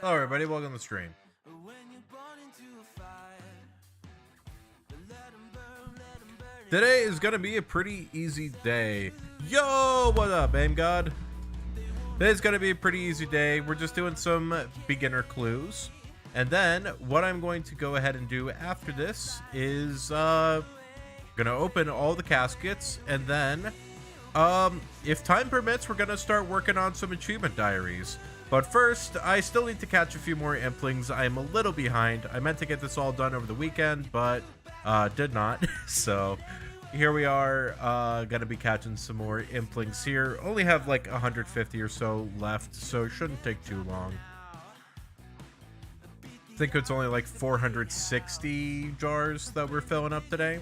Hello everybody, welcome to the stream. Today is gonna be a pretty easy day. Yo, what up, Aim God? Today's gonna be a pretty easy day. We're just doing some beginner clues. And then what I'm going to go ahead and do after this is gonna open all the caskets, and then if time permits, we're gonna start working on some achievement diaries. But first, I still need to catch a few more implings. I'm a little behind. I meant to get this all done over the weekend, but did not. So here we are, gonna be catching some more implings here. Only have like 150 or so left, so it shouldn't take too long. I think it's only like 460 jars that we're filling up today.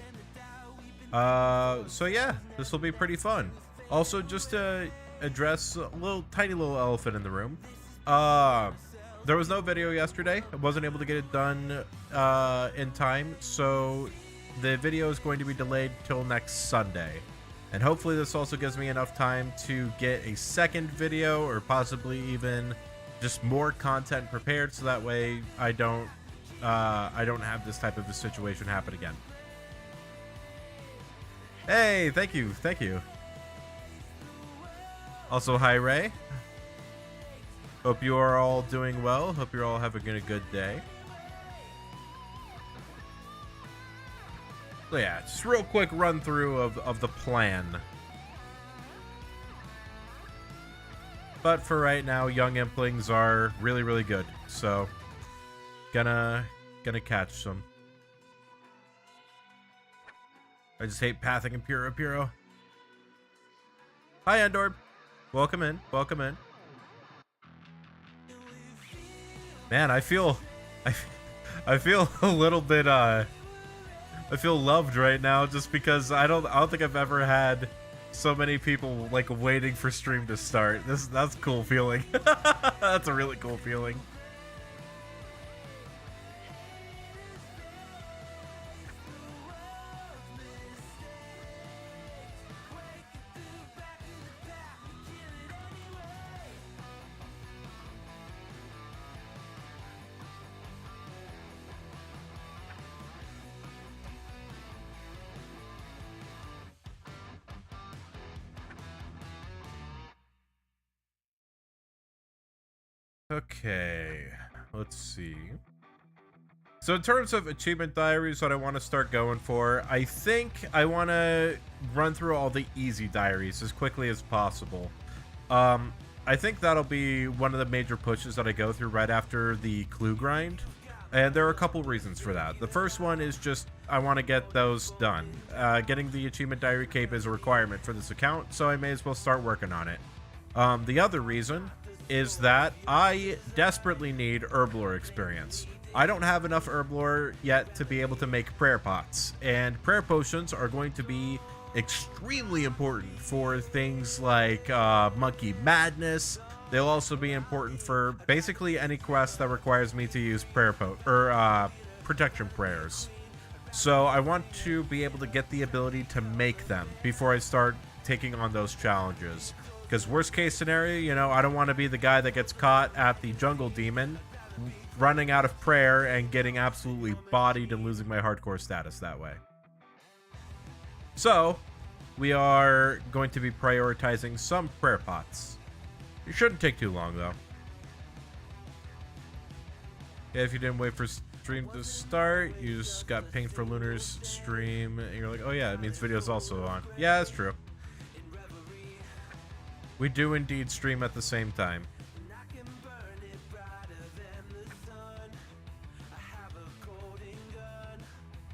So yeah, this will be pretty fun. Also, just to address a tiny little elephant in the room. There was no video yesterday. I wasn't able to get it done in time, so the video is going to be delayed till next Sunday. And hopefully this also gives me enough time to get a second video, or possibly even just more content prepared, so that way I don't have this type of a situation happen again. Hey, thank you. Also, hi Ray. Hope you are all doing well. Hope you're all having a good day. So yeah, just real quick run through of the plan. But for right now, young implings are really good. So gonna catch some. I just hate pathing in Puro. Hi Endor. Welcome in. Man, I feel a little bit I feel loved right now, just because I don't think I've ever had so many people like waiting for stream to start. That's a cool feeling. That's a really cool feeling. Okay, let's see. So in terms of achievement diaries, what I want to start going for, I think I want to run through all the easy diaries as quickly as possible. I think that'll be one of the major pushes that I go through right after the clue grind. And there are a couple reasons for that. The first one is just I want to get those done. Getting the achievement diary cape is a requirement for this account, so I may as well start working on it. The other reason is that I desperately need herblore experience. I don't have enough herblore yet to be able to make prayer pots, and prayer potions are going to be extremely important for things like monkey madness. They'll also be important for basically any quest that requires me to use protection prayers. So I want to be able to get the ability to make them before I start taking on those challenges. Because worst case scenario, you know, I don't want to be the guy that gets caught at the jungle demon, running out of prayer and getting absolutely bodied and losing my hardcore status that way. So, we are going to be prioritizing some prayer pots. It shouldn't take too long, though. Yeah, if you didn't wait for stream to start, you just got pinged for Lunar's stream, and you're like, oh yeah, it means video's also on. Yeah, that's true. We do indeed stream at the same time.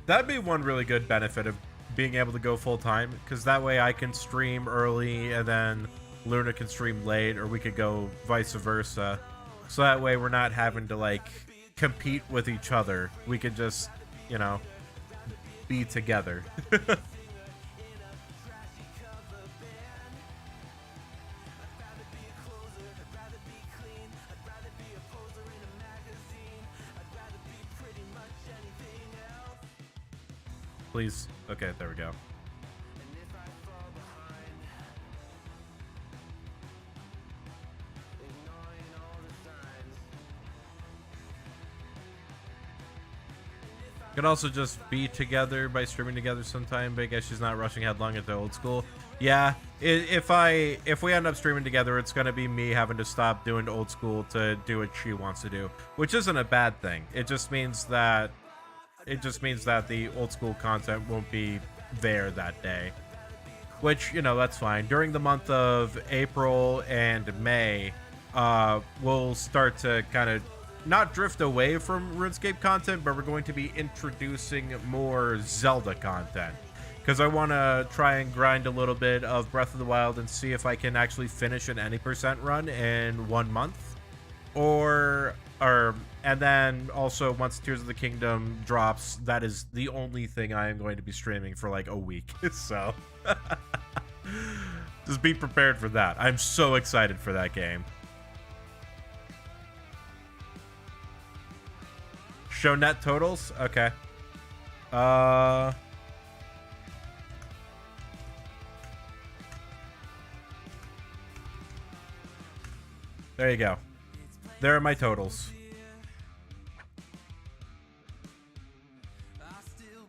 That'd be one really good benefit of being able to go full time, because that way I can stream early and then Luna can stream late, or we could go vice versa. So that way we're not having to like compete with each other. We could just, you know, be together. Please. Okay, there we go. Could also just be together by streaming together sometime, but I guess she's not rushing headlong into old school. Yeah, if we end up streaming together, it's gonna be me having to stop doing old school to do what she wants to do, which isn't a bad thing. It just means that the old school content won't be there that day, which, you know, that's fine. During the month of April and May, we'll start to kind of not drift away from RuneScape content, but we're going to be introducing more Zelda content, because I want to try and grind a little bit of Breath of the Wild and see if I can actually finish an any percent run in 1 month, and then also once Tears of the Kingdom drops, that is the only thing I am going to be streaming for like a week. So just be prepared for that. I'm so excited for that game. Show net totals? Okay. There you go. There are my totals.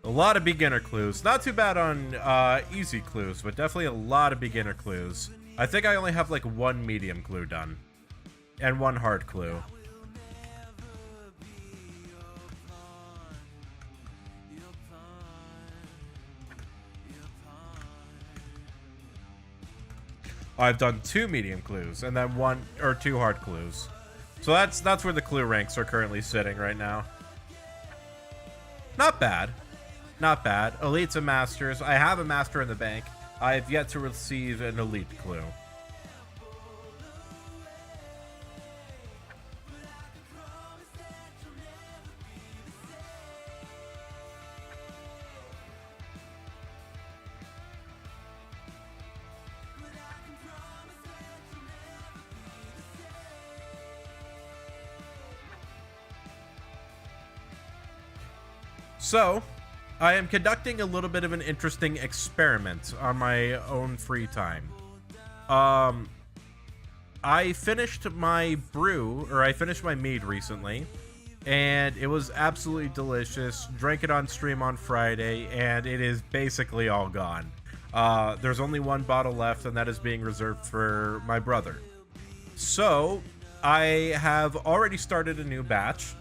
A lot of beginner clues. Not too bad on easy clues, but definitely a lot of beginner clues. I think I only have like 1 medium clue done. And 1 hard clue. I've done 2 medium clues and then 1 or 2 hard clues. So that's where the clue ranks are currently sitting right now. Not bad. Not bad. Elites and masters. I have a master in the bank. I have yet to receive an elite clue. So, I am conducting a little bit of an interesting experiment on my own free time. I finished my mead recently, and it was absolutely delicious. Drank it on stream on Friday, and it is basically all gone. There's only 1 bottle left, and that is being reserved for my brother. So, I have already started a new batch,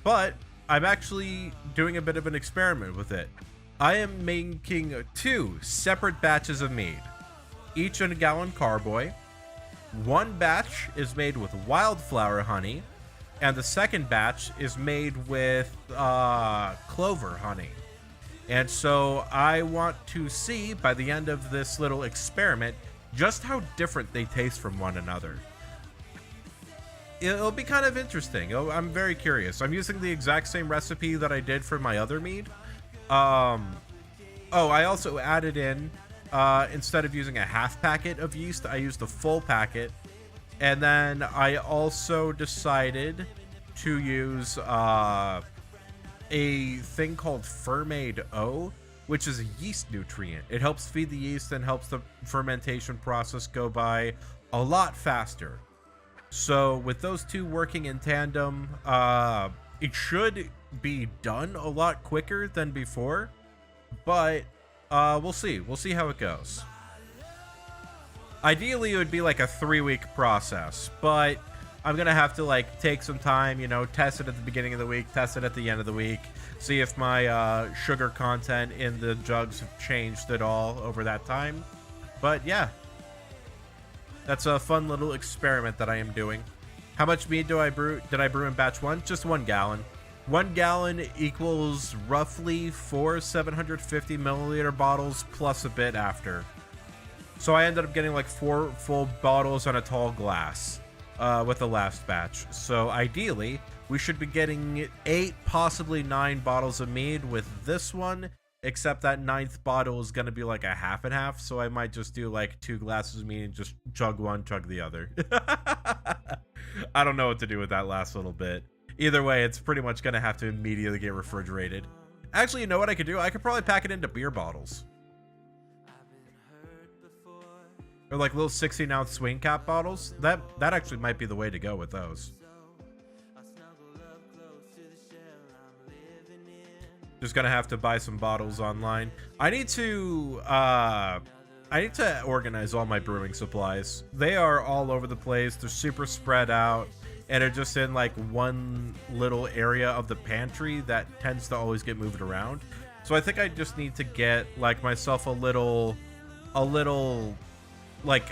but I'm actually doing a bit of an experiment with it. I am making 2 separate batches of mead, each in a gallon carboy. 1 batch is made with wildflower honey, and the second batch is made with clover honey. And so I want to see by the end of this little experiment just how different they taste from one another. It'll be kind of interesting. I'm very curious. I'm using the exact same recipe that I did for my other mead. I also added in, instead of using a half packet of yeast, I used a full packet. And then I also decided to use a thing called Fermade O, which is a yeast nutrient. It helps feed the yeast and helps the fermentation process go by a lot faster. So with those 2 working in tandem, it should be done a lot quicker than before, but we'll see. We'll see how it goes. Ideally, it would be like a 3-week process, but I'm going to have to like take some time, you know, test it at the beginning of the week, test it at the end of the week, see if my sugar content in the jugs have changed at all over that time. But yeah. That's a fun little experiment that I am doing. How much mead did I brew in batch 1? Just 1 gallon. 1 gallon equals roughly 4 750 milliliter bottles plus a bit after. So I ended up getting like 4 full bottles on a tall glass with the last batch. So ideally, we should be getting 8, possibly 9 bottles of mead with this one. Except that 9th bottle is going to be like a half and half, so I might just do like 2 glasses of mead and just chug one, chug the other. I don't know what to do with that last little bit. Either way, it's pretty much going to have to immediately get refrigerated. Actually, you know what I could do? I could probably pack it into beer bottles. Or like little 16-ounce swing cap bottles. That actually might be the way to go with those. Just gonna have to buy some bottles online. I need to organize all my brewing supplies. They are all over the place. They're super spread out, and they're just in like one little area of the pantry that tends to always get moved around. So I think I just need to get like myself a little like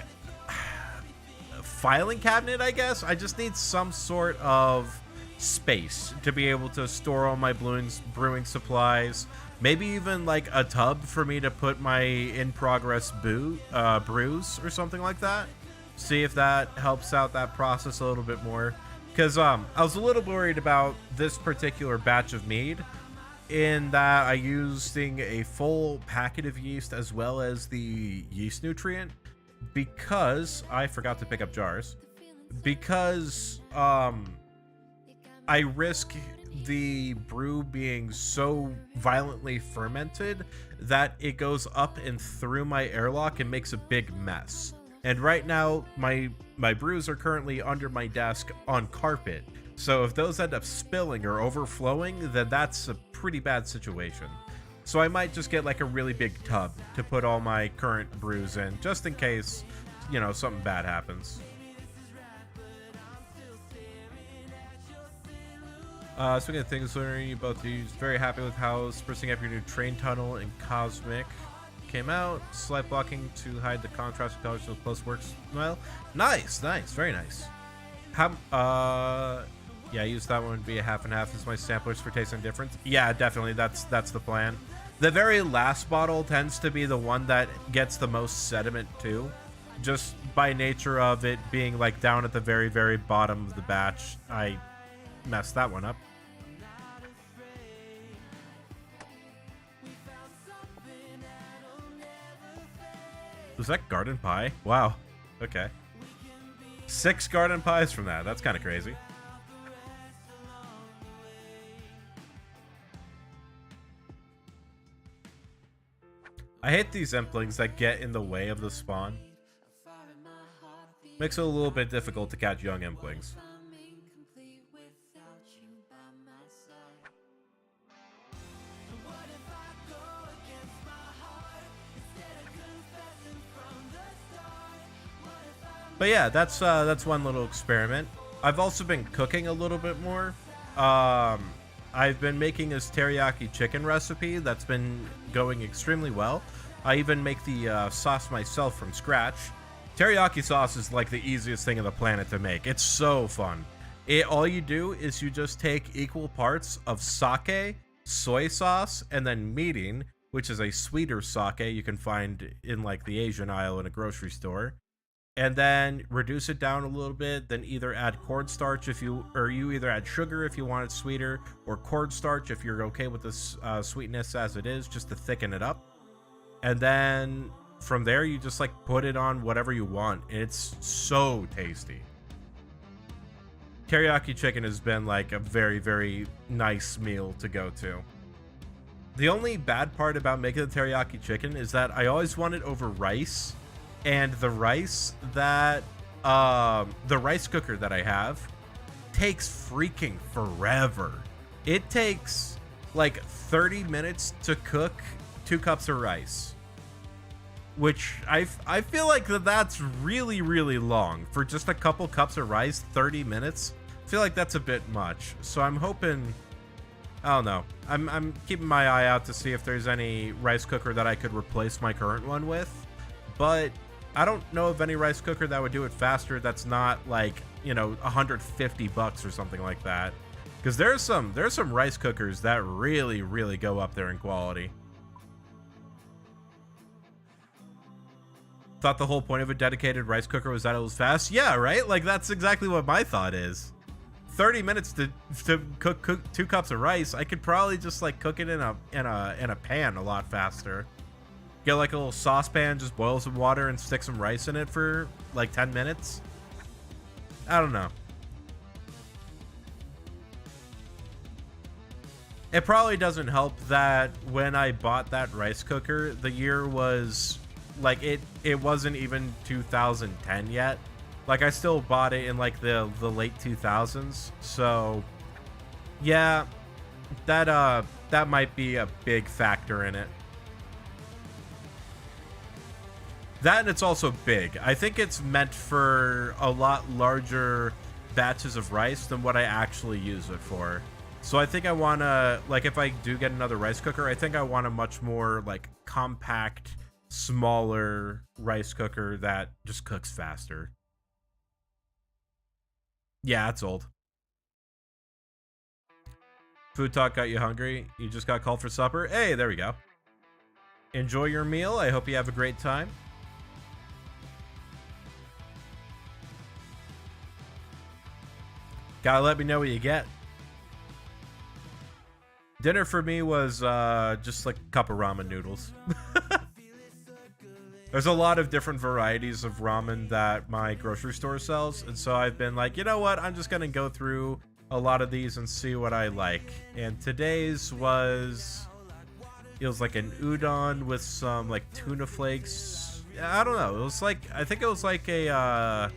filing cabinet, I guess. I just need some sort of space to be able to store all my brewing supplies. Maybe even like a tub for me to put my in-progress brews or something like that. See if that helps out that process a little bit more. Because I was a little worried about this particular batch of mead, in that I using a full packet of yeast as well as the yeast nutrient, because I forgot to pick up jars. Because I risk the brew being so violently fermented that it goes up and through my airlock and makes a big mess. And right now, my brews are currently under my desk on carpet. So if those end up spilling or overflowing, then that's a pretty bad situation. So I might just get like a really big tub to put all my current brews in, just in case, you know, something bad happens. Speaking of things, learning you both use, very happy with how sprucing up your new train tunnel in Cosmic came out. Slight blocking to hide the contrast of colors so close works well. Nice, very nice. Yeah, I used that one to be a half and half as my samplers for tasting difference. Yeah, definitely, that's the plan. The very last bottle tends to be the one that gets the most sediment too, just by nature of it being like down at the very bottom of the batch. I messed that one up. Was that garden pie? Wow. Okay. 6 garden pies from that. That's kind of crazy. I hate these Emplings that get in the way of the spawn. Makes it a little bit difficult to catch young Emplings. But yeah, that's one little experiment. I've also been cooking a little bit more. I've been making this teriyaki chicken recipe that's been going extremely well. I even make the sauce myself from scratch. Teriyaki sauce is like the easiest thing on the planet to make. It's so fun. All you do is you just take equal parts of sake, soy sauce, and then mirin, which is a sweeter sake you can find in like the Asian aisle in a grocery store. And then reduce it down a little bit, then either add cornstarch you either add sugar if you want it sweeter, or cornstarch if you're okay with this sweetness as it is, just to thicken it up. And then from there, you just like put it on whatever you want. It's so tasty. Teriyaki chicken has been like a very nice meal to go to. The only bad part about making the teriyaki chicken is that I always want it over rice. And the rice that, the rice cooker that I have takes freaking forever. It takes like 30 minutes to cook 2 cups of rice. Which I feel like that's really long. For just a couple cups of rice, 30 minutes? I feel like that's a bit much. So I'm hoping, I don't know. I'm keeping my eye out to see if there's any rice cooker that I could replace my current one with. But I don't know of any rice cooker that would do it faster that's not like, you know, $150 or something like that. Because there's some rice cookers that really go up there in quality. Thought the whole point of a dedicated rice cooker was that it was fast? Yeah, right? Like, that's exactly what my thought is. 30 minutes to cook 2 cups of rice. I could probably just like cook it in a pan a lot faster. Get like a little saucepan, just boil some water and stick some rice in it for like 10 minutes. I don't know. It probably doesn't help that when I bought that rice cooker, the year was like it wasn't even 2010 yet. Like I still bought it in like the late 2000s. So yeah, that that might be a big factor in it. That, and it's also big. I think it's meant for a lot larger batches of rice than what I actually use it for. So I think I want to, like, if I do get another rice cooker, I think I want a much more, like, compact, smaller rice cooker that just cooks faster. Yeah, it's old. Food talk got you hungry. You just got called for supper. Hey, there we go. Enjoy your meal. I hope you have a great time. Gotta let me know what you get. Dinner for me was just like a cup of ramen noodles. There's a lot of different varieties of ramen that my grocery store sells, and so I've been like, you know what, I'm just gonna go through a lot of these and see what I like. And today's was, it was like an udon with some like tuna flakes. I don't know, it was like, I think it was like a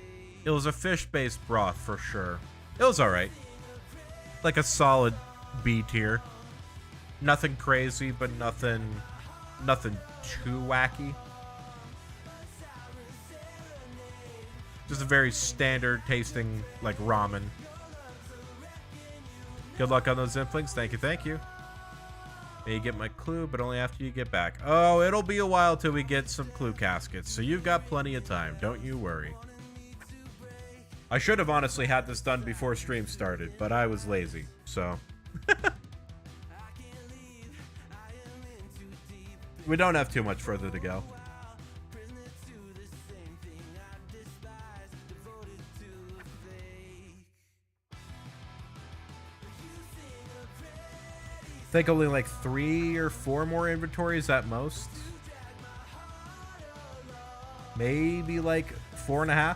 it was a fish-based broth for sure. It was alright, like a solid B tier. Nothing crazy, but nothing too wacky. Just a very standard tasting, like, ramen. Good luck on those implings. Thank you, thank you. May you get my clue, but only after you get back. Oh, it'll be a while till we get some clue caskets, so you've got plenty of time. Don't you worry. I should have honestly had this done before stream started, but I was lazy, so... We don't have too much further to go. I think only like 3 or 4 more inventories at most. Maybe like 4.5.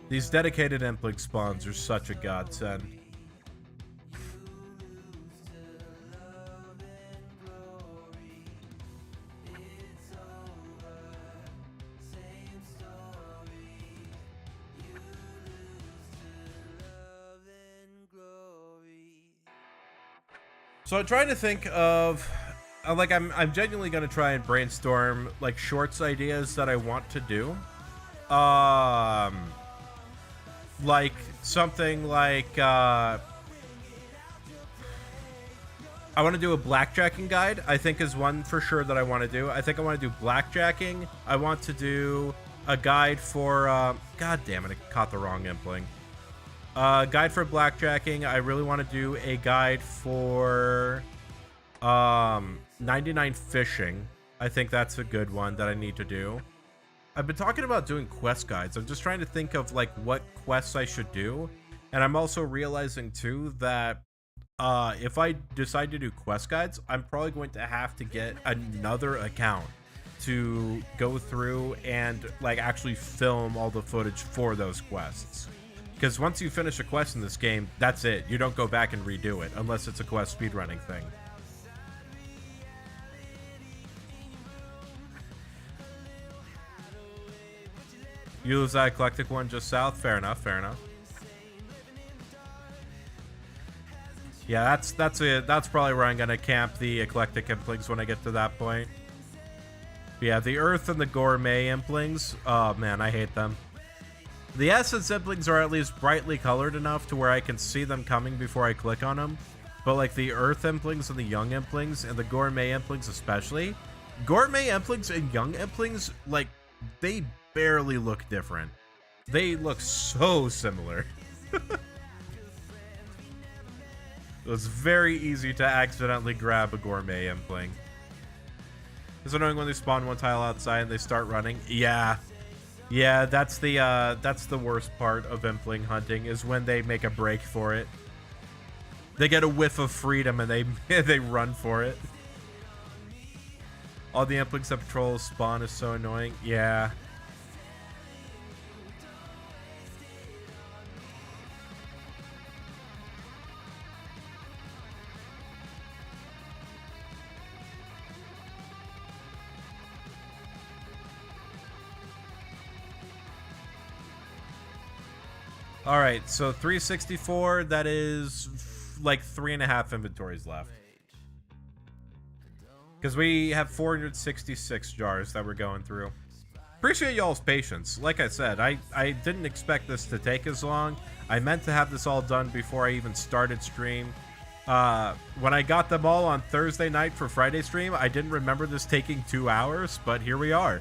These dedicated impling spawns are such a godsend. So I'm trying to think of, like, I'm genuinely going to try and brainstorm, like, shorts ideas that I want to do. Like something like I want to do a blackjacking guide. I think is one for sure that I want to do. I think I want to do blackjacking. I want to do a guide for god damn it, I caught the wrong impling. Guide for blackjacking. I really want to do a guide for 99 fishing. I think that's a good one that I need to do. I've been talking about doing quest guides. I'm just trying to think of like what quests I should do. And I'm also realizing too that if I decide to do quest guides, I'm probably going to have to get another account to go through and like actually film all the footage for those quests. Because once you finish a quest in this game, that's it. You don't go back and redo it unless it's a quest speedrunning thing. You lose that eclectic one just south. Fair enough. Fair enough. Yeah, that's probably where I'm gonna camp the eclectic implings when I get to that point. But yeah, the earth and the gourmet implings. Oh man, I hate them. The essence implings are at least brightly colored enough to where I can see them coming before I click on them. But like the earth implings and the young implings and the gourmet implings especially, gourmet implings and young implings, like they barely look different. They look so similar. It was very easy to accidentally grab a gourmet impling. It's annoying when they spawn one tile outside and they start running. Yeah, that's the worst part of impling hunting is when they make a break for it. They get a whiff of freedom and they they run for it. All the implings that patrol spawn is so annoying. Yeah. All right, so 364, that is like 3.5 inventories left. Because we have 466 jars that we're going through. Appreciate y'all's patience. Like I said, I didn't expect this to take as long. I meant to have this all done before I even started stream. When I got them all on Thursday night for Friday stream, I didn't remember this taking 2 hours, but here we are.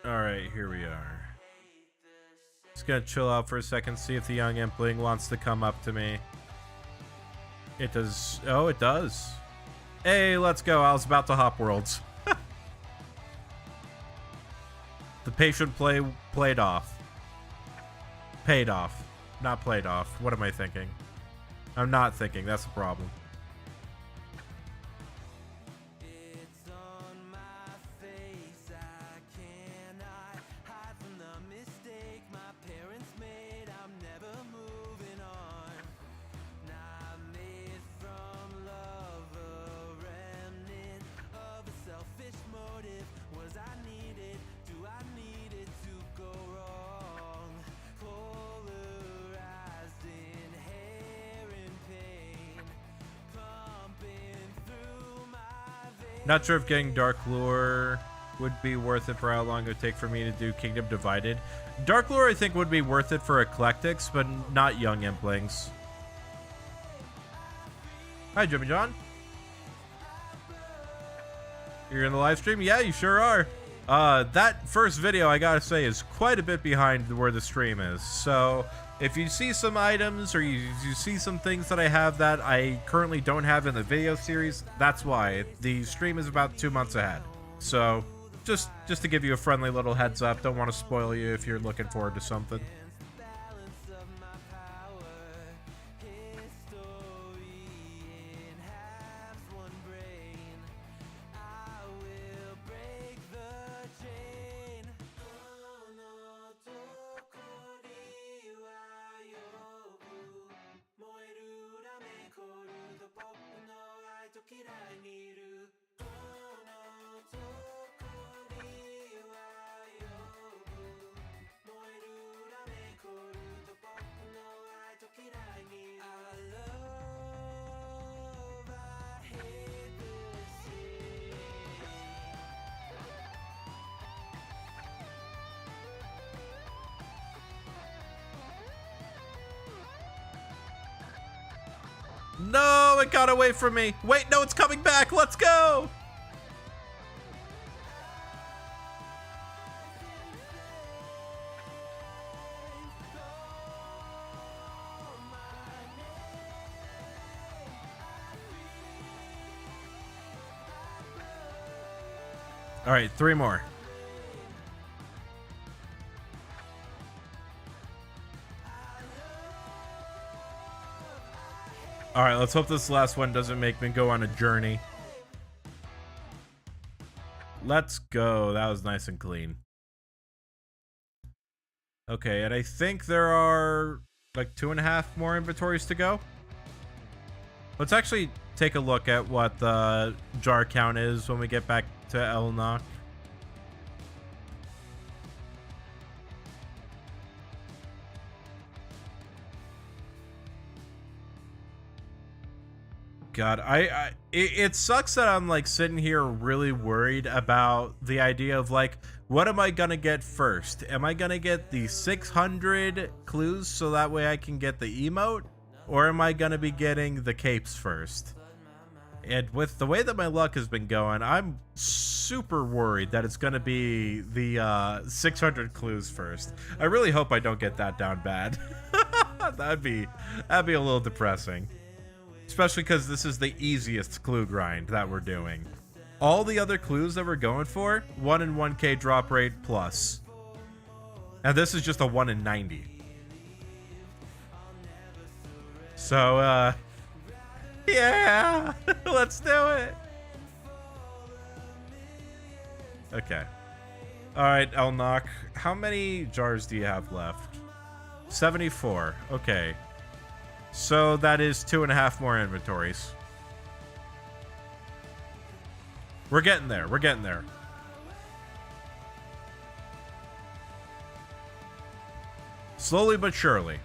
Alright, here we are. Just gonna chill out for a second, see if the young impling wants to come up to me. It does. Oh, it does. Hey, let's go. I was about to hop worlds. The patient play played off. Paid off. Not played off. What am I thinking? I'm not thinking. That's the problem. Not sure if getting Dark Lure would be worth it for how long it would take for me to do Kingdom Divided. Dark Lure, I think, would be worth it for Eclectics, but not Young Implings. Hi, Jimmy John. You're in the live stream? Yeah, you sure are. That first video, I gotta say, is quite a bit behind where the stream is. So if you see some items or you see some things that I have that I currently don't have in the video series, that's why. The stream is about 2 months ahead. So just to give you a friendly little heads up, don't want to spoil you if you're looking forward to something. No, it got away from me. Wait, no, it's coming back. Let's go. All right, 3 more. All right, let's hope this last one doesn't make me go on a journey. Let's go. That was nice and clean. Okay, and I think there are like 2.5 more inventories to go. Let's actually take a look at what the jar count is when we get back to Elnock. God, it sucks that I'm like sitting here really worried about the idea of like, what am I gonna get first? Am I gonna get the 600 clues so that way I can get the emote? or am I going to be getting the capes first? And with the way that my luck has been going, I'm super worried that it's going to be the 600 clues first. I really hope I don't get that down bad. that'd be a little depressing. Especially because this is the easiest clue grind that we're doing. All the other clues that we're going for, 1 in 1k drop rate plus. And this is just a 1 in 90. So, yeah, let's do it. Okay. All right, Elnock, how many jars do you have left? 74. Okay. So that is 2.5 more inventories. We're getting there. We're getting there. Slowly but surely.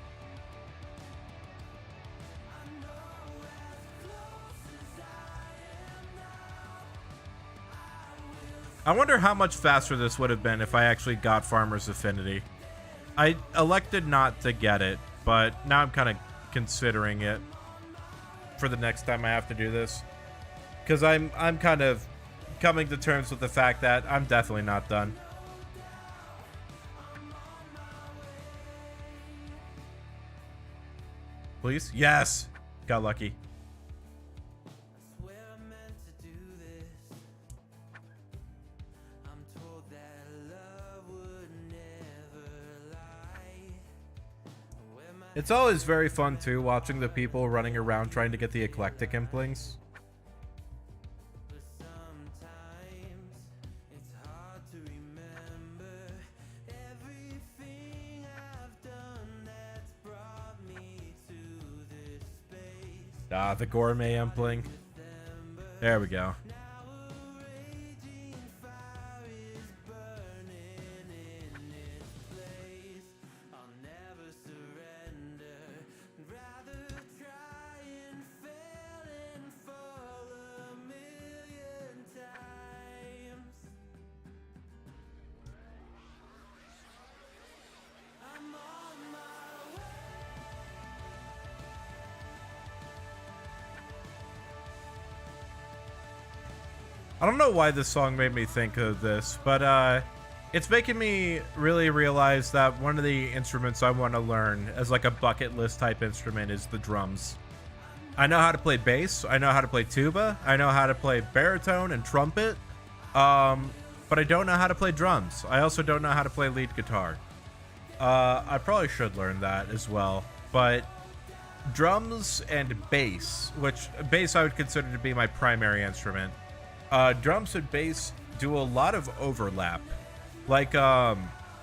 I wonder how much faster this would have been if I actually got Farmer's Affinity. I elected not to get it, but now I'm kind of considering it for the next time I have to do this. Because I'm kind of coming to terms with the fact that I'm definitely not done. Please? Yes! Got lucky. It's always very fun, too, watching the people running around trying to get the eclectic implings. Ah, the gourmet impling. There we go. I don't know why this song made me think of this, but it's making me really realize that one of the instruments I want to learn as like a bucket list type instrument is the drums. I know how to play bass, I know how to play tuba, I know how to play baritone and trumpet, but I don't know how to play drums. I also don't know how to play lead guitar. I probably should learn that as well, but drums and bass, which bass I would consider to be my primary instrument. Drums and bass do a lot of overlap. Like,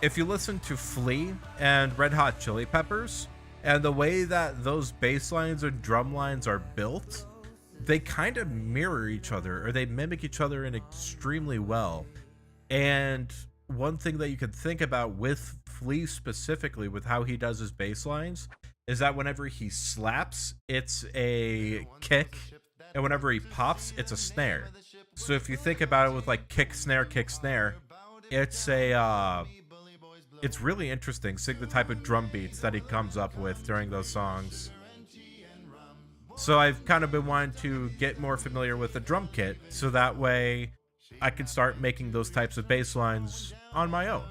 if you listen to Flea and Red Hot Chili Peppers, and the way that those bass lines and drum lines are built, they kind of mirror each other, or they mimic each other in extremely well. And one thing that you can think about with Flea specifically, with how he does his bass lines, is that whenever he slaps, it's a kick, and whenever he pops, it's a snare. So if you think about it with like kick, snare, it's really interesting seeing the type of drum beats that he comes up with during those songs. So I've kind of been wanting to get more familiar with the drum kit, so that way I can start making those types of bass lines on my own.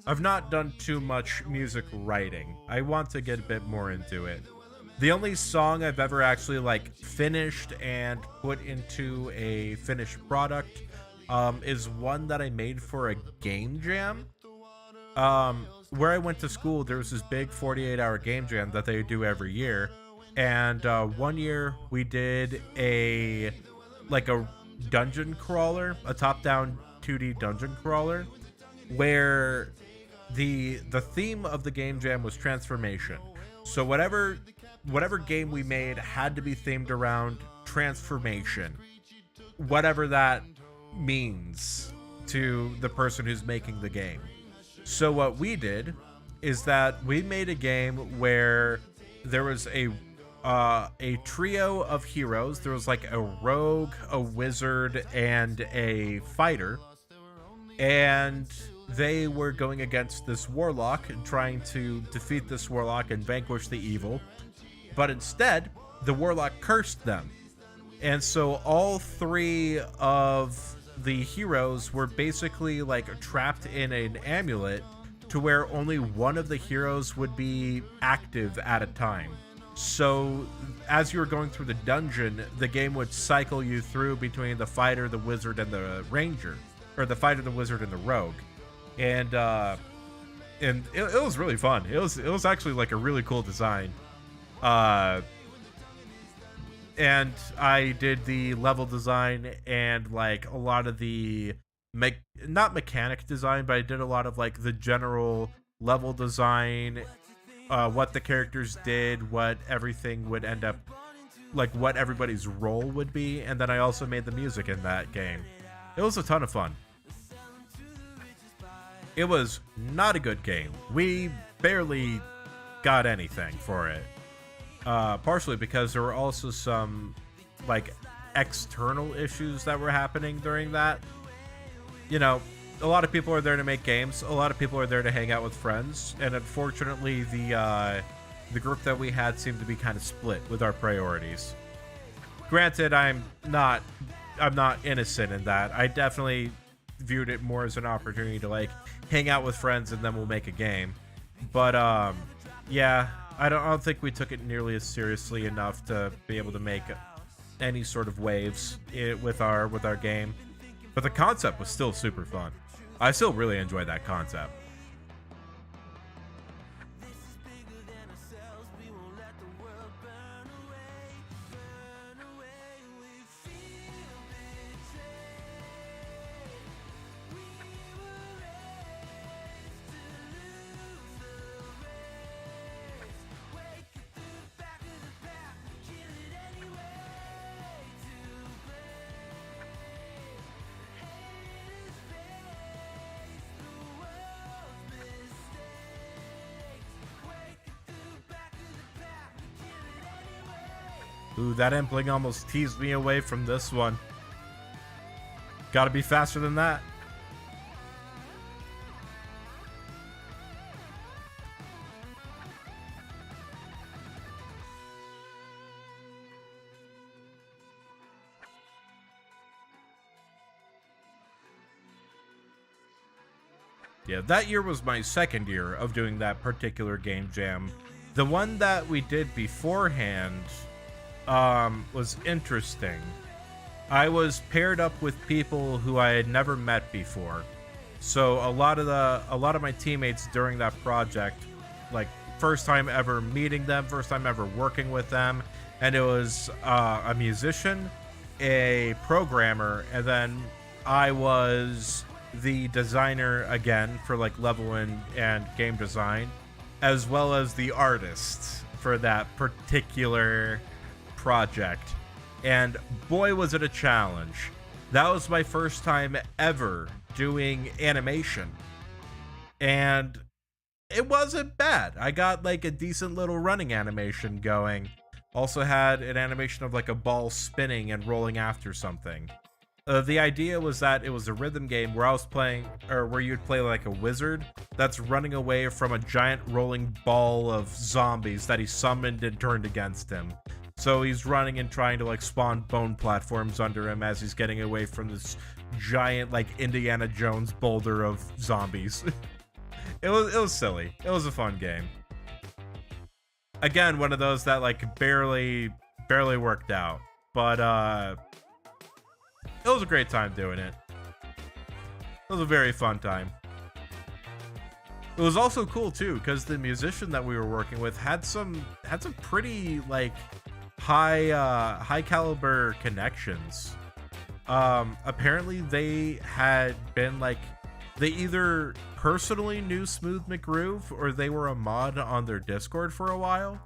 I've not done too much music writing. I want to get a bit more into it. The only song I've ever actually like finished and put into a finished product is one that I made for a game jam. Where I went to school, there was this big 48-hour game jam that they do every year. And one year we did a dungeon crawler, a top-down 2D dungeon crawler, where the theme of the game jam was transformation. So whatever game we made had to be themed around transformation, whatever that means to the person who's making the game. So what we did is that we made a game where there was a trio of heroes. There was like a rogue, a wizard, and a fighter. And they were going against this warlock and trying to defeat this warlock and vanquish the evil. But instead, the warlock cursed them. And so all three of the heroes were basically like trapped in an amulet to where only one of the heroes would be active at a time. So as you were going through the dungeon, the game would cycle you through between the fighter, the wizard, and the ranger, or the fighter, the wizard, and the rogue. And it was really fun. It was actually like a really cool design. And I did the level design and like a lot of the not mechanic design, but I did a lot of like the general level design, what the characters did, what everything would end up, like what everybody's role would be, and then I also made the music in that game. It was a ton of fun. It was not a good game. We barely got anything for it. Partially because there were also some like external issues that were happening during that. You know, a lot of people are there to make games. A lot of people are there to hang out with friends. And unfortunately, the group that we had seemed to be kind of split with our priorities. Granted, I'm not innocent in that. I definitely viewed it more as an opportunity to like hang out with friends and then we'll make a game. But yeah, I don't think we took it nearly as seriously enough to be able to make any sort of waves with our game. But the concept was still super fun. I still really enjoyed that concept. Ooh, that impling almost teased me away from this one. Gotta be faster than that. Yeah, that year was my second year of doing that particular game jam. The one that we did beforehand was interesting. I was paired up with people who I had never met before. So a lot of my teammates during that project, like first time ever meeting them, first time ever working with them, and it was a musician, a programmer, and then I was the designer again for like level and game design, as well as the artist for that particular project. And boy was it a challenge. That was my first time ever doing animation, and it wasn't bad. I got like a decent little running animation going. Also had an animation of like a ball spinning and rolling after something. The idea was that it was a rhythm game where I was playing, or where you'd play like a wizard that's running away from a giant rolling ball of zombies that he summoned and turned against him. So he's running and trying to like spawn bone platforms under him as he's getting away from this giant like Indiana Jones boulder of zombies. It was silly. It was a fun game. Again, one of those that like barely worked out, but it was a great time doing it. It was a very fun time. It was also cool too because the musician that we were working with had some pretty like high caliber connections. Apparently they had been like, they either personally knew Smooth McGroove or they were a mod on their Discord for a while,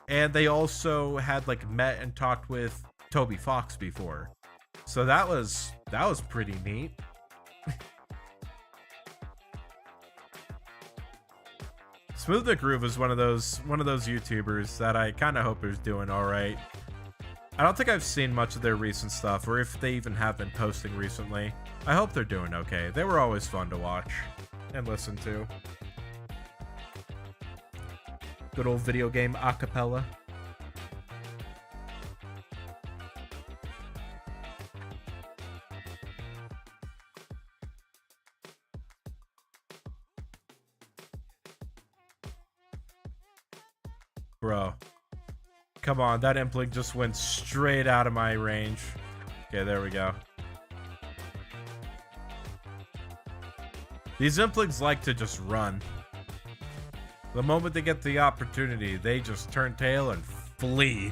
and they also had like met and talked with Toby Fox before. So that was pretty neat. Smooth McGroove is one of those YouTubers that I kind of hope is doing all right. I don't think I've seen much of their recent stuff, or if they even have been posting recently. I hope they're doing okay. They were always fun to watch. and listen to. Good old video game acapella. Bro. Come on, that implink just went straight out of my range. Okay, there we go. These implinks like to just run. The moment they get the opportunity, they just turn tail and flee.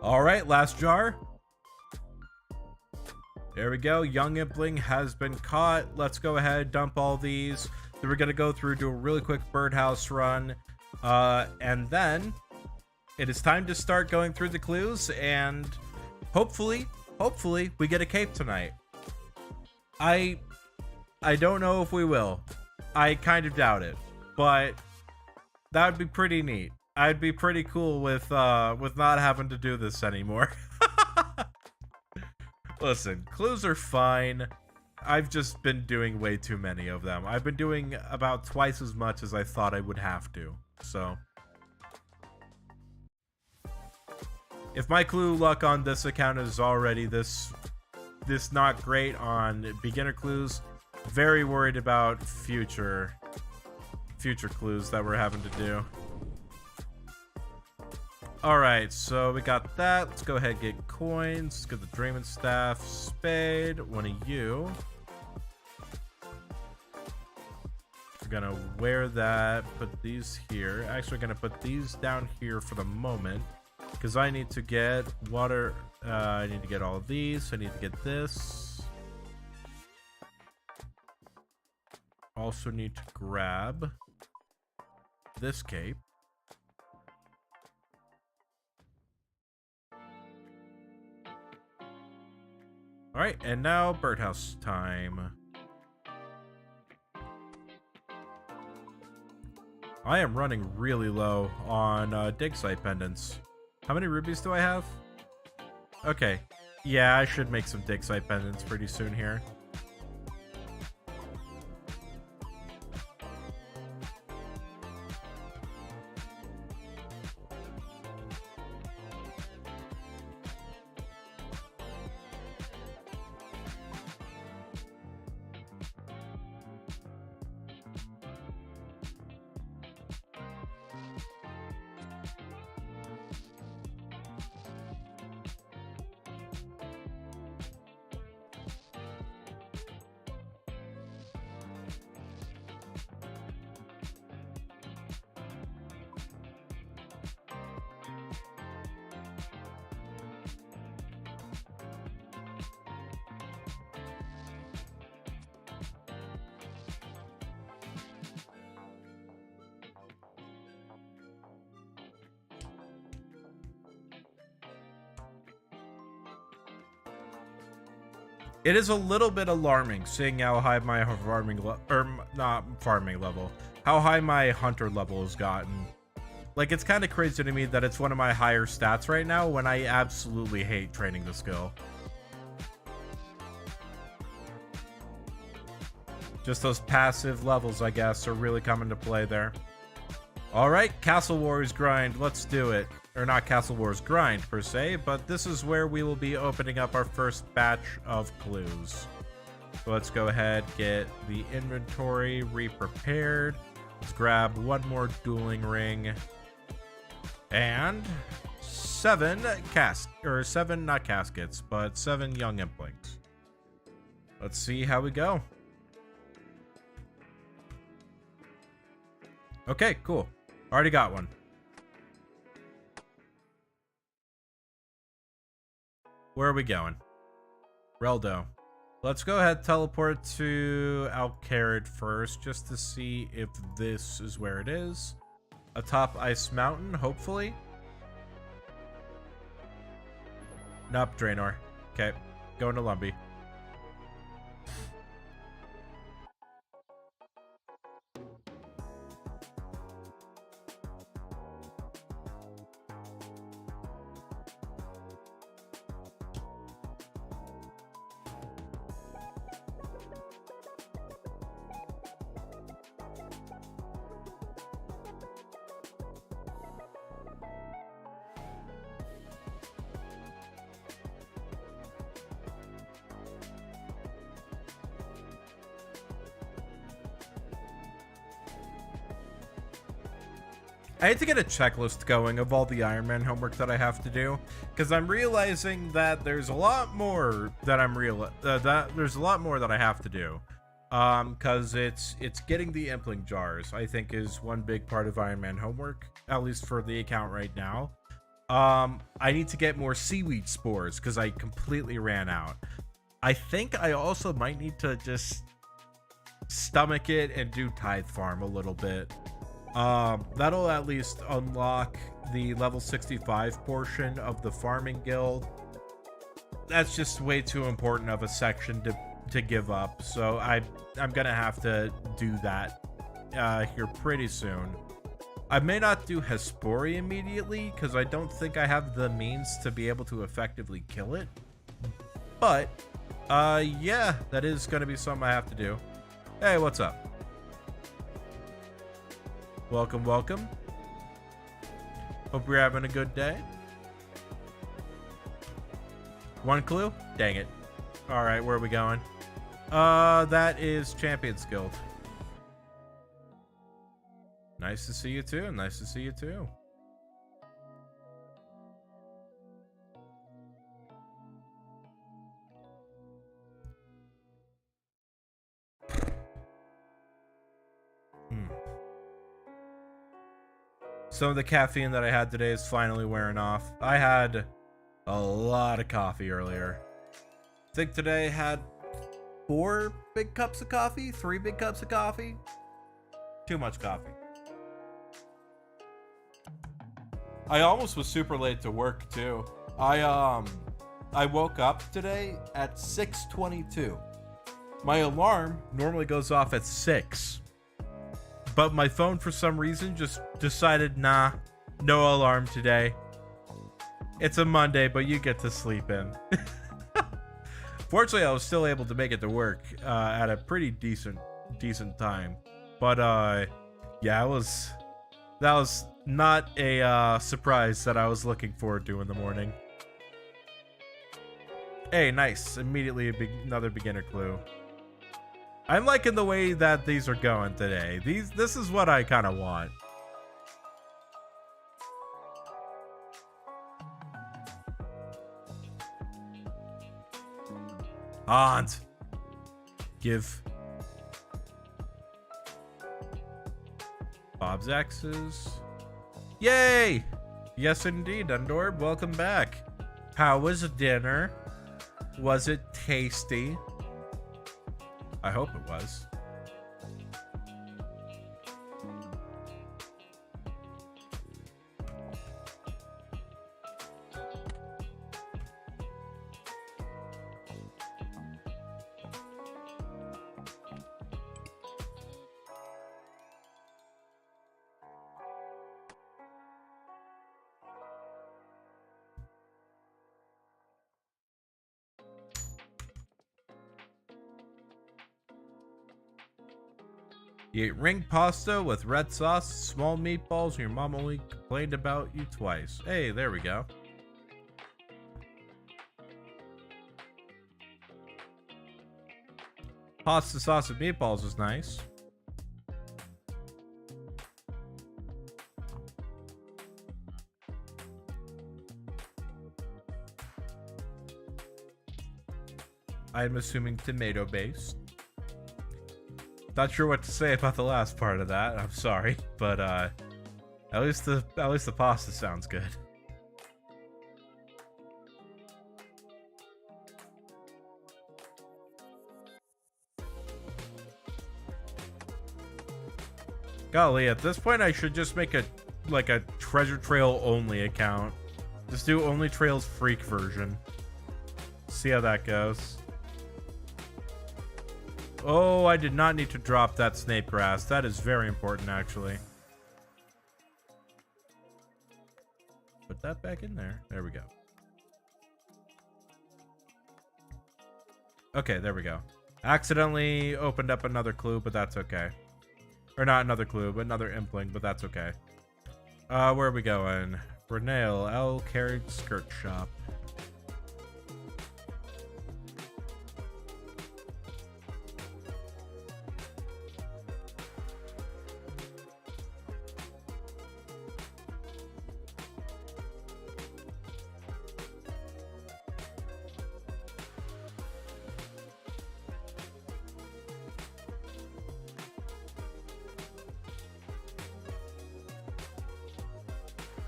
All right, last jar. There we go. Young Impling has been caught. Let's go ahead, dump all these. Then we're going to go through, do a really quick birdhouse run. And then it is time to start going through the clues. And hopefully, we get a cape tonight. I don't know if we will. I kind of doubt it. But that would be pretty neat. I'd be pretty cool with not having to do this anymore. Listen, clues are fine. I've just been doing way too many of them. I've been doing about twice as much as I thought I would have to. So if my clue luck on this account is already this not great on beginner clues, very worried about future clues that we're having to do. Alright, so we got that. Let's go ahead and get coins. Let's get the Dreaming Staff, Spade, one of you. We're gonna wear that, put these here. Actually, we're gonna put these down here for the moment, because I need to get water. I need to get all of these. I need to get this. Also need to grab this cape. Alright, and now birdhouse time. I am running really low on dig site pendants. How many rubies do I have? Okay. Yeah, I should make some dig site pendants pretty soon here. It is a little bit alarming seeing how high my how high my hunter level has gotten. Like, it's kind of crazy to me that it's one of my higher stats right now when I absolutely hate training the skill. Just those passive levels, I guess, are really coming to play there. Alright, Castle Wars grind, let's do it. Or not Castle Wars grind, per se, but this is where we will be opening up our first batch of clues. So let's go ahead, get the inventory re-prepared. Let's grab one more dueling ring. And 7 7 not caskets, but 7 young implings. Let's see how we go. Okay, cool. Already got one. Where are we going? Reldo. Let's go ahead, teleport to Alcarid first, just to see if this is where it is. Atop Ice Mountain, hopefully. Nope, Draenor. Okay, going to Lumbee. I need to get a checklist going of all the Iron Man homework that I have to do, because I'm realizing that there's a lot more that there's a lot more that I have to do. Because it's getting the impling jars, I think, is one big part of Iron Man homework, at least for the account right now. I need to get more seaweed spores because I completely ran out. I think I also might need to just stomach it and do Tithe Farm a little bit. That'll at least unlock the level 65 portion of the farming guild. That's just way too important of a section to give up, so I'm gonna have to do that here pretty soon. I may not do Hespori immediately because I don't think I have the means to be able to effectively kill it, but yeah, that is gonna be something I have to do. Hey, what's up? Welcome, welcome. Hope you're having a good day. One clue? Dang it. Alright, where are we going? That is Champions Guild. Nice to see you too. Nice to see you too. Some of the caffeine that I had today is finally wearing off. I had a lot of coffee earlier. I think today I had 4 big cups of coffee, 3 big cups of coffee. Too much coffee. I almost was super late to work too. I woke up today at 6:22. My alarm normally goes off at 6. But my phone, for some reason, just decided, nah, no alarm today. It's a Monday, but you get to sleep in. Fortunately, I was still able to make it to work at a pretty decent time. But yeah, that was not a surprise that I was looking forward to in the morning. Hey, nice. Immediately another beginner clue. I'm liking the way that these are going today. This is what I kind of want. Hans, give Bob's X's. Yay! Yes, indeed, Undorb. Welcome back. How was dinner? Was it tasty? I hope it was. You ate ring pasta with red sauce, small meatballs, and your mom only complained about you twice. Hey, there we go. Pasta sauce and meatballs is nice. I'm assuming tomato based. Not sure what to say about the last part of that. I'm sorry, but at least the pasta sounds good. Golly, at this point I should just make a treasure trail only account. Just do only trails freak version. See how that goes. Oh, I did not need to drop that snake grass. That is very important, actually. Put that back in there. There we go. Okay, there we go. Accidentally opened up another clue, but that's okay. Or not another clue, but another impling, but that's okay. Where are we going? Renale, L. Carriage Skirt Shop.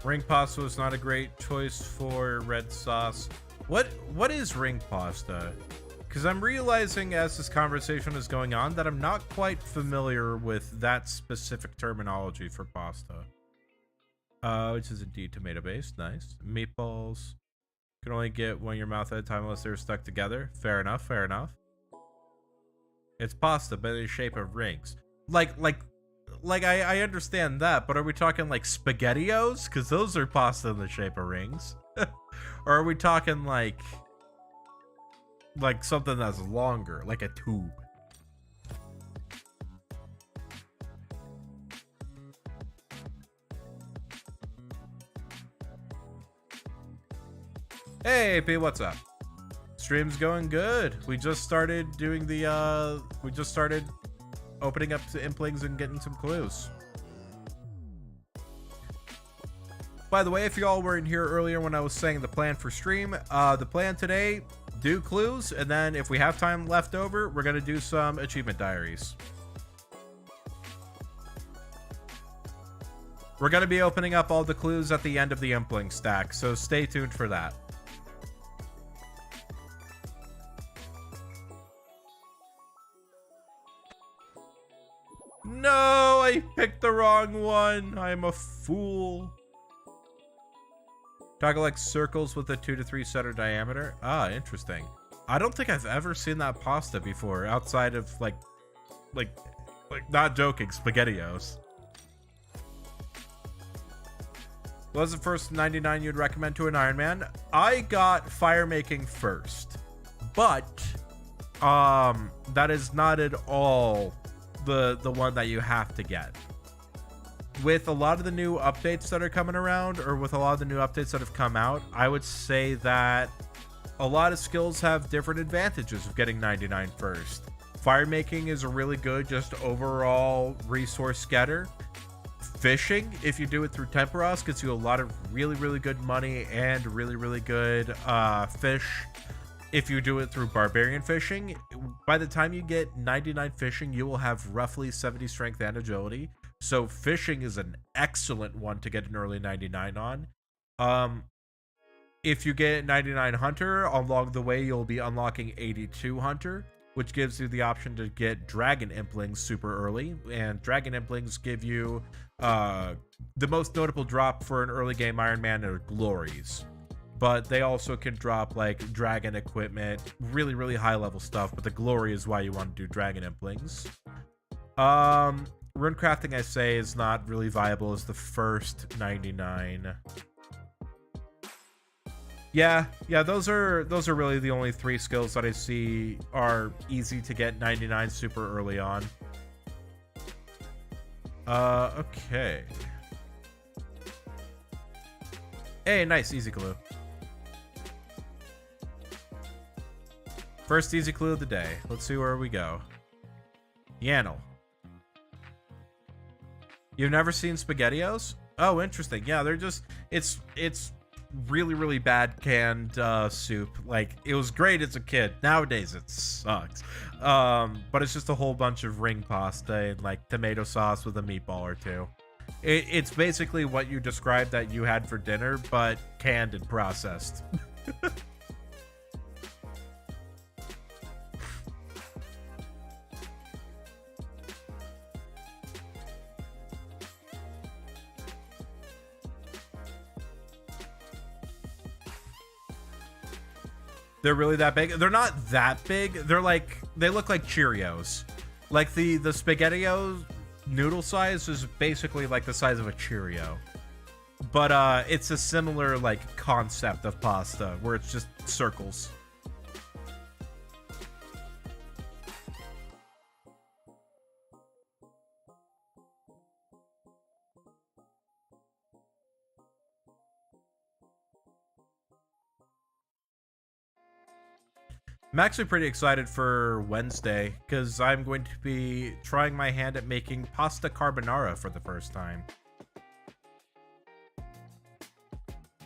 Ring pasta was not a great choice for red sauce. What is ring pasta? Because I'm realizing as this conversation is going on that I'm not quite familiar with that specific terminology for pasta. Which is indeed tomato based. Nice. Meatballs. You can only get one in your mouth at a time unless they're stuck together. Fair enough, fair enough. It's pasta, but in the shape of rings. I understand that, but are we talking like SpaghettiOs? Because those are pasta in the shape of rings. Or are we talking like something that's longer, like a tube? Hey, P, what's up? Stream's going good. We just started doing the, opening up to implings and getting some clues. By the way, if y'all weren't here earlier when I was saying the plan for stream, the plan today, do clues, and then if we have time left over, we're going to do some achievement diaries. We're going to be opening up all the clues at the end of the impling stack, so stay tuned for that. No, I picked the wrong one. I'm a fool. Toggle like circles with a 2 to 3 center diameter. Ah, interesting. I don't think I've ever seen that pasta before outside of like not joking, SpaghettiOs. What was the first 99 you'd recommend to an Iron Man? I got fire making first, but that is not at all the one that you have to get. With a lot of the new updates that are coming around, or with a lot of the new updates that have come out, I would say that a lot of skills have different advantages of getting 99 first. Fire making is a really good just overall resource getter. Fishing, if you do it through Temperos, gets you a lot of really good money and really good fish. If you do it through barbarian fishing, by the time you get 99 fishing, you will have roughly 70 strength and agility. So fishing is an excellent one to get an early 99 on. If you get 99 hunter, along the way you'll be unlocking 82 hunter, which gives you the option to get dragon implings super early. And dragon implings give you the most notable drop for an early game Iron Man are glories. But they also can drop like dragon equipment, really high level stuff, but the glory is why you want to do dragon implings. Rune crafting, I say, is not really viable as the first 99. Yeah, those are really the only 3 skills that I see are easy to get 99 super early on. Okay. Hey, nice, easy clue. First easy clue of the day. Let's see where we go. Yannel. You've never seen SpaghettiOs? Oh, interesting. Yeah, they're just it's really, really bad canned soup. Like, it was great as a kid. Nowadays, it sucks. But it's just a whole bunch of ring pasta and, like, tomato sauce with a meatball or two. It's basically what you described that you had for dinner, but canned and processed. They're really that big? They're not that big. They're like, they look like Cheerios. Like the SpaghettiOs noodle size is basically like the size of a Cheerio. But it's a similar like concept of pasta where it's just circles. I'm actually pretty excited for Wednesday because I'm going to be trying my hand at making pasta carbonara for the first time.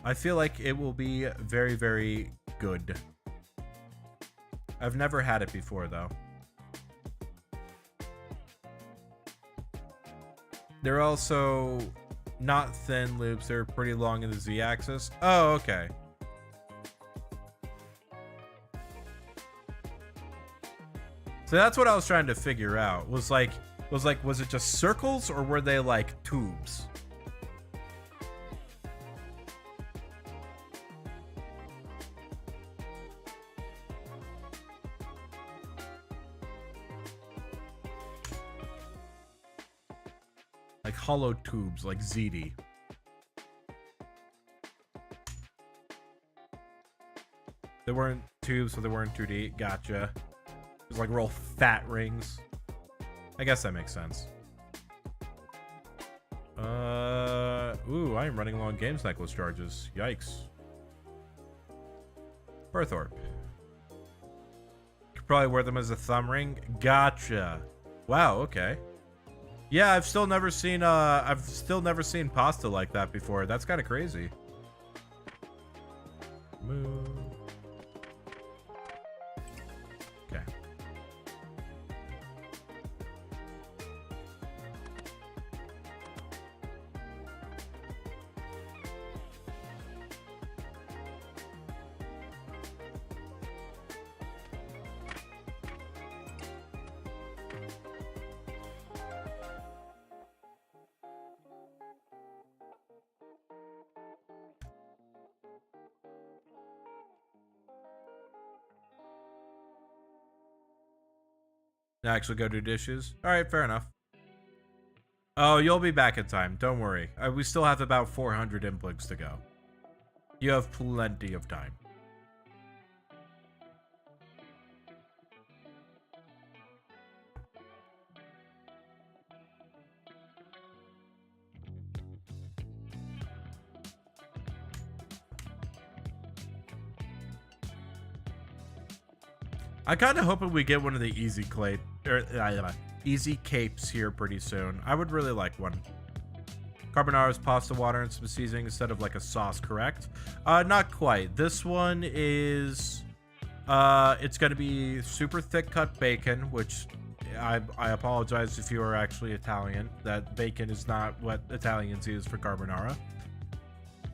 I feel like it will be very, very good. I've never had it before, though. They're also not thin loops. They're pretty long in the Z-axis. Oh, okay. So that's what I was trying to figure out. Was it just circles or were they like tubes? Like hollow tubes, like ZD. They weren't tubes, so they weren't 2D. Gotcha. There's like real fat rings. I guess that makes sense. Ooh, I am running low on games necklace charges. Yikes. Berthorpe. Could probably wear them as a thumb ring. Gotcha. Wow, okay. Yeah, I've still never seen pasta like that before. That's kind of crazy. Move. Okay. Actually go do dishes. All right, fair enough. Oh, you'll be back in time. Don't worry. We still have about 400 inputs to go. You have plenty of time. I kind of hoping we get one of the easy capes here pretty soon. I would really like one. Carbonara is pasta, water, and some seasoning instead of like a sauce, correct? Not quite. This one is, it's going to be super thick cut bacon, which I apologize if you are actually Italian. That bacon is not what Italians use for carbonara.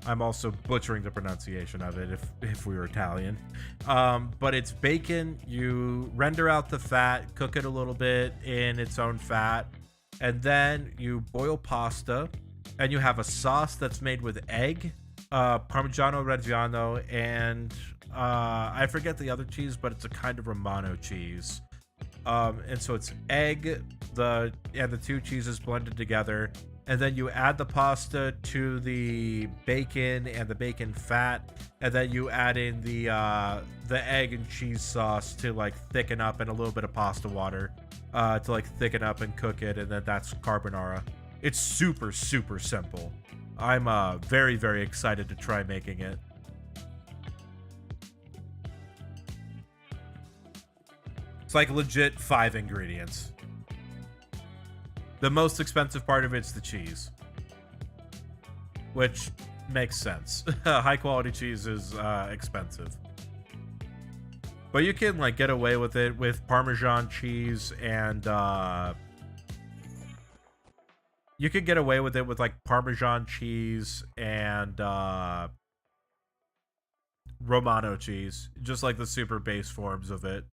I'm also butchering the pronunciation of it if we were Italian. But it's bacon. You render out the fat, cook it a little bit in its own fat, and then you boil pasta, and you have a sauce that's made with egg, Parmigiano Reggiano, and I forget the other cheese, but it's a kind of Romano cheese. And so it's egg, the two cheeses blended together. And then you add the pasta to the bacon and the bacon fat, and then you add in the egg and cheese sauce to like thicken up, and a little bit of pasta water to like thicken up and cook it, and then that's carbonara. It's super, super simple. I'm very, very excited to try making it. It's like legit 5 ingredients. The most expensive part of it's the cheese, which makes sense. High quality cheese is expensive. But you can like get away with it with Parmesan cheese and you could get away with it with like Parmesan cheese and Romano cheese, just like the super base forms of it.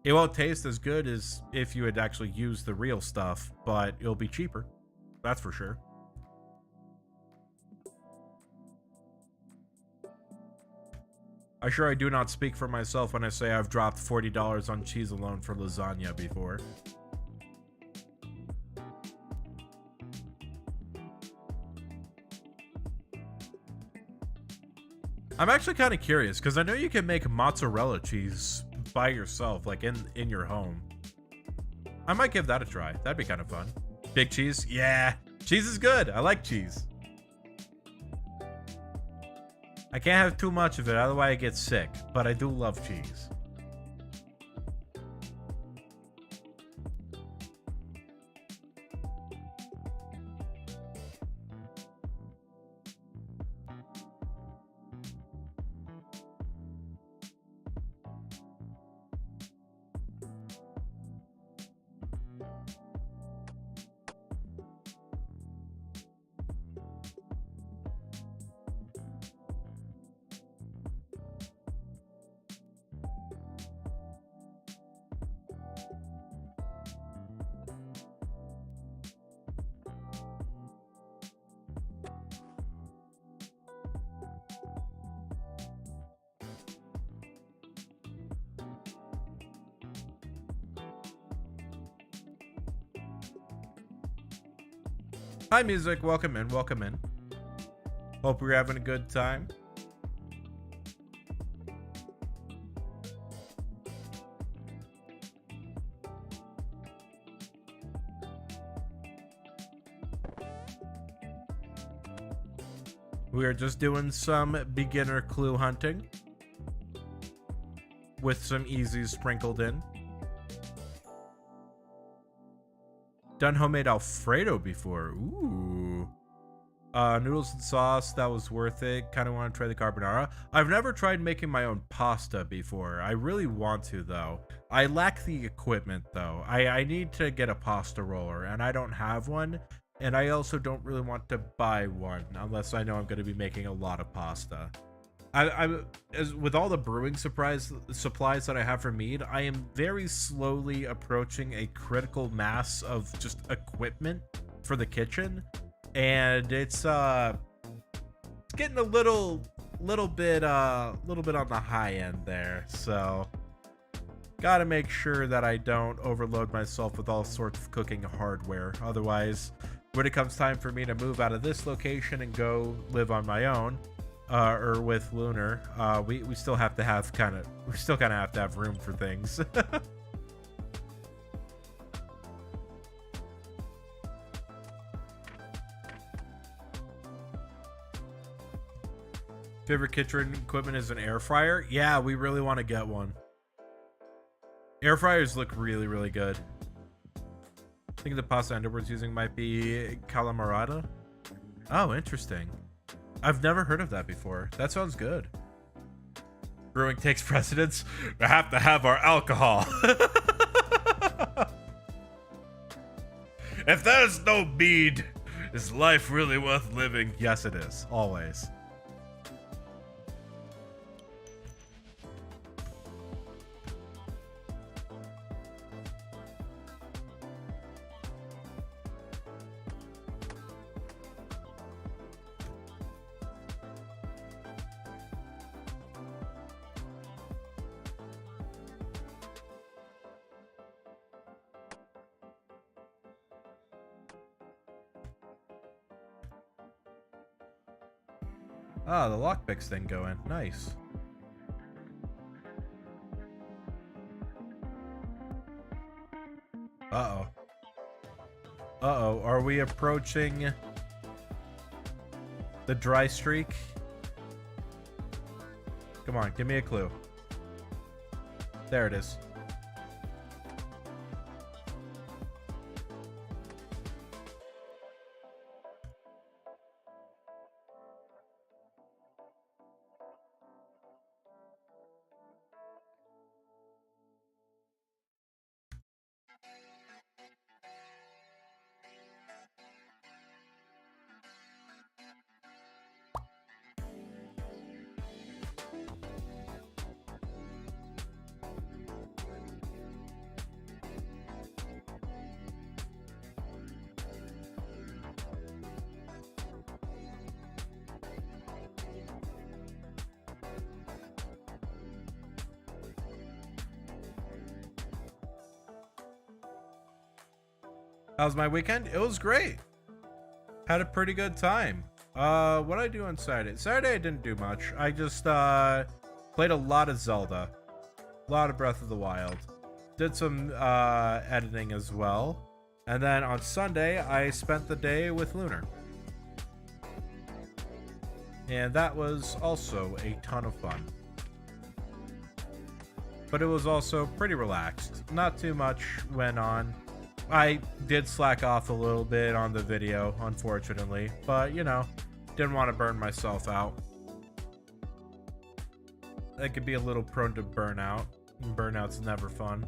It won't taste as good as if you had actually used the real stuff, but it'll be cheaper. That's for sure. I do not speak for myself when I say I've dropped $40 on cheese alone for lasagna before. I'm actually kind of curious because I know you can make mozzarella cheese by yourself, like in your home. I might give that a try. That'd be kind of fun. Big cheese? Yeah. Cheese is good. I like cheese. I can't have too much of it, otherwise I get sick. But I do love cheese. Hi, music. Welcome in. Welcome in. Hope you're having a good time. We are just doing some beginner clue hunting with some easies sprinkled in. Done homemade Alfredo before. Ooh. Noodles and sauce, that was worth it. Kind of want to try the carbonara. I've never tried making my own pasta before. I really want to, though. I lack the equipment, though. I need to get a pasta roller, and I don't have one. And I also don't really want to buy one unless I know I'm going to be making a lot of pasta. With all the brewing supplies that I have for mead, I am very slowly approaching a critical mass of just equipment for the kitchen, and it's getting a little bit on the high end there. So, gotta make sure that I don't overload myself with all sorts of cooking hardware. Otherwise, when it comes time for me to move out of this location and go live on my own, or with Lunar, we still have to have kind of room for things. Favorite kitchen equipment is an air fryer. Yeah, we really want to get one. Air fryers look really, really good. I think the pasta Enderbird's using might be calamarata. Oh, interesting. I've never heard of that before. That sounds good. Brewing takes precedence. We have to have our alcohol. If there's no mead, is life really worth living? Yes, it is. Always. Ah, the lockpicks thing going. Nice. Uh-oh. Uh-oh. Are we approaching the dry streak? Come on, give me a clue. There it is. How was my weekend? It was great. Had a pretty good time. What did I do on Saturday? Saturday I didn't do much. I just played a lot of Zelda. A lot of Breath of the Wild. Did some editing as well. And then on Sunday, I spent the day with Lunar. And that was also a ton of fun. But it was also pretty relaxed. Not too much went on. I did slack off a little bit on the video, unfortunately. But, you know, didn't want to burn myself out. I could be a little prone to burnout. Burnout's never fun.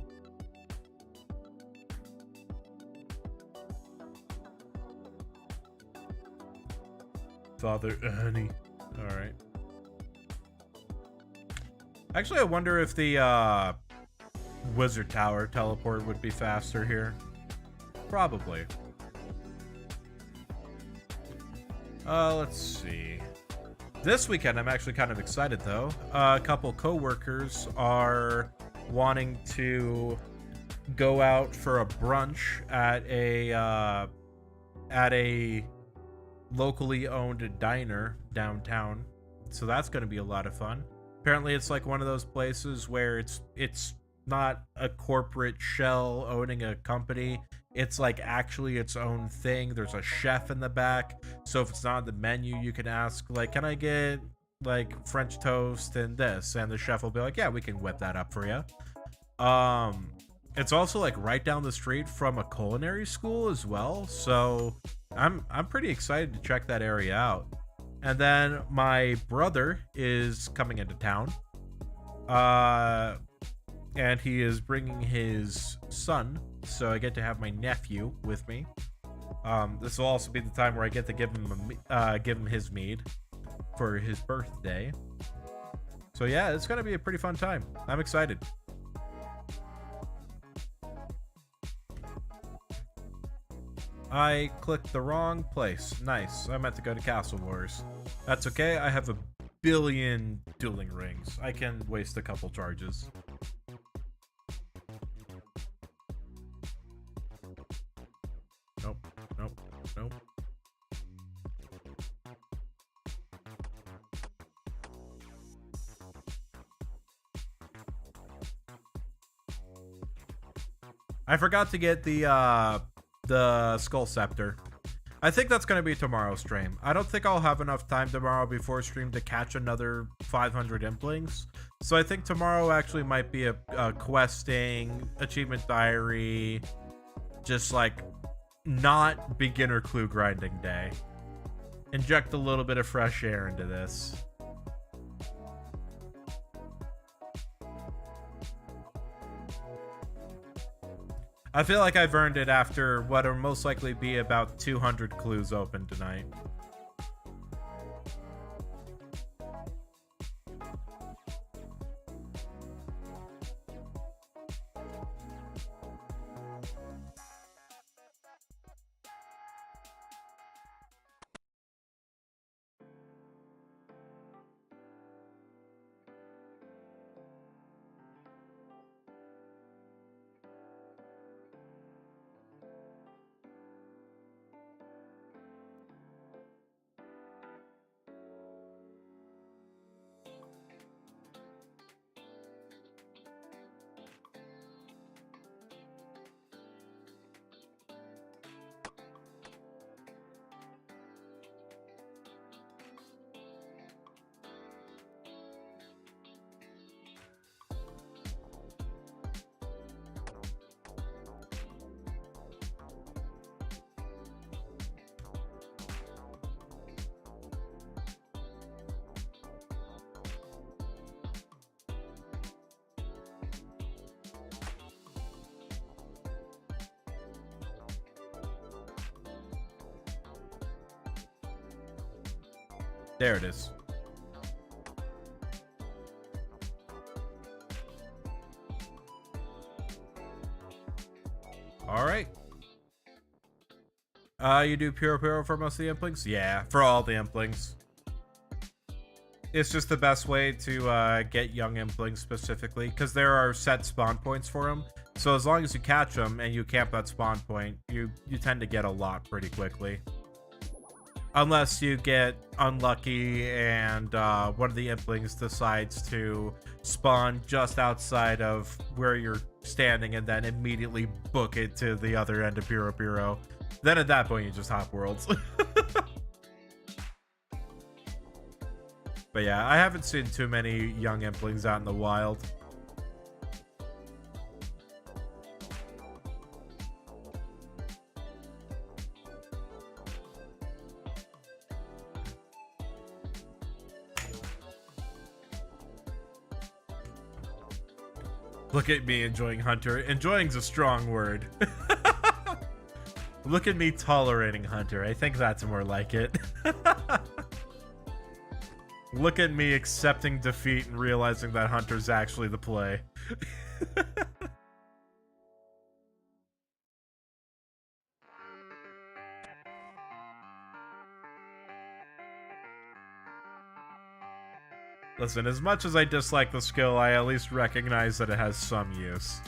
Father Ernie. Alright. Actually, I wonder if the Wizard Tower teleport would be faster here. Probably. Let's see. This weekend, I'm actually kind of excited, though. A couple co-workers are wanting to go out for a brunch at a locally owned diner downtown. So that's going to be a lot of fun. Apparently, it's like one of those places where it's not a corporate shell owning a company. It's like actually its own thing. There's a chef in the back. So if it's not on the menu, you can ask, like, can I get like French toast and this? And the chef will be like, yeah, we can whip that up for you. It's also like right down the street from a culinary school as well. So I'm pretty excited to check that area out. And then my brother is coming into town. And he is bringing his son, so I get to have my nephew with me. This will also be the time where I get to give him his mead for his birthday. So yeah, it's gonna be a pretty fun time. I'm excited. I clicked the wrong place. Nice. I meant to go to Castle Wars. That's okay. I have a billion dueling rings. I can waste a couple charges. Nope. Nope. Nope. I forgot to get the Skull Scepter. I think that's going to be tomorrow's stream. I don't think I'll have enough time tomorrow before stream to catch another 500 implings. So I think tomorrow actually might be a questing, achievement diary, just like not beginner clue grinding day. Inject a little bit of fresh air into this. I feel like I've earned it after what will most likely be about 200 clues open tonight. There it is. All right. You do Puro for most of the implings? Yeah, for all the implings. It's just the best way to get young implings specifically, because there are set spawn points for them. So as long as you catch them and you camp that spawn point, you tend to get a lot pretty quickly. Unless you get unlucky and one of the implings decides to spawn just outside of where you're standing and then immediately book it to the other end of Puro Puro. Then at that point, you just hop worlds. But yeah, I haven't seen too many young implings out in the wild. Look at me enjoying Hunter. Enjoying's a strong word. Look at me tolerating Hunter. I think that's more like it. Look at me accepting defeat and realizing that Hunter's actually the play. Listen, as much as I dislike the skill, I at least recognize that it has some use.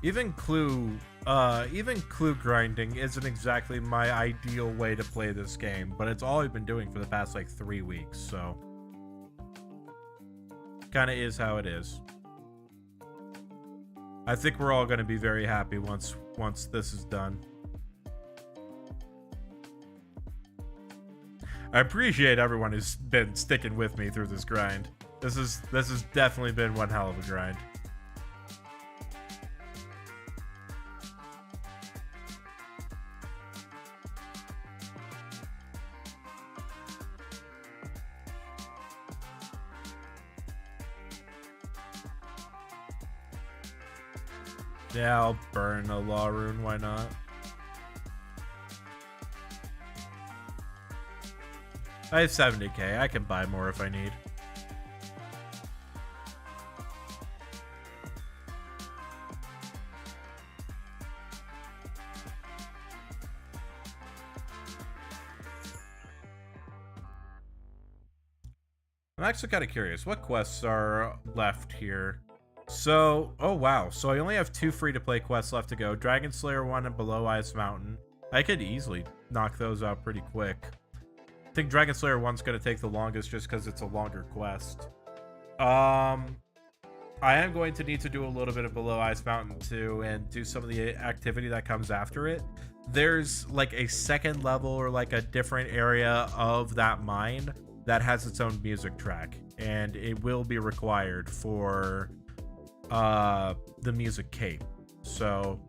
Even clue grinding isn't exactly my ideal way to play this game, but it's all I've been doing for the past like 3 weeks, so kind of is how it is. I think we're all going to be very happy once this is done. I appreciate everyone who's been sticking with me through this grind. This has definitely been one hell of a grind. Yeah, I'll burn a law rune, why not? I have 70k, I can buy more if I need. I'm actually kind of curious, what quests are left here? So, oh wow, so I only have 2 free-to-play quests left to go. Dragon Slayer 1 and Below Ice Mountain. I could easily knock those out pretty quick. I think Dragon Slayer 1's going to take the longest just because it's a longer quest. I am going to need to do a little bit of Below Ice Mountain too and do some of the activity that comes after it. There's like a second level or like a different area of that mine that has its own music track, and it will be required for the music cape. So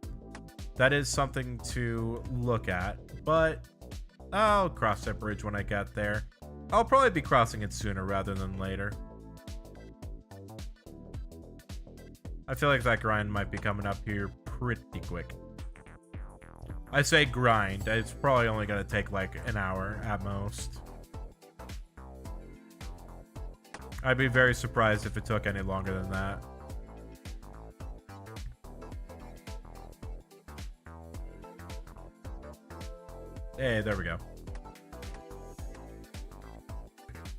that is something to look at, but I'll cross that bridge when I get there. I'll probably be crossing it sooner rather than later. I feel like that grind might be coming up here pretty quick. I say grind, it's probably only going to take like an hour at most. I'd be very surprised if it took any longer than that. Hey, there we go.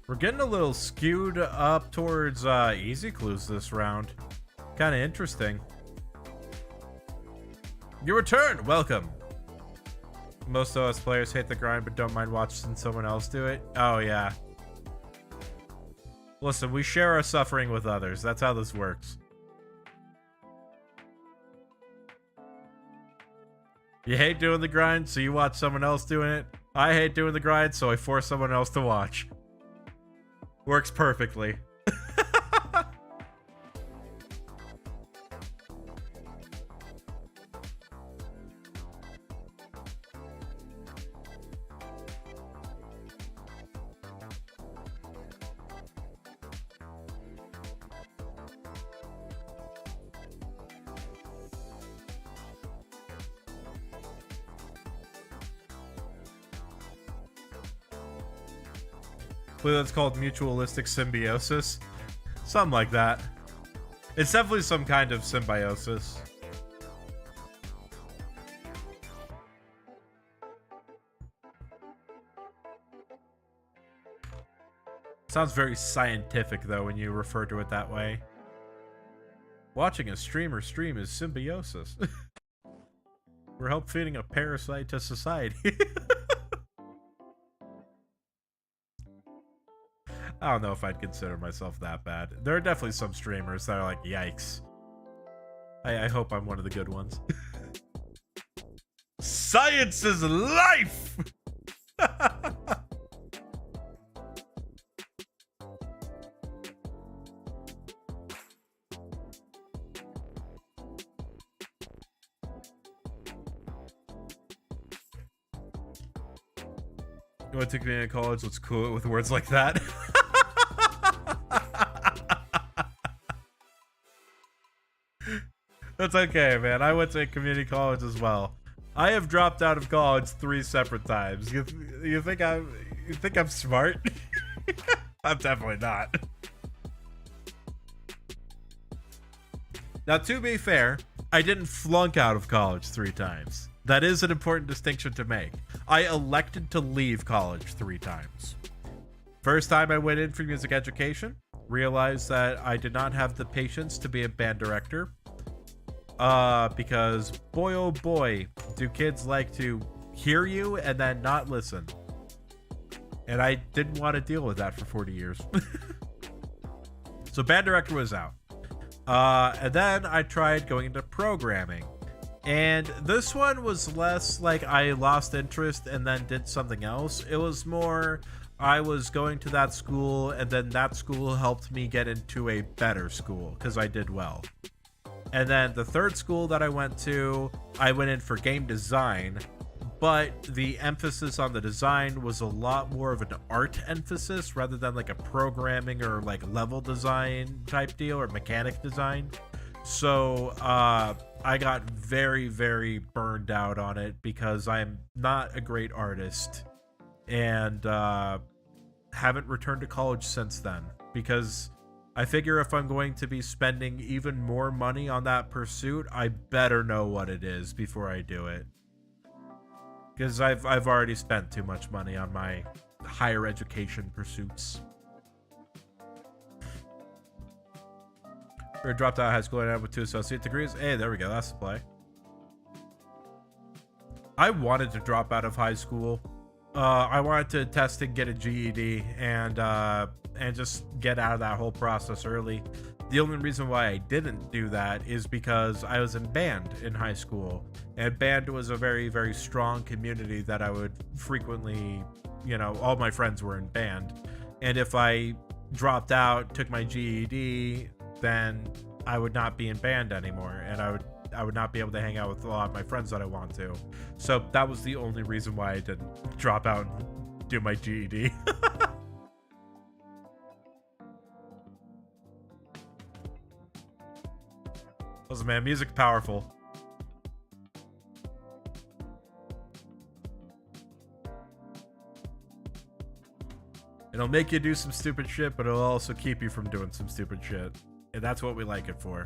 We're getting a little skewed up towards easy clues this round. Kind of interesting. You returned! Welcome! Most OS players hate the grind but don't mind watching someone else do it. Oh, yeah. Listen, we share our suffering with others. That's how this works. You hate doing the grind, so you watch someone else doing it. I hate doing the grind, so I force someone else to watch. Works perfectly. believe that's called mutualistic symbiosis. Something like that. It's definitely some kind of symbiosis. Sounds very scientific, though, when you refer to it that way. Watching a streamer stream is symbiosis. We're help feeding a parasite to society. I don't know if I'd consider myself that bad. There are definitely some streamers that are like, yikes. I hope I'm one of the good ones. Science is life! You went to community college, let's cool it with words like that. That's okay, man. I went to community college as well. I have dropped out of college 3 separate times. You think I'm smart? I'm definitely not. Now, to be fair, I didn't flunk out of college 3 times. That is an important distinction to make. I elected to leave college 3 times. First time I went in for music education, realized that I did not have the patience to be a band director. Because boy oh boy, do kids like to hear you and then not listen. And I didn't want to deal with that for 40 years. So band director was out. And then I tried going into programming. And this one was less like I lost interest and then did something else. It was more I was going to that school and then that school helped me get into a better school because I did well. And then the third school that I went to, I went in for game design, but the emphasis on the design was a lot more of an art emphasis rather than like a programming or like level design type deal or mechanic design. So I got very, very burned out on it because I'm not a great artist and haven't returned to college since then because I figure if I'm going to be spending even more money on that pursuit, I better know what it is before I do it. Because I've already spent too much money on my higher education pursuits. Or dropped out of high school and I with 2 associate degrees. Hey, there we go. That's the play. I wanted to drop out of high school. I wanted to test and get a GED and just get out of that whole process early. The only reason why I didn't do that is because I was in band in high school, and band was a very, very strong community that I would frequently, you know, all my friends were in band. And if I dropped out, took my GED, then I would not be in band anymore, and I would not be able to hang out with a lot of my friends that I want to. So that was the only reason why I didn't drop out and do my GED. Listen, man, music's powerful. It'll make you do some stupid shit, but it'll also keep you from doing some stupid shit. And that's what we like it for.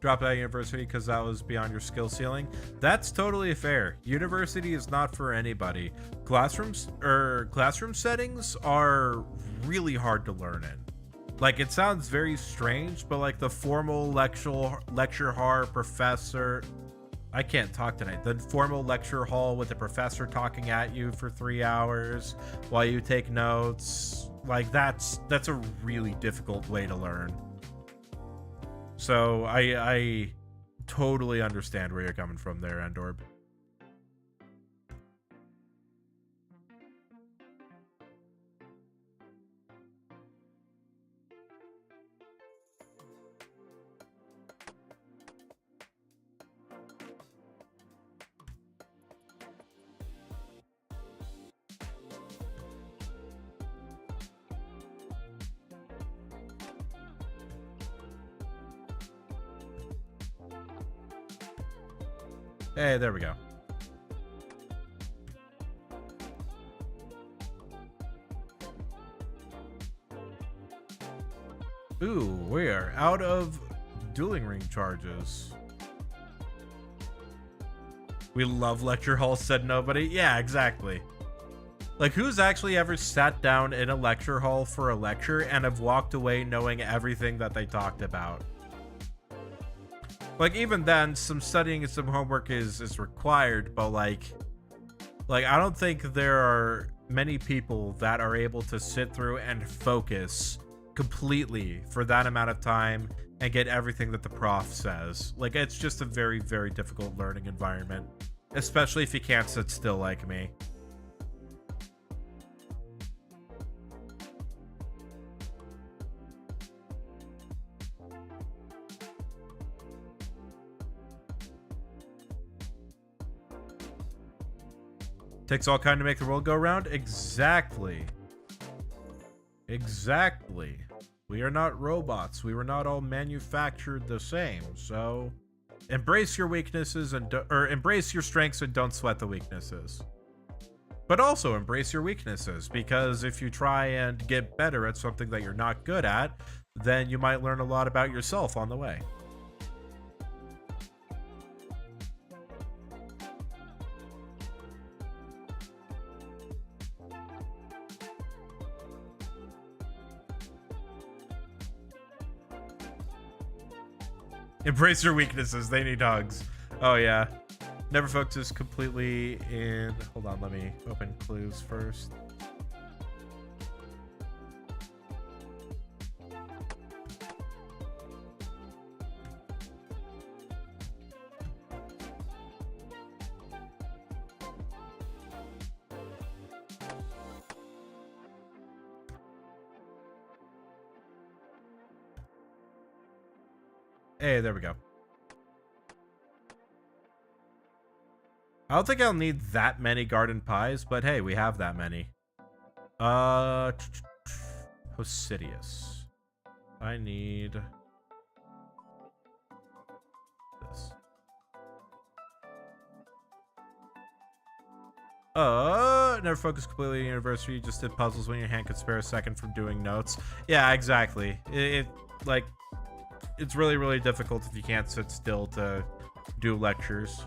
Dropped out of university because that was beyond your skill ceiling. That's totally fair. University is not for anybody. Classroom settings are really hard to learn in. Like, it sounds very strange, but like the formal lecture hall professor, I can't talk tonight. The formal lecture hall with the professor talking at you for 3 hours while you take notes, like that's a really difficult way to learn. So I totally understand where you're coming from there, Endorb. Hey, there we go. Ooh, we are out of dueling ring charges. We love lecture halls, said nobody. Yeah, exactly. Like, who's actually ever sat down in a lecture hall for a lecture and have walked away knowing everything that they talked about? Like, even then, some studying and some homework is required, but like I don't think there are many people that are able to sit through and focus completely for that amount of time and get everything that the prof says. Like, it's just a very, very difficult learning environment, especially if you can't sit still like me. Takes all kind to make the world go round? Exactly. Exactly. We are not robots. We were not all manufactured the same. So embrace your weaknesses or embrace your strengths and don't sweat the weaknesses. But also embrace your weaknesses, because if you try and get better at something that you're not good at, then you might learn a lot about yourself on the way. Embrace your weaknesses. They need hugs. Oh, yeah. Never focus completely in... Hold on, let me open clues first. Hey, there we go. I don't think I'll need that many garden pies, but hey, we have that many. Hosidius. I need this. Never focus completely in university. Just did puzzles when your hand could spare a second from doing notes. Yeah, exactly. Like, it's really, really difficult if you can't sit still to do lectures.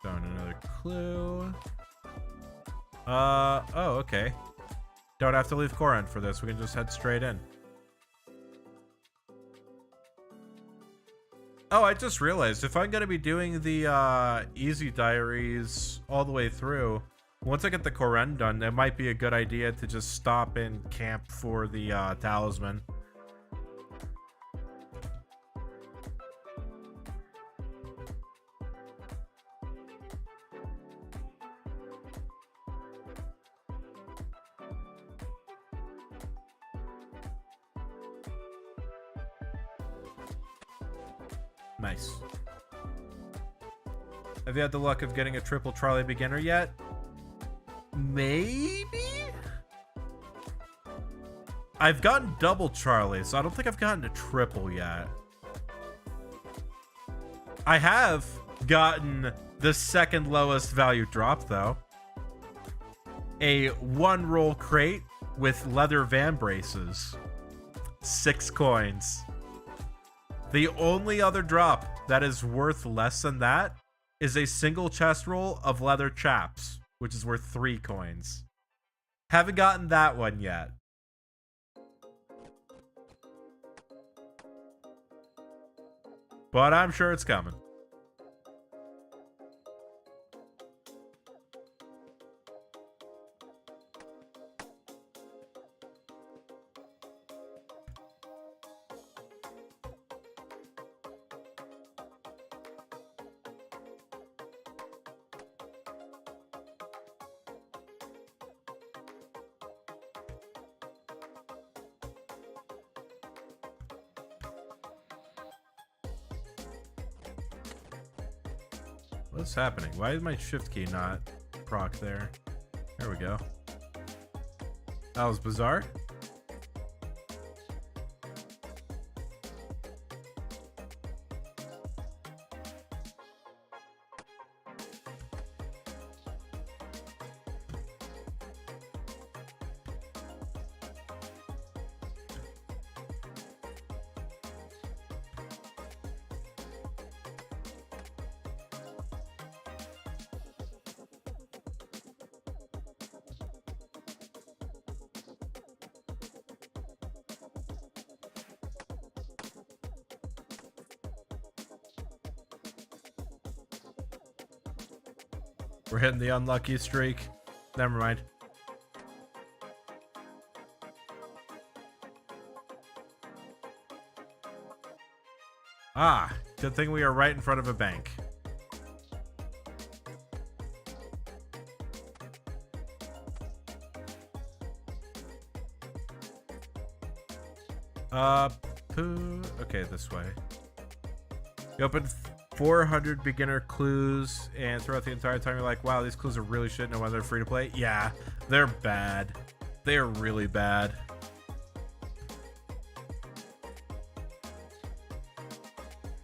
Found another clue. Oh, okay. Don't have to leave Corin for this. We can just head straight in. Oh, I just realized, if I'm going to be doing the easy diaries all the way through, once I get the Koren done, it might be a good idea to just stop and camp for the talisman. Nice. Have you had the luck of getting a triple Charlie beginner yet? Maybe? I've gotten double Charlie, so I don't think I've gotten a triple yet. I have gotten the second lowest value drop, though. A 1-roll crate with leather van braces. 6 coins. The only other drop that is worth less than that is a single chest roll of leather chaps, which is worth 3 coins. Haven't gotten that one yet. But I'm sure it's coming. What's happening? Why is my shift key not proc there? There we go. That was bizarre. We're hitting the unlucky streak. Never mind. Ah, good thing we are right in front of a bank. Okay, this way. You open 400 beginner clues, and throughout the entire time you're like, wow, these clues are really shit, no wonder they're free to play. Yeah, they're bad. They are really bad.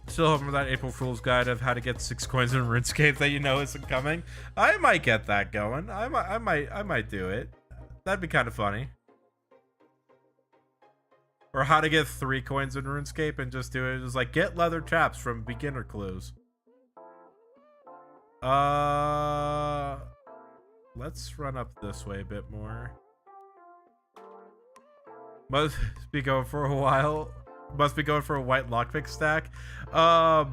Still hoping for that April Fool's guide of how to get 6 coins in RuneScape that you know isn't coming. I might get that going. I might do it. That'd be kind of funny. Or how to get 3 coins in RuneScape and just do it. It's like, get leather chaps from beginner clues. Let's run up this way a bit more. Must be going for a while. Must be going for a white lockpick stack. I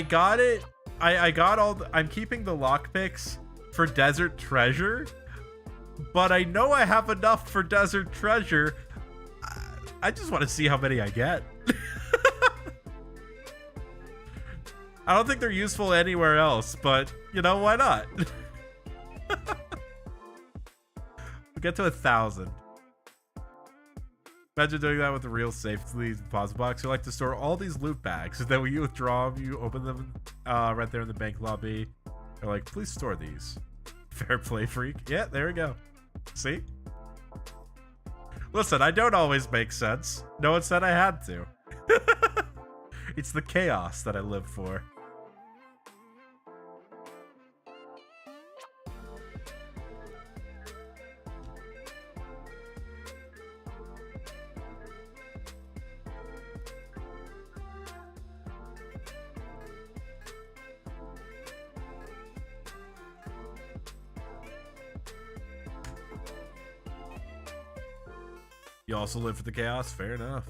got it. I got all I'm keeping the lockpicks for Desert Treasure. But I know I have enough for Desert Treasure. I just want to see how many I get. I don't think they're useful anywhere else, but, you know, why not? We'll get to 1,000. Imagine doing that with a real safely deposit box. You like to store all these loot bags, and then when you withdraw them, you open them right there in the bank lobby. They're like, please store these. Fair play, freak. Yeah, there we go. See? Listen, I don't always make sense. No one said I had to. It's the chaos that I live for. You also live for the chaos? Fair enough.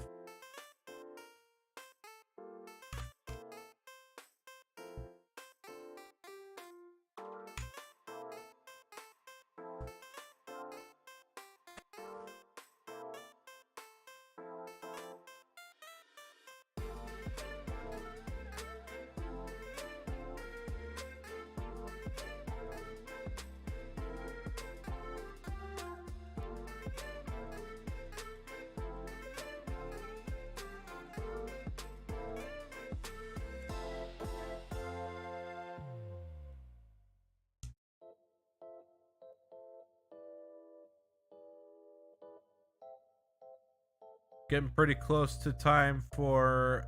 Getting pretty close to time for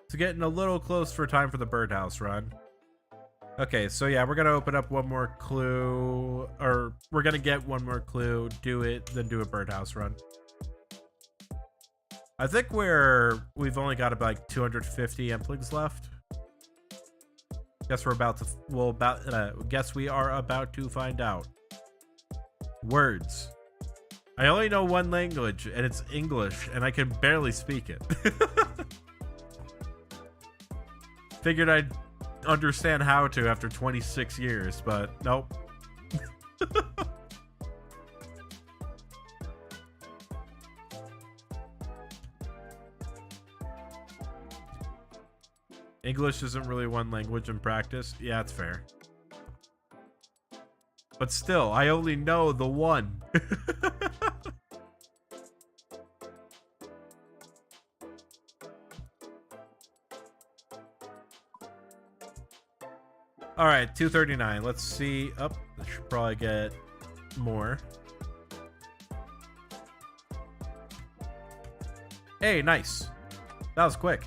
it's getting a little close for time for the birdhouse run. Okay, so yeah, we're gonna open up one more clue, or we're gonna get one more clue, do it, then do a birdhouse run. I think we've only got about like 250 Emplings left. Guess we're about to guess we are about to find out. Words. I only know one language, and it's English, and I can barely speak it. Figured I'd understand how to after 26 years, but nope. English isn't really one language in practice. Yeah, it's fair. But still, I only know the one. All right, 239. Let's see. Up, I should probably get more. Hey, nice. That was quick.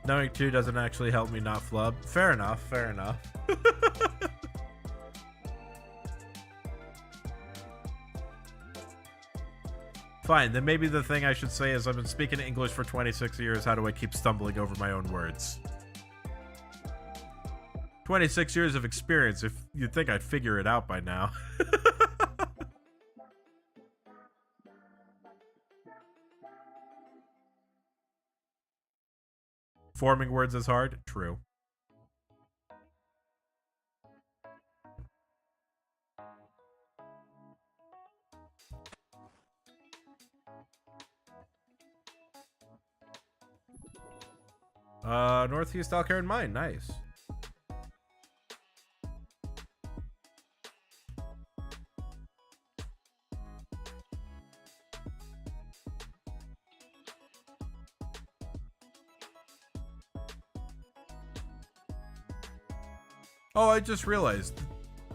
Knowing 2 doesn't actually help me not flub. Fair enough, fair enough. Fine, then maybe the thing I should say is I've been speaking English for 26 years. How do I keep stumbling over my own words? 26 years of experience. If you'd think I'd figure it out by now. Forming words is hard? True. Northeast Alcar and mine. Nice. Oh, I just realized.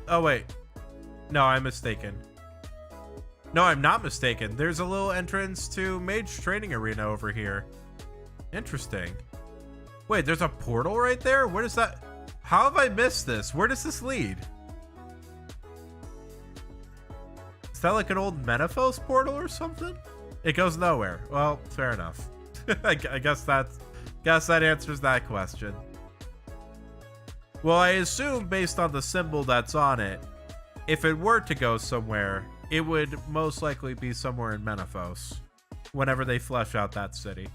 Oh, wait. No, I'm mistaken. No, I'm not mistaken. There's a little entrance to Mage Training Arena over here. Interesting. Wait, there's a portal right there? What is that? How have I missed this? Where does this lead? Is that like an old Menaphos portal or something? It goes nowhere. Well, fair enough. I guess that answers that question. Well, I assume based on the symbol that's on it, if it were to go somewhere, it would most likely be somewhere in Menaphos whenever they flesh out that city.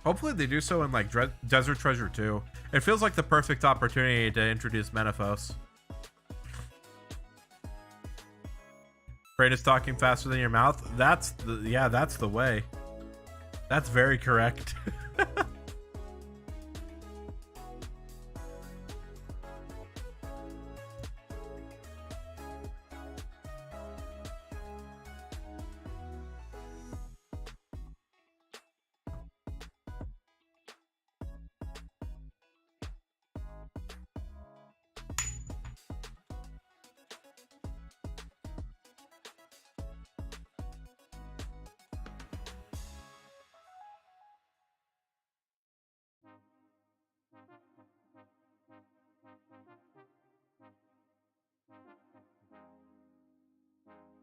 Hopefully they do so in like Desert Treasure 2. It feels like the perfect opportunity to introduce Menaphos. Brain is talking faster than your mouth. That's the way. That's very correct.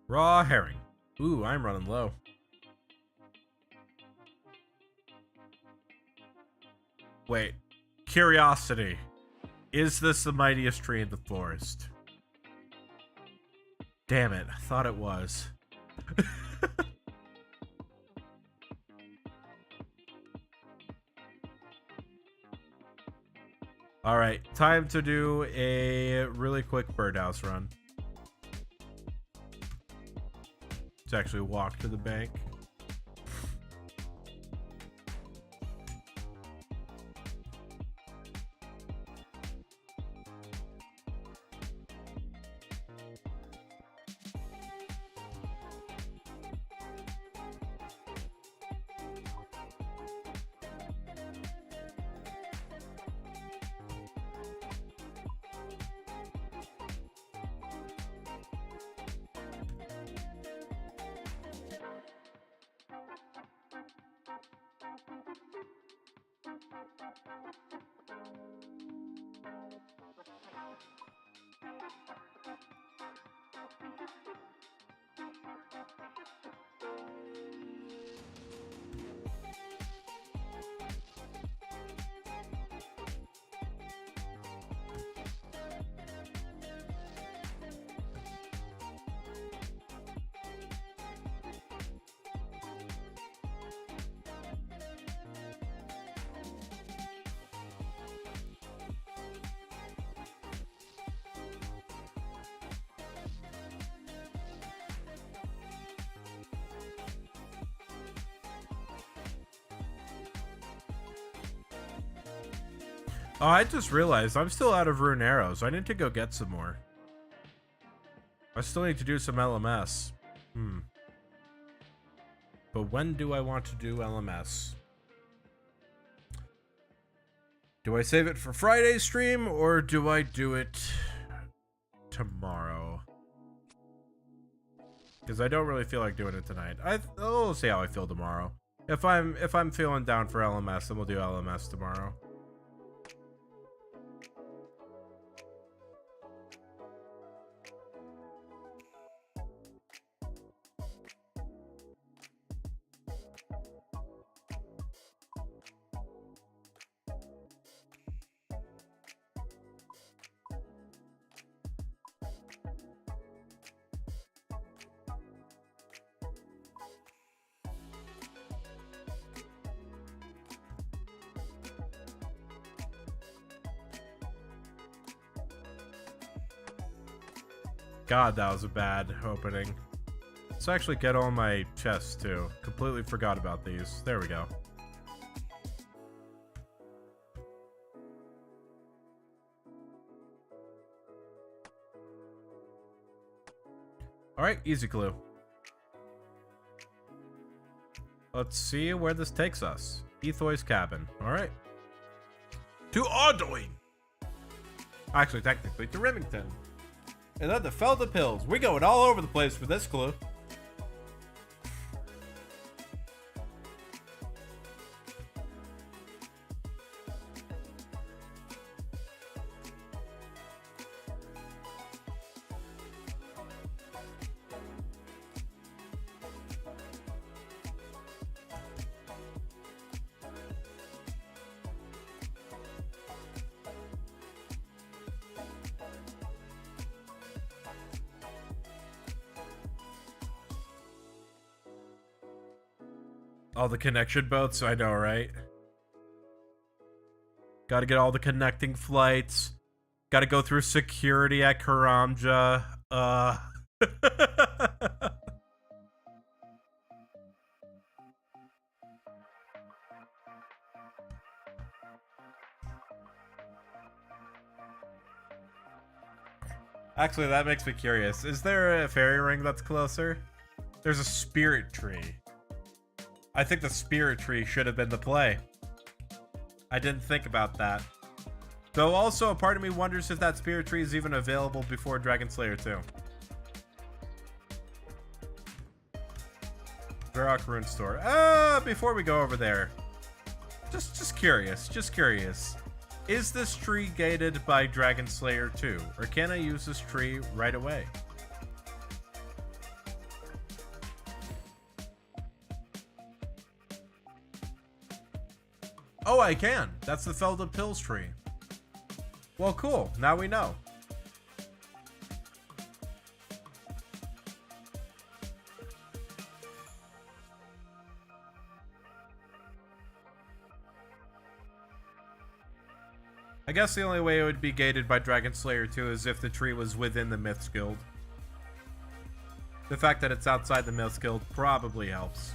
Raw herring. Ooh, I'm running low. Wait. Curiosity. Is this the mightiest tree in the forest? Damn it. I thought it was. Alright, time to do a really quick birdhouse run. To actually walk to the bank. Oh, I just realized I'm still out of rune arrows. I need to go get some more. I still need to do some LMS. But when do I want to do LMS? Do I save it for Friday's stream, or do I do it tomorrow? Because I don't really feel like doing it tonight. I'll see how I feel tomorrow. If I'm feeling down for LMS, then we'll do LMS tomorrow. God, that was a bad opening. Let's actually get all my chests, too. Completely forgot about these. There we go. Alright, easy clue. Let's see where this takes us. Ethoy's cabin. Alright. To Ardoin! Actually, technically, to Remington. And then the Felda Pills. We're going all over the place for this clue. All the connection boats, I know, right? Gotta get all the connecting flights. Gotta go through security at Karamja. Actually, that makes me curious. Is there a fairy ring that's closer? There's a spirit tree. I think the spirit tree should have been the play. I didn't think about that. Though also, a part of me wonders if that spirit tree is even available before Dragon Slayer 2. Varrock Rune Store. Before we go over there. Just curious. Is this tree gated by Dragon Slayer 2? Or can I use this tree right away? Oh, I can. That's the Felda Pills tree. Well, cool. Now we know. I guess the only way it would be gated by Dragon Slayer 2 is if the tree was within the Myths Guild. The fact that it's outside the Myths Guild probably helps.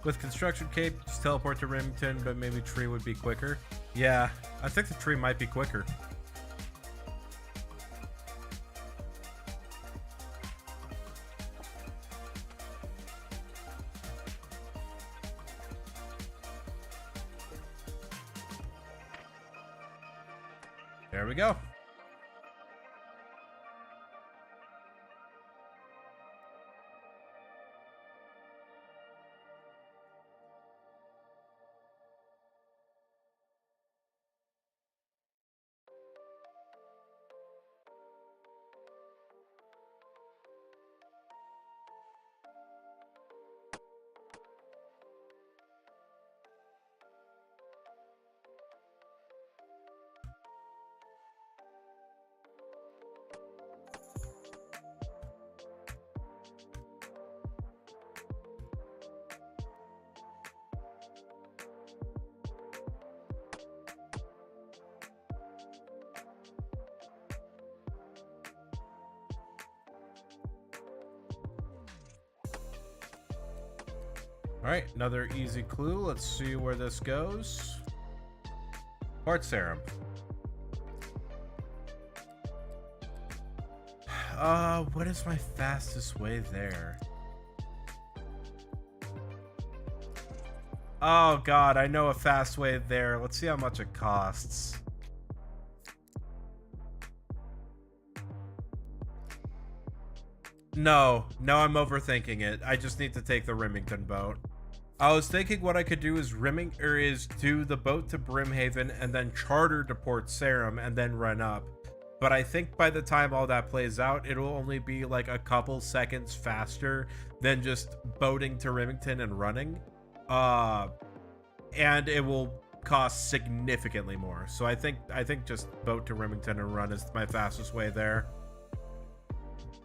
With construction cape, just teleport to Remington, but maybe tree would be quicker. Yeah, I think the tree might be quicker. There we go. All right, another easy clue. Let's see where this goes. Port Sarum. What is my fastest way there? Oh god, I know a fast way there. Let's see how much it costs. No, I'm overthinking it. I just need to take the Remington boat. I was thinking what I could do is do the boat to Brimhaven and then charter to Port Sarum and then run up. But I think by the time all that plays out, it'll only be like a couple seconds faster than just boating to Remington and running. And it will cost significantly more. So I think just boat to Remington and run is my fastest way there.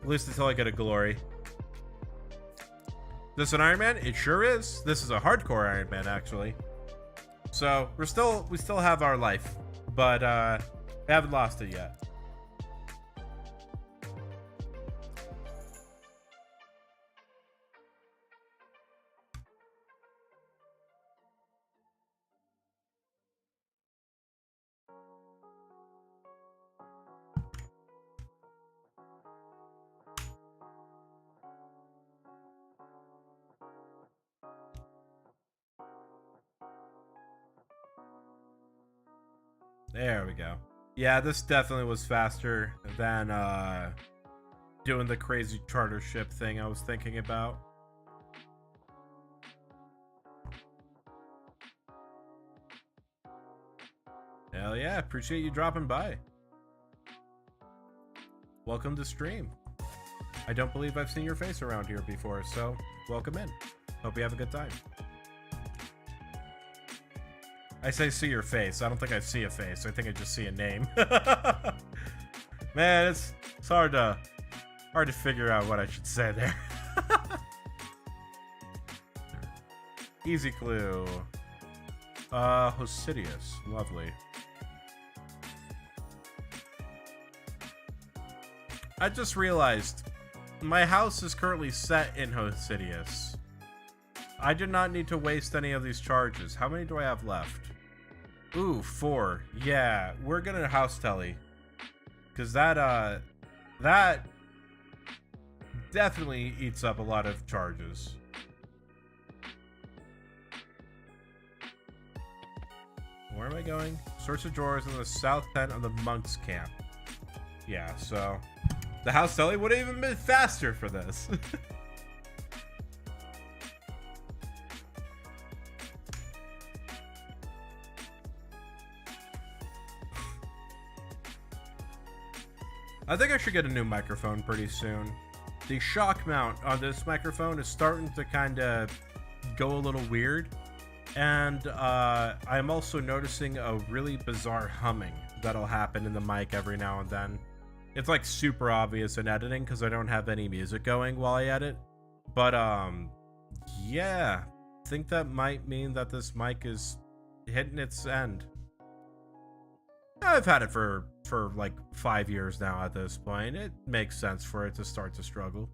At least until I get a glory. This an Iron Man? It sure is. This is a hardcore Iron Man, actually. So we still have our life, but we haven't lost it yet. There we go. Yeah, this definitely was faster than doing the crazy charter ship thing I was thinking about. Hell yeah, appreciate you dropping by. Welcome to stream. I don't believe I've seen your face around here before, so welcome in. Hope you have a good time. I say see your face. I don't think I see a face. I think I just see a name. Man, it's hard to figure out what I should say there. Easy clue. Hosidius. Lovely. I just realized my house is currently set in Hosidius. I do not need to waste any of these charges. How many do I have left? Ooh, 4. Yeah, we're gonna house telly. Cause that definitely eats up a lot of charges. Where am I going? Search the drawers in the south tent of the monks' camp. Yeah, so the house telly would have even been faster for this. I think I should get a new microphone pretty soon. The shock mount on this microphone is starting to kind of go a little weird. And I'm also noticing a really bizarre humming that'll happen in the mic every now and then. It's like super obvious in editing because I don't have any music going while I edit. But yeah, I think that might mean that this mic is hitting its end. I've had it for like 5 years now at this point. It makes sense for it to start to struggle.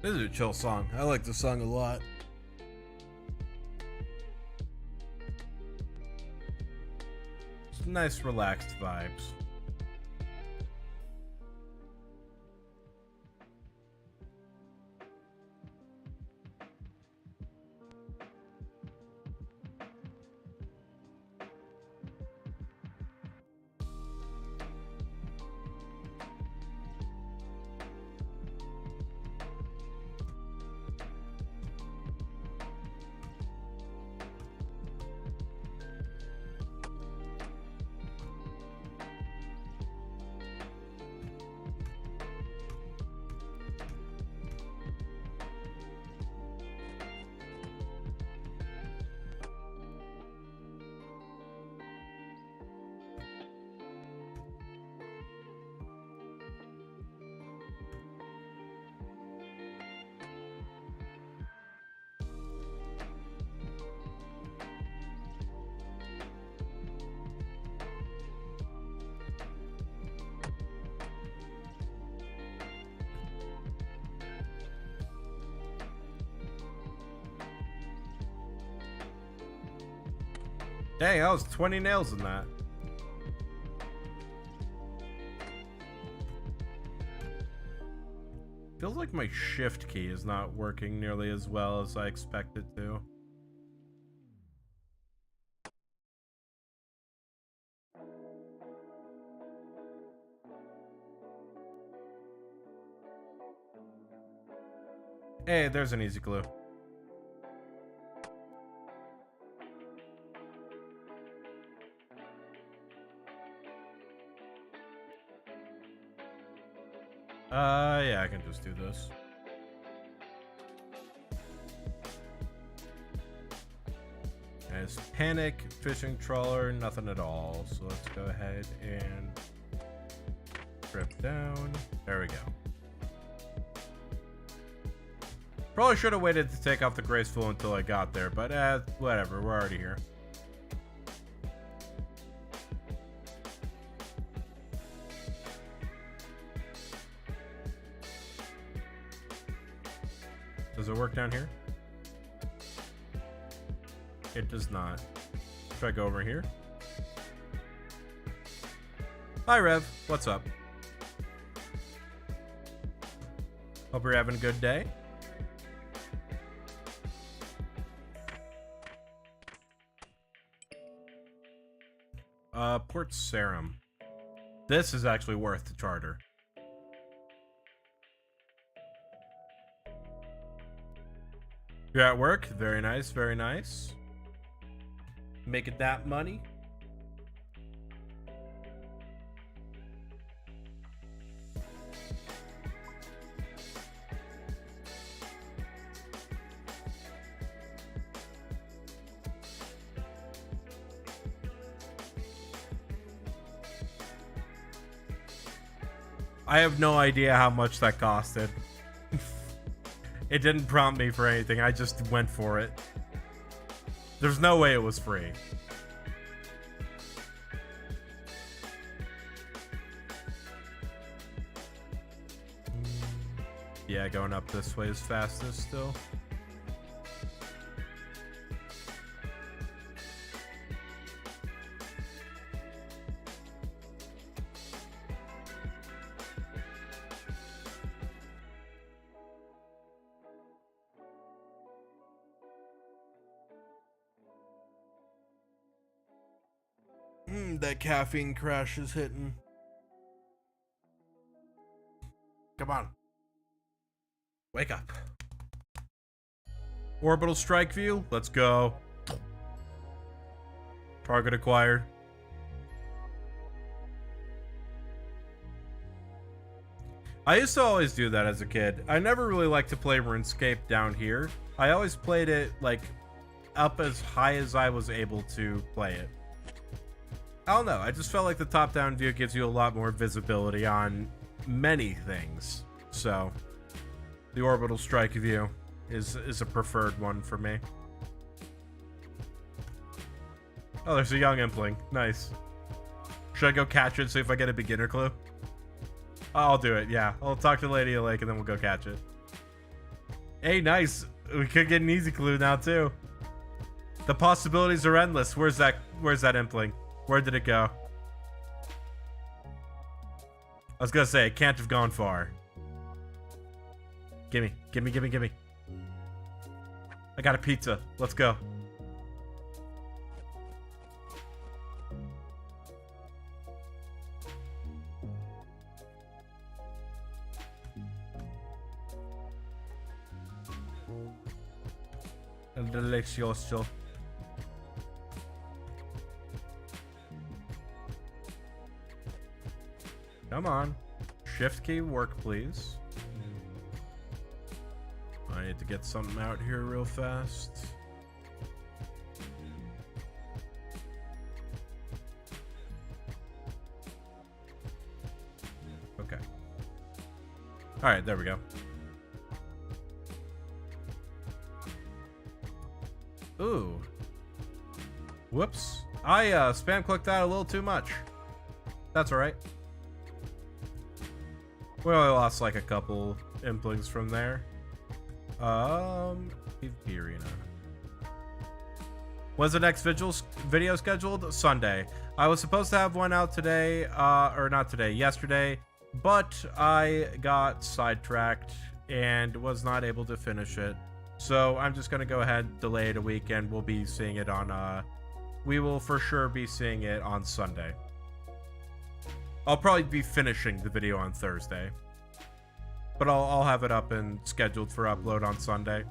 This is a chill song. I like this song a lot. It's nice, relaxed vibes. Dang, that was 20 nails in that. Feels like my shift key is not working nearly as well as I expected to. Hey, there's an easy clue. Yeah, I can just do this. As panic, fishing trawler, nothing at all. So let's go ahead and strip down. There we go. Probably should have waited to take off the graceful until I got there, but whatever, we're already here. Does it work down here? It does not. Should I go over here? Hi, Rev. What's up? Hope you're having a good day. Port Sarum. This is actually worth the charter. You're at work? Very nice, very nice. Making that money. I have no idea how much that costed. It didn't prompt me for anything. I just went for it. There's no way it was free. Yeah, going up this way is fastest still. That caffeine crash is hitting. Come on. Wake up. Orbital strike view. Let's go. Target acquired. I used to always do that as a kid. I never really liked to play RuneScape down here. I always played it like up as high as I was able to play it. I don't know. I just felt like the top-down view gives you a lot more visibility on many things. So, the orbital strike view is a preferred one for me. Oh, there's a young impling. Nice. Should I go catch it, see if I get a beginner clue? I'll do it, yeah. I'll talk to Lady of Lake and then we'll go catch it. Hey, nice. We could get an easy clue now, too. The possibilities are endless. Where's that impling? Where did it go? I was gonna say, it can't have gone far. Gimme, gimme, gimme, gimme. I got a pizza. Let's go. El delicioso. Come on. Shift key work, please. I need to get something out here real fast. Okay. Alright, there we go. Ooh. Whoops. I spam clicked that a little too much. That's alright. We only lost like a couple implings from there. PvP arena. Was the next video scheduled? Sunday. I was supposed to have one out today, or not today, yesterday, but I got sidetracked and was not able to finish it. So I'm just gonna go ahead, delay it a week, and we'll be seeing it on, we will for sure be seeing it on Sunday. I'll probably be finishing the video on Thursday, but I'll have it up and scheduled for upload on Sunday.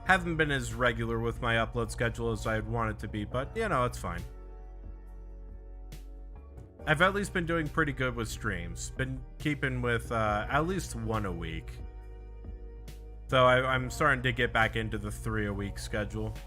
Haven't been as regular with my upload schedule as I'd want it to be, but you know, it's fine. I've at least been doing pretty good with streams. Been keeping with at least one a week. So I'm starting to get back into the 3 a week schedule.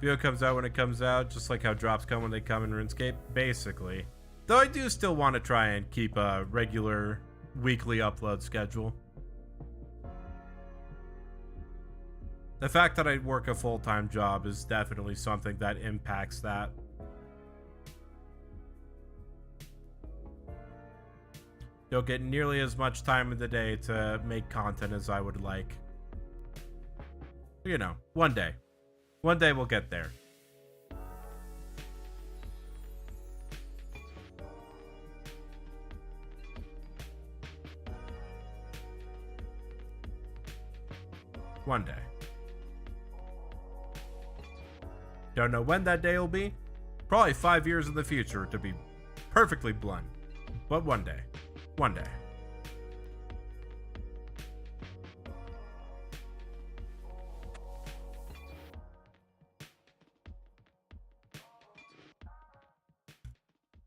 Video comes out when it comes out, just like how drops come when they come in RuneScape, basically. Though I do still want to try and keep a regular weekly upload schedule. The fact that I work a full-time job is definitely something that impacts that. Don't get nearly as much time in the day to make content as I would like. You know, one day. One day we'll get there. One day. Don't know when that day will be. Probably 5 years in the future, to be perfectly blunt. But one day. One day.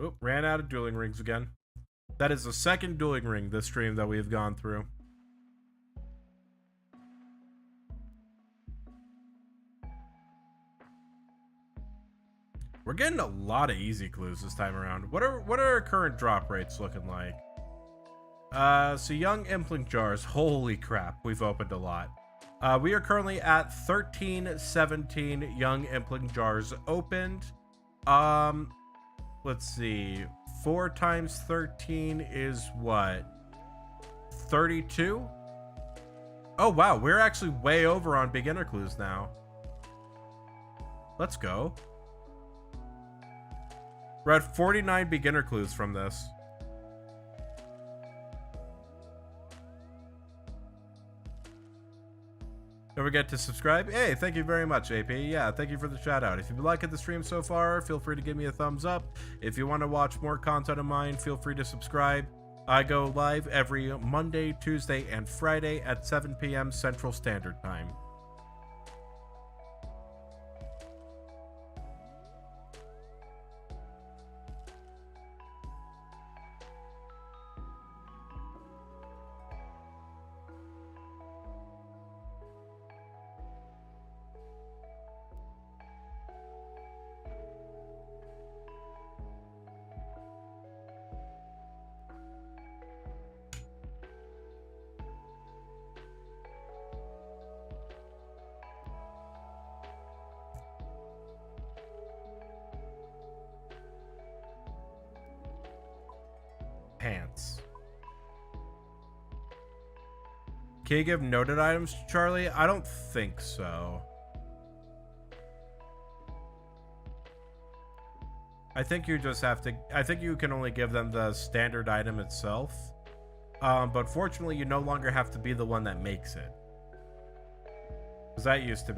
Oh, ran out of dueling rings again. That is the second dueling ring this stream that we've gone through. We're getting a lot of easy clues this time around. What are our current drop rates looking like? So young impling jars. Holy crap, we've opened a lot. We are currently at 1317 young impling jars opened. Let's see. 4 times 13 is what? 32? Oh, wow. We're actually way over on beginner clues now. Let's go. We're at 49 beginner clues from this. Don't forget to subscribe. Hey, thank you very much, AP. Yeah, thank you for the shout out. If you've been liking the stream so far, feel free to give me a thumbs up. If you want to watch more content of mine, feel free to subscribe. I go live every Monday, Tuesday, and Friday at 7 p.m. Central Standard Time. Pants. Can you give noted items to Charlie? I don't think so. I think you just have to, I think you can only give them the standard item itself. But fortunately you no longer have to be the one that makes it. Because that used to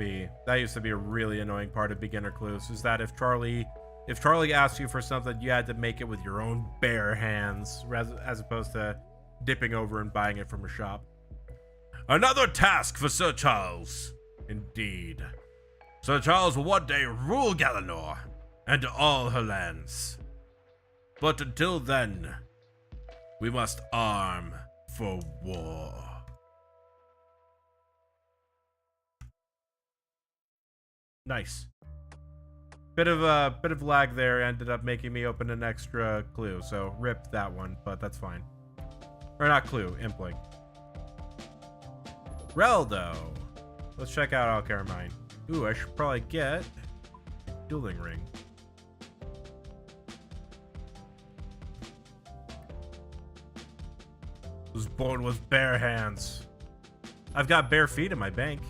be a really annoying part of beginner clues, is that if Charlie asked you for something, you had to make it with your own bare hands, as opposed to dipping over and buying it from a shop. Another task for Sir Charles. Indeed. Sir Charles will one day rule Galanor and all her lands. But until then, we must arm for war. Nice. Bit of lag there ended up making me open an extra clue, so rip that one, but that's fine. Or not clue, implink. Reldo. Let's check out Alcaramine. Ooh, I should probably get Dueling Ring. Was born with bare hands. I've got bare feet in my bank.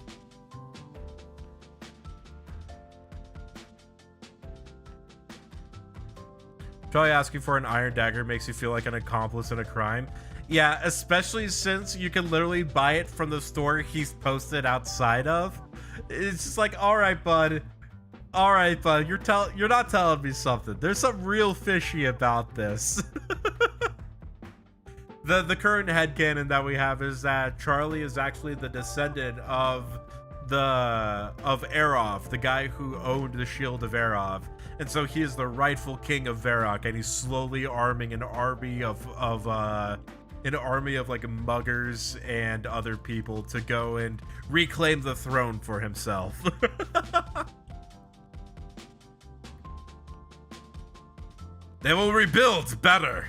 Probably asking for an iron dagger makes you feel like an accomplice in a crime. Yeah, especially since you can literally buy it from the store he's posted outside of. It's just like, all right, bud. All right, bud. You're not telling me something. There's something real fishy about this. The current headcanon that we have is that Charlie is actually the descendant of Erov, the guy who owned the Shield of Erov. And so he is the rightful king of Varrock, and he's slowly arming an army of like muggers and other people to go and reclaim the throne for himself. They will rebuild better.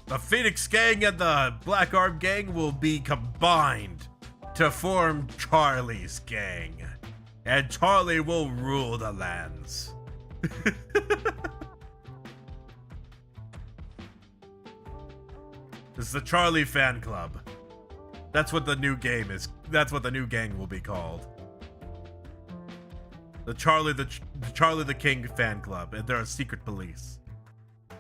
The Phoenix Gang and the Black Arm Gang will be combined to form Charlie's Gang. And Charlie will rule the lands. This is the Charlie Fan Club. That's what the new game is. That's what the new gang will be called. The Charlie the King Fan Club, and they're a secret police.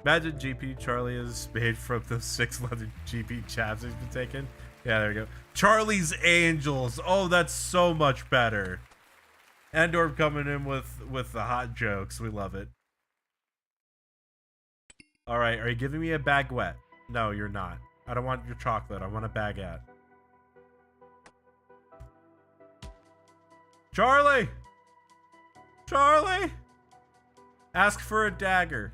Imagine GP Charlie is made from the 6 leather GP chaps he's been taking. Yeah, there we go. Charlie's Angels. Oh, that's so much better. Andor coming in with the hot jokes. We love it. All right, are you giving me a baguette? No, you're not. I don't want your chocolate. I want a baguette. Charlie! Charlie! Ask for a dagger.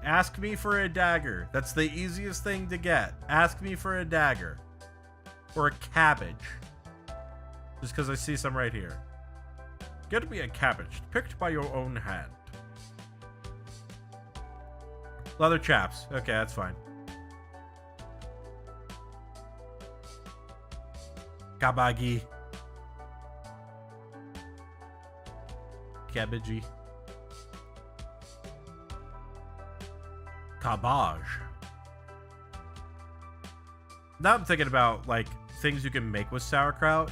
Ask me for a dagger. That's the easiest thing to get. Ask me for a dagger. Or a cabbage. Just because I see some right here. Get me a cabbage, picked by your own hand. Leather chaps. Okay, that's fine. Kabagi. Cabbagey. Cabbage. Now I'm thinking about like things you can make with sauerkraut.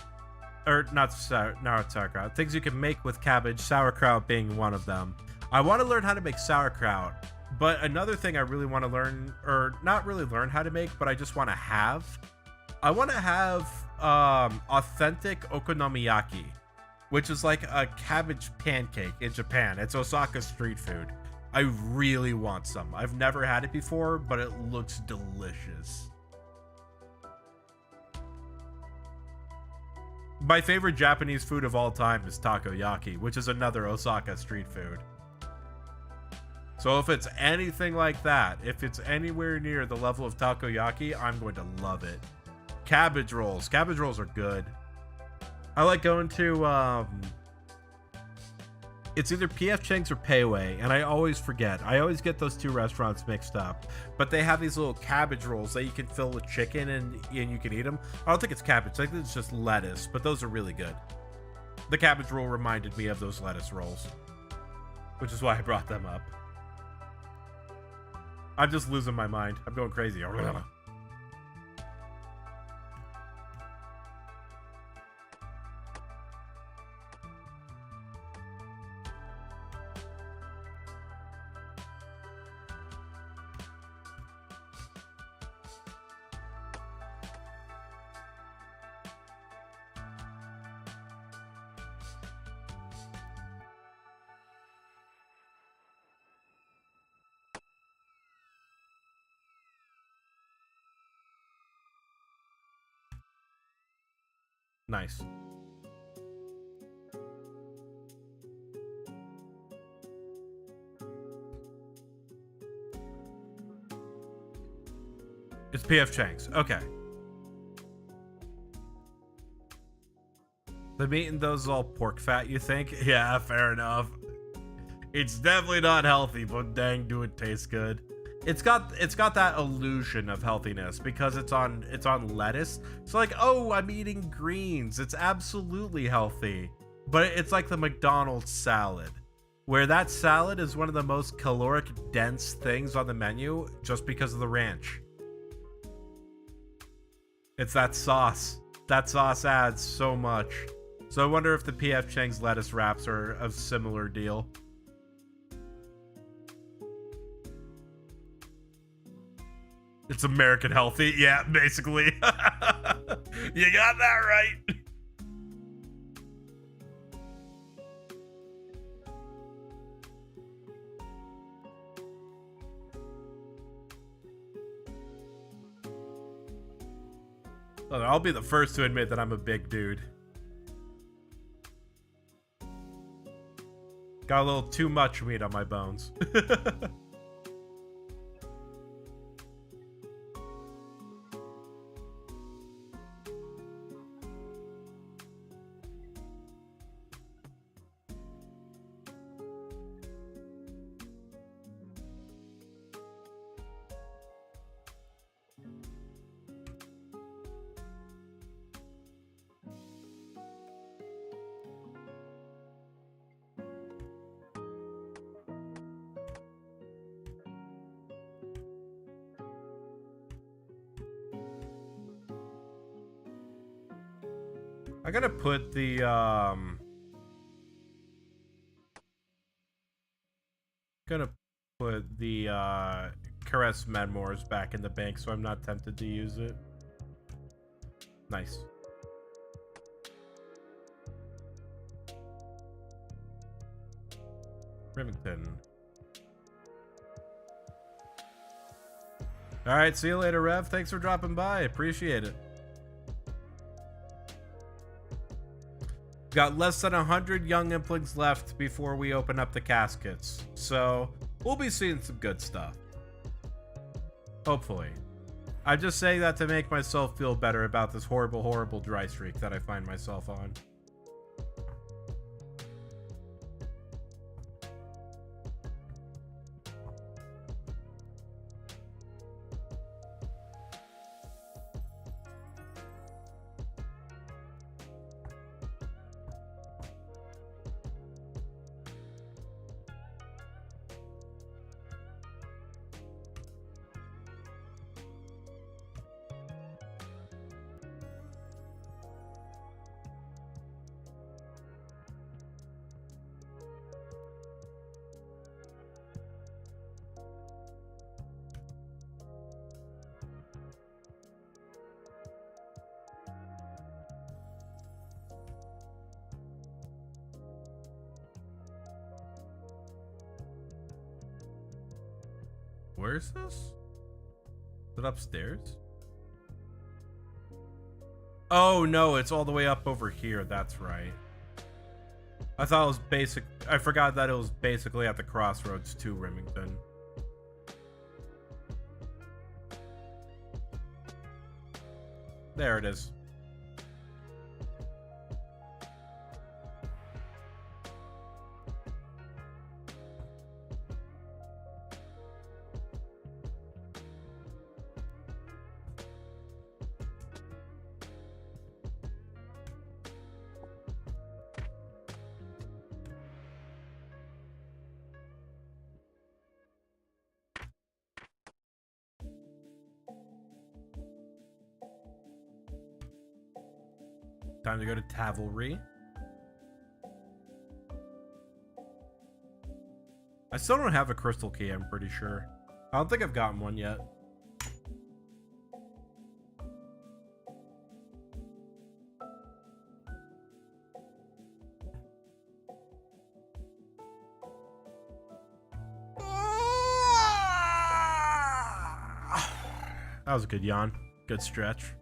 Or not sauerkraut. Things you can make with cabbage, sauerkraut being one of them. I want to learn how to make sauerkraut. But another thing I really want to learn, or not really learn how to make, but I just want to have. I want to have authentic okonomiyaki, which is like a cabbage pancake in Japan. It's Osaka street food. I really want some. I've never had it before, but it looks delicious. My favorite Japanese food of all time is takoyaki, which is another Osaka street food. So if it's anything like that, if it's anywhere near the level of takoyaki, I'm going to love it. Cabbage rolls. Cabbage rolls are good. I like going to, it's either P.F. Chang's or Pei Wei, and I always forget. I always get those two restaurants mixed up. But they have these little cabbage rolls that you can fill with chicken and you can eat them. I don't think it's cabbage. I think it's just lettuce, but those are really good. The cabbage roll reminded me of those lettuce rolls, which is why I brought them up. I'm just losing my mind. I'm going crazy. Nice. It's PF Chang's. Okay. The meat in those is all pork fat, you think? Yeah, fair enough. It's definitely not healthy, but dang, do it taste good. It's got that illusion of healthiness because it's on lettuce. So like, oh, I'm eating greens. It's absolutely healthy. But it's like the McDonald's salad, where that salad is one of the most caloric dense things on the menu just because of the ranch. It's that sauce. That sauce adds so much. So I wonder if the PF Chang's lettuce wraps are a similar deal. It's American healthy. Yeah, basically. You got that right. I'll be the first to admit that I'm a big dude. Got a little too much meat on my bones. I gotta put the Caress Menmores back in the bank so I'm not tempted to use it. Nice. Remington. Alright, see you later, Rev. Thanks for dropping by. Appreciate it. Got less than 100 young implings left before we open up the caskets. So, we'll be seeing some good stuff. Hopefully. I'm just saying that to make myself feel better about this horrible, horrible dry streak that I find myself on. Where is this? Is it upstairs? Oh no, it's all the way up over here. That's right. I thought it was basic. I forgot that it was basically at the crossroads to Remington. There it is. Time to go to Tavelry. I still don't have a crystal key, I'm pretty sure. I don't think I've gotten one yet. That was a good yawn. Good stretch.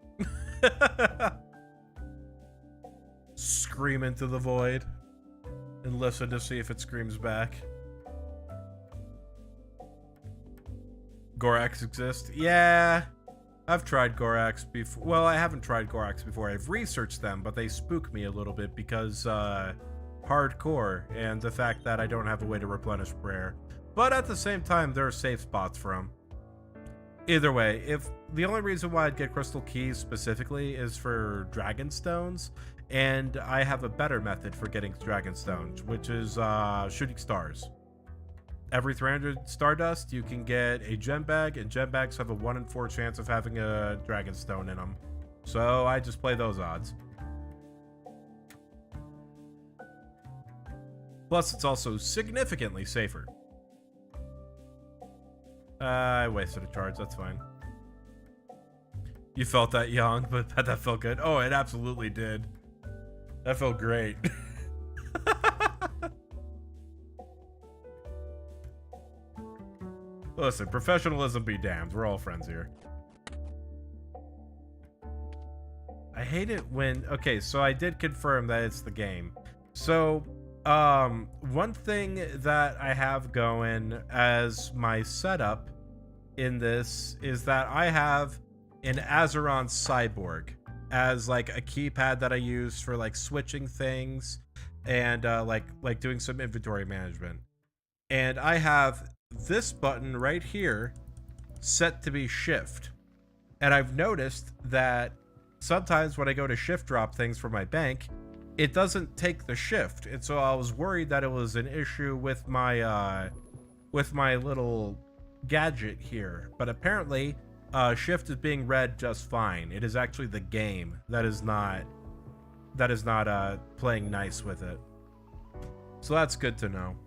scream into the void and listen to see if it screams back. Gorax exist? Yeah, I've tried Gorax before. Well, I haven't tried Gorax before. I've researched them, but they spook me a little bit because hardcore and the fact that I don't have a way to replenish prayer. But at the same time, there are safe spots for them. Either way, if the only reason why I'd get crystal keys specifically is for dragon stones, and I have a better method for getting dragon stones, which is shooting stars. Every 300 stardust, you can get a gem bag, and gem bags have a 1 in 4 chance of having a dragon stone in them. So I just play those odds. Plus, it's also significantly safer. I wasted a charge, that's fine. You felt that, Yang, but that felt good. Oh, it absolutely did. That felt great. Listen, professionalism be damned. We're all friends here. I hate it when... Okay, so I did confirm that it's the game. So, one thing that I have going as my setup in this is that I have an Azeron Cyborg as like a keypad that I use for like switching things and like doing some inventory management. And I have this button right here set to be shift. And I've noticed that sometimes when I go to shift drop things for my bank, it doesn't take the shift. And so I was worried that it was an issue with my little gadget here. But apparently shift is being read just fine. It is actually the game that is not playing nice with it. So that's good to know.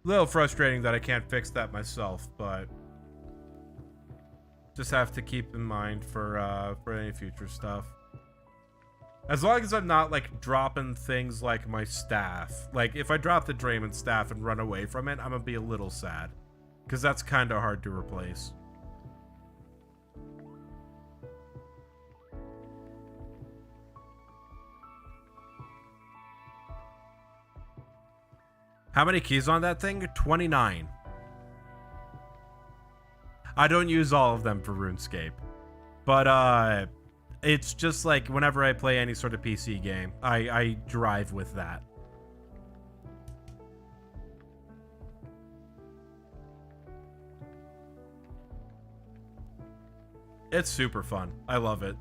A little frustrating that I can't fix that myself, but just have to keep in mind for any future stuff. As long as I'm not like dropping things like my staff. Like if I drop the Draymond staff and run away from it, I'm gonna be a little sad, because that's kind of hard to replace. How many keys on that thing? 29. I don't use all of them for RuneScape. But it's just like whenever I play any sort of PC game, I drive with that. It's super fun. I love it.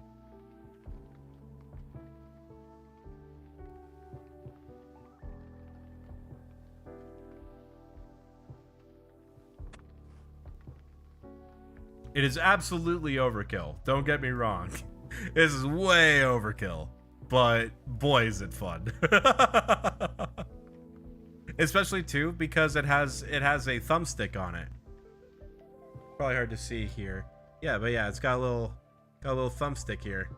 It is absolutely overkill. Don't get me wrong. This is way overkill. But boy, is it fun. Especially too because it has a thumbstick on it. Probably hard to see here. Yeah, but yeah, it's got a little thumbstick here.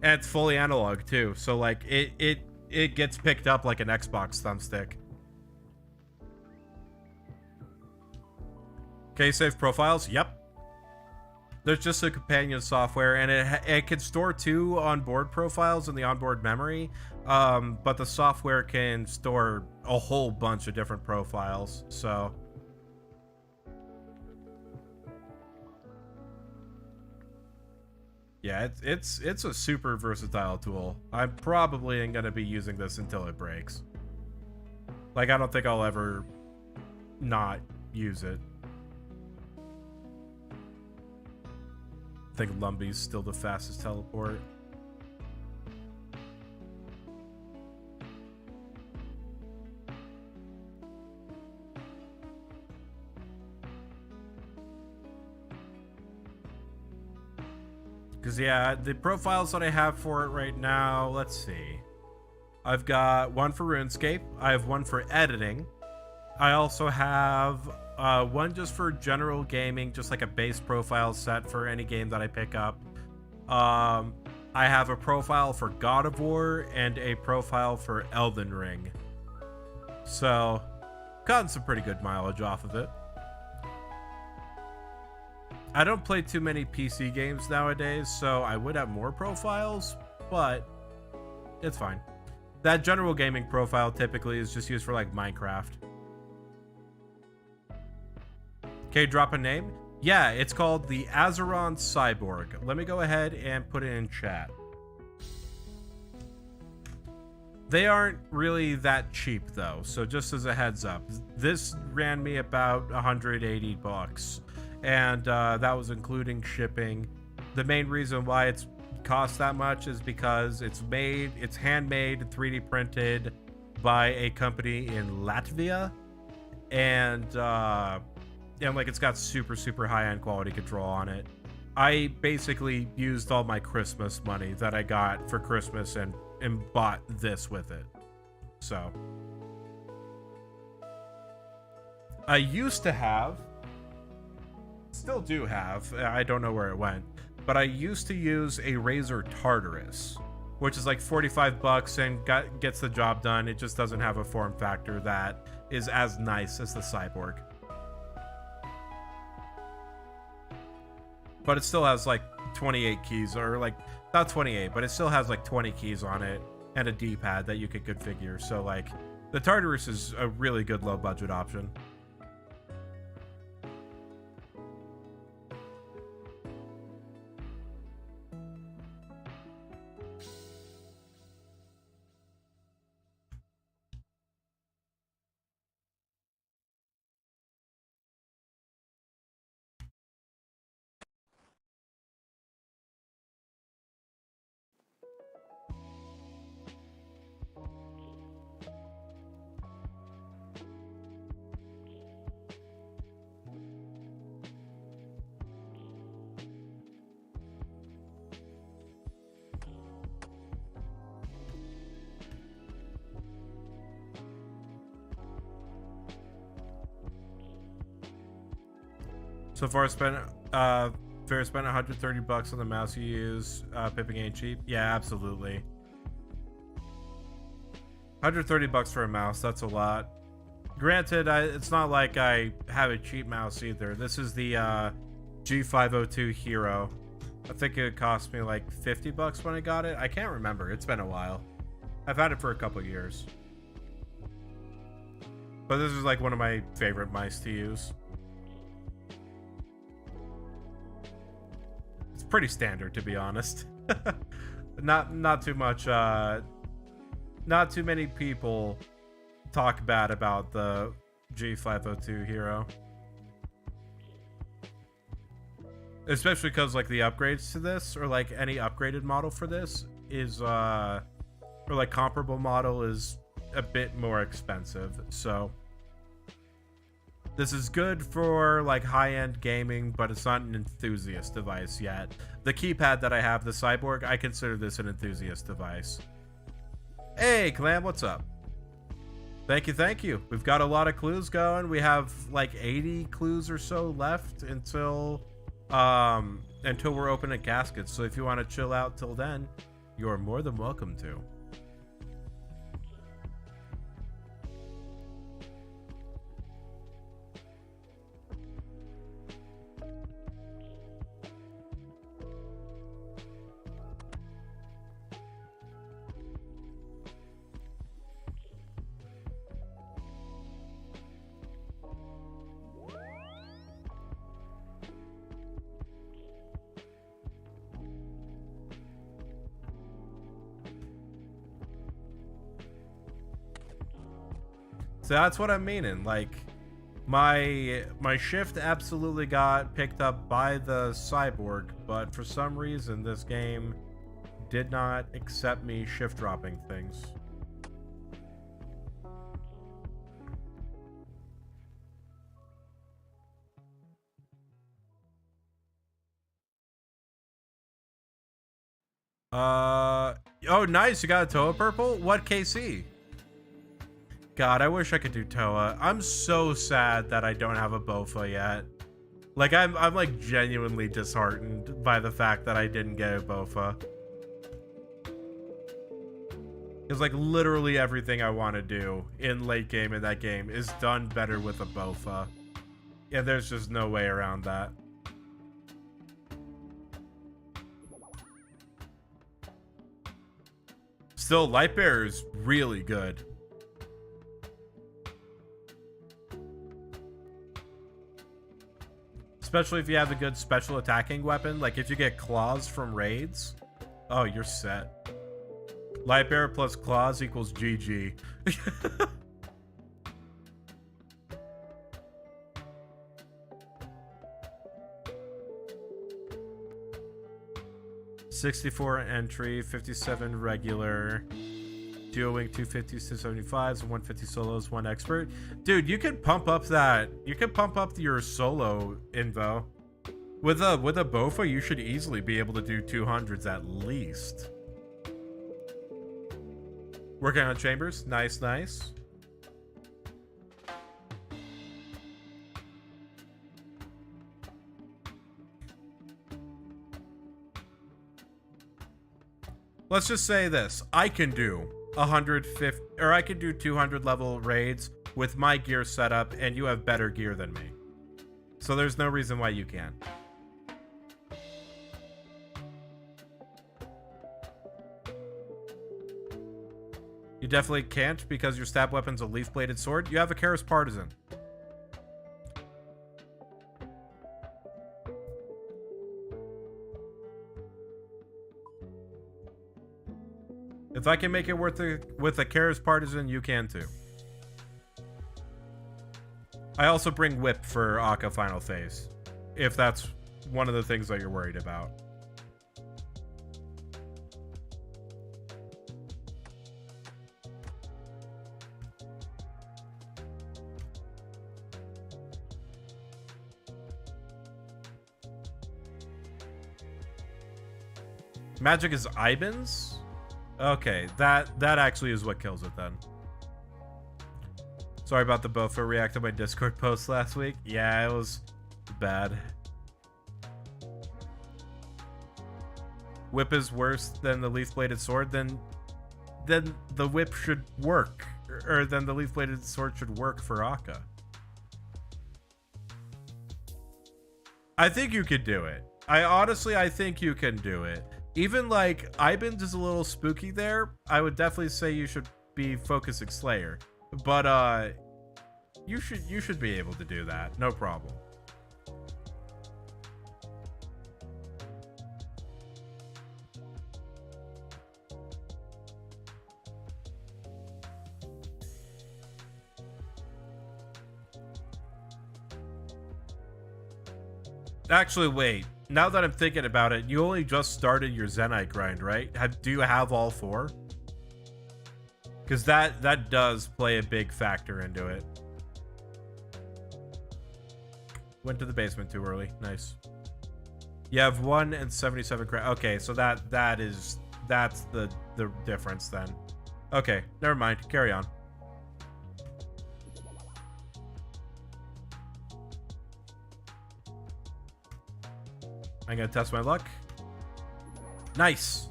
And it's fully analog too. So like it gets picked up like an Xbox thumbstick. Okay, save profiles. Yep. There's just a companion software, and it can store 2 onboard profiles in the onboard memory, but the software can store a whole bunch of different profiles. So, yeah, it's a super versatile tool. I'm probably going to be using this until it breaks. Like, I don't think I'll ever not use it. I think Lumbie's still the fastest teleport. Because, yeah, the profiles that I have for it right now, let's see. I've got one for RuneScape. I have one for editing. I also have one just for general gaming, just like a base profile set for any game that I pick up. I have a profile for God of War and a profile for Elden Ring. So, gotten some pretty good mileage off of it. I don't play too many PC games nowadays, so I would have more profiles, but it's fine. That general gaming profile typically is just used for like Minecraft. Okay, drop a name. Yeah, it's called the Azeron Cyborg. Let me go ahead and put it in chat. They aren't really that cheap though, so just as a heads up, this ran me about 180 bucks, and that was including shipping. The main reason why it's cost that much is because it's handmade, 3D printed by a company in Latvia, and like it's got super high-end quality control on it. I basically used all my Christmas money that I got for Christmas and bought this with it. So I used to have, still do have, I don't know where it went, but I used to use a Razer Tartarus, which is like 45 bucks and gets the job done. It just doesn't have a form factor that is as nice as the Cyborg. But it still has like 28 keys, or like not 28, but it still has like 20 keys on it and a D-pad that you could configure. So like the Tartarus is a really good low budget option. So far, spent 130 bucks on the mouse you use. Pipping ain't cheap. Yeah, absolutely. 130 bucks for a mouse. That's a lot. Granted, it's not like I have a cheap mouse either. This is the G502 Hero. I think it cost me like 50 bucks when I got it. I can't remember. It's been a while. I've had it for a couple years. But this is like one of my favorite mice to use. Pretty standard, to be honest. not too much, not too many people talk bad about the G502 Hero, especially because like the upgrades to this, or like any upgraded model for this is or like comparable model is a bit more expensive. So this is good for like high-end gaming, but it's not an enthusiast device yet. The keypad that I have, the Cyborg, I consider this an enthusiast device. Hey, Clam, what's up? Thank you. We've got a lot of clues going. We have like 80 clues or so left until we're opening caskets. So if you want to chill out till then, you're more than welcome to. So that's what I'm meaning. Like, my shift absolutely got picked up by the Cyborg, but for some reason this game did not accept me shift dropping things. Oh, nice. You got a Toa purple? What KC? God, I wish I could do Toa. I'm so sad that I don't have a Bofa yet. Like, I'm like genuinely disheartened by the fact that I didn't get a Bofa. Because like literally everything I want to do in late game in that game is done better with a Bofa. Yeah, there's just no way around that. Still, Lightbearer is really good. Especially if you have a good special attacking weapon. Like if you get claws from raids. Oh, you're set. Lightbearer plus claws equals GG. 64 entry, 57 regular, dual wing 250s, 275s, 150 solos, 1 expert. Dude, you can pump up that. You can pump up your solo invo. With a Bofa, you should easily be able to do 200s at least. Working on chambers, nice, nice. Let's just say this. I can do 150, or I can do 200 level raids with my gear setup, and you have better gear than me. So there's no reason why you can't. You definitely can't because your stab weapon's a leaf-bladed sword. You have a Karis Partisan. If I can make it worth it with a Karis Partisan, you can too. I also bring Whip for Akka Final Phase, if that's one of the things that you're worried about. Magic is Iban's? Okay, that actually is what kills it then. Sorry about the Bofa react to my Discord post last week. Yeah, it was bad. Whip is worse than the leaf-bladed sword, then the whip should work. Or then the leaf-bladed sword should work for Akka. I think you could do it. I think you can do it. Even like Iban's is a little spooky there. I would definitely say you should be focusing Slayer, but you should be able to do that, no problem. Actually, wait. Now that I'm thinking about it, you only just started your Zenite grind, right? Do you have all 4? Because that does play a big factor into it. Went to the basement too early. Nice. You have 1 and 77 credit. Okay, so that's the difference then. Okay, never mind. Carry on. I'm gonna test my luck. Nice.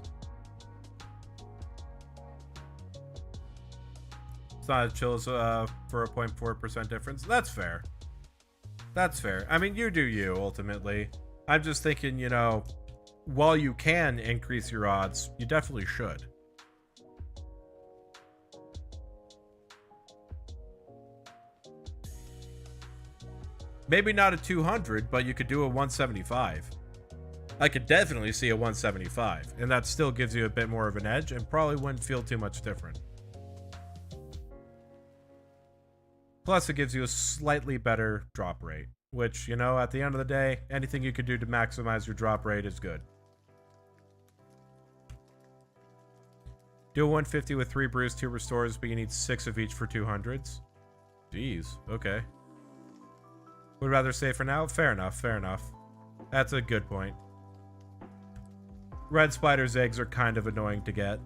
It's not as chill as for a 0.4% difference. That's fair. That's fair. I mean, you do you, ultimately. I'm just thinking, you know, while you can increase your odds, you definitely should. Maybe not a 200, but you could do a 175. I could definitely see a 175, and that still gives you a bit more of an edge and probably wouldn't feel too much different. Plus, it gives you a slightly better drop rate, which, you know, at the end of the day, anything you could do to maximize your drop rate is good. Do a 150 with 3 brews, 2 restores, but you need 6 of each for 200s. Jeez, okay. Would rather say for now? Fair enough, fair enough. That's a good point. Red spider's eggs are kind of annoying to get.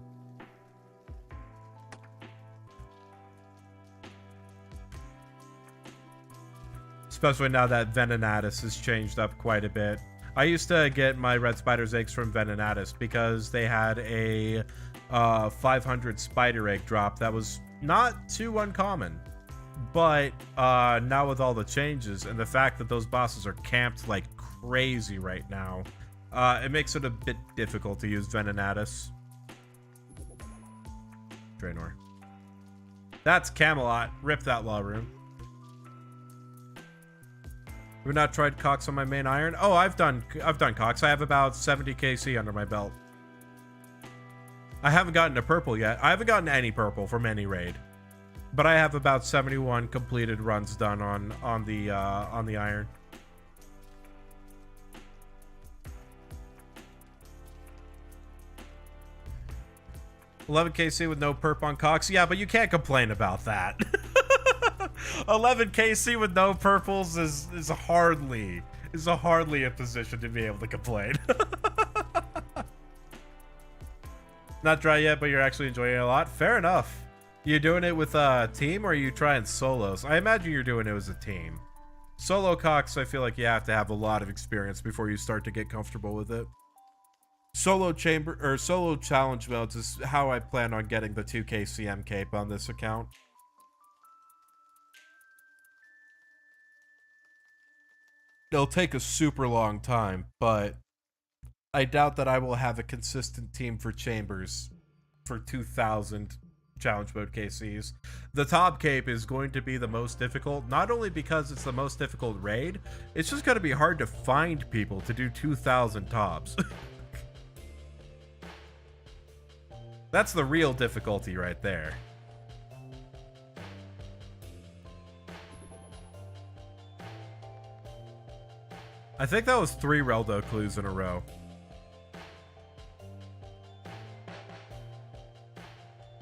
Especially now that Venenatus has changed up quite a bit. I used to get my red spider's eggs from Venenatus because they had a 500 spider egg drop that was not too uncommon. But now with all the changes and the fact that those bosses are camped like crazy right now, it makes it a bit difficult to use Venenatus. Draenor. That's Camelot. Rip that law room. We've not tried Cox on my main iron. Oh, I've done Cox. I have about 70 KC under my belt. I haven't gotten a purple yet. I haven't gotten any purple from any raid, but I have about 71 completed runs done on the iron. 11 KC with no perp on Cox. Yeah, but you can't complain about that. 11 KC with no purples is hardly a position to be able to complain. Not dry yet, but you're actually enjoying it a lot. Fair enough. You doing it with a team, or are you trying solos? I imagine you're doing it as a team. Solo Cox, I feel like you have to have a lot of experience before you start to get comfortable with it. Solo chamber or solo challenge modes is how I plan on getting the 2K CM cape on this account. It'll take a super long time, but I doubt that I will have a consistent team for chambers for 2,000 challenge mode KCs. The top cape is going to be the most difficult, not only because it's the most difficult raid, it's just going to be hard to find people to do 2,000 tops. That's the real difficulty right there. I think that was 3 Reldo clues in a row.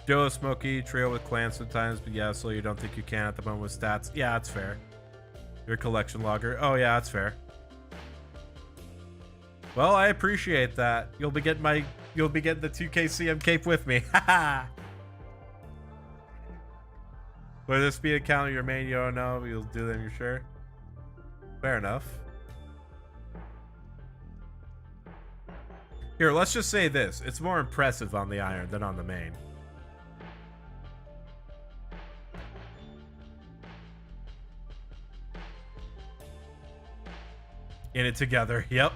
Duo Smoky, trio with clans sometimes, but yeah, so you don't think you can at the moment with stats. Yeah, that's fair. Your collection logger. Oh yeah, that's fair. Well, I appreciate that. You'll be getting the 2K CM cape with me. Haha. Will this be a counter your main? You don't know. You'll do them, you're sure? Fair enough. Here, let's just say this. It's more impressive on the iron than on the main. In it together. Yep.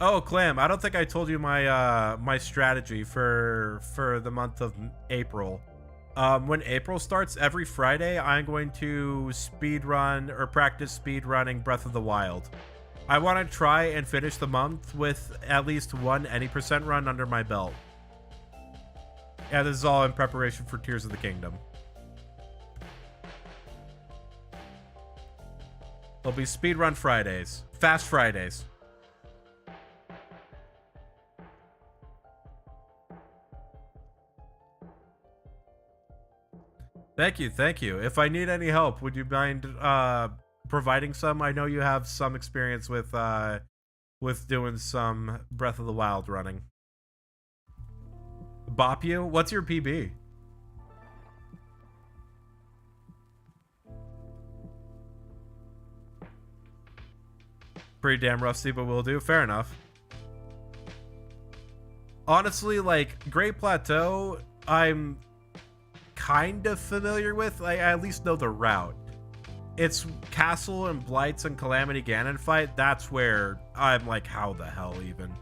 Oh, Clam, I don't think I told you my my strategy for the month of April. When April starts, every Friday, I'm going to speedrun or practice speedrunning Breath of the Wild. I want to try and finish the month with at least one any % run under my belt. Yeah, this is all in preparation for Tears of the Kingdom. There'll be speedrun Fridays. Fast Fridays. Thank you, thank you. If I need any help, would you mind providing some? I know you have some experience with doing some Breath of the Wild running. Bop you? What's your PB? Pretty damn rusty, but will do. Fair enough. Honestly, like, Great Plateau, I'm kind of familiar with. I at least know the route. It's Castle and Blights and Calamity Ganon fight. That's where I'm like, how the hell even?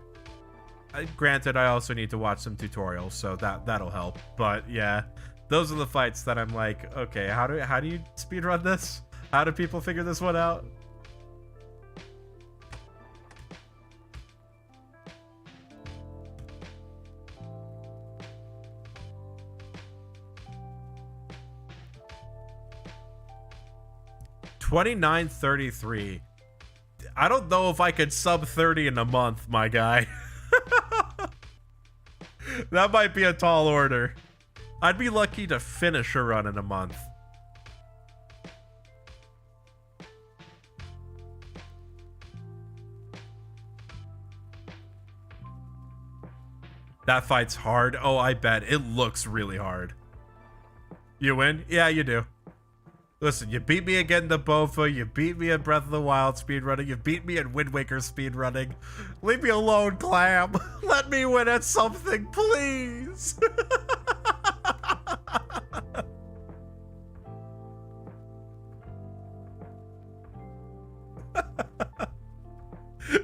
Granted, I also need to watch some tutorials, so that'll help. But yeah, those are the fights that I'm like, okay, how do you speedrun this? How do people figure this one out? $29.33. I don't know if I could sub 30 in a month, my guy. That might be a tall order. I'd be lucky to finish a run in a month. That fight's hard. Oh, I bet. It looks really hard. You win? Yeah, you do. Listen, you beat me again in the Bofa, you beat me in Breath of the Wild speedrunning, you beat me in Wind Waker speedrunning. Leave me alone, Clam. Let me win at something, please.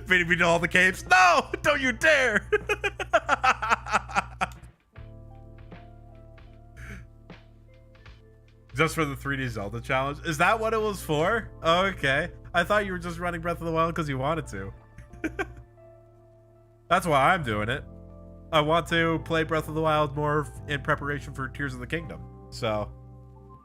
Beating me to all the caves? No! Don't you dare! Just for the 3D Zelda challenge? Is that what it was for? Oh, okay. I thought you were just running Breath of the Wild because you wanted to. That's why I'm doing it. I want to play Breath of the Wild more in preparation for Tears of the Kingdom. So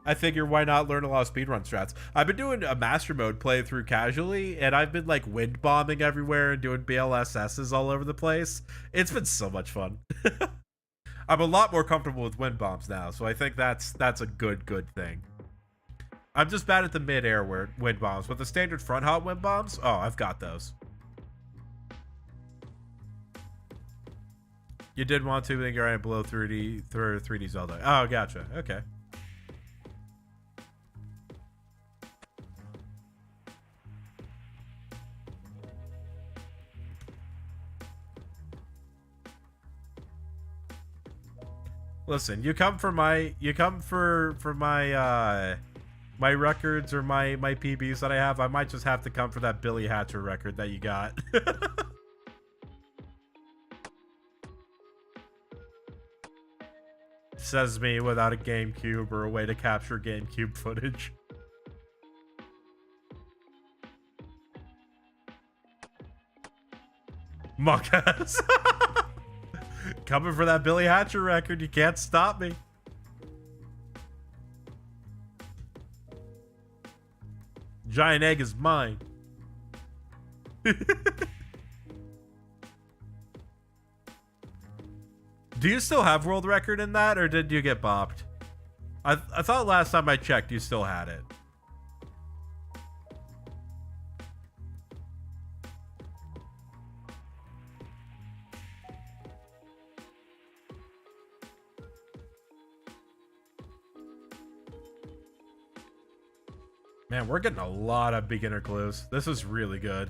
I figure why not learn a lot of speedrun strats. I've been doing a master mode playthrough casually, and I've been like wind bombing everywhere and doing BLSSs all over the place. It's been so much fun. I'm a lot more comfortable with wind bombs now, so I think that's a good thing. I'm just bad at the mid-air wind bombs. With the standard front hop wind bombs, oh, I've got those. You did want to, think you're right below 3D Zelda. Oh, gotcha. Okay. Listen, you come for my my records or my PBs that I have. I might just have to come for that Billy Hatcher record that you got. Says me without a GameCube or a way to capture GameCube footage. Monk ass. Coming for that Billy Hatcher record. You can't stop me. Giant egg is mine. Do you still have world record in that, or did you get bopped? I thought last time I checked you still had it. Man, we're getting a lot of beginner clues. This is really good.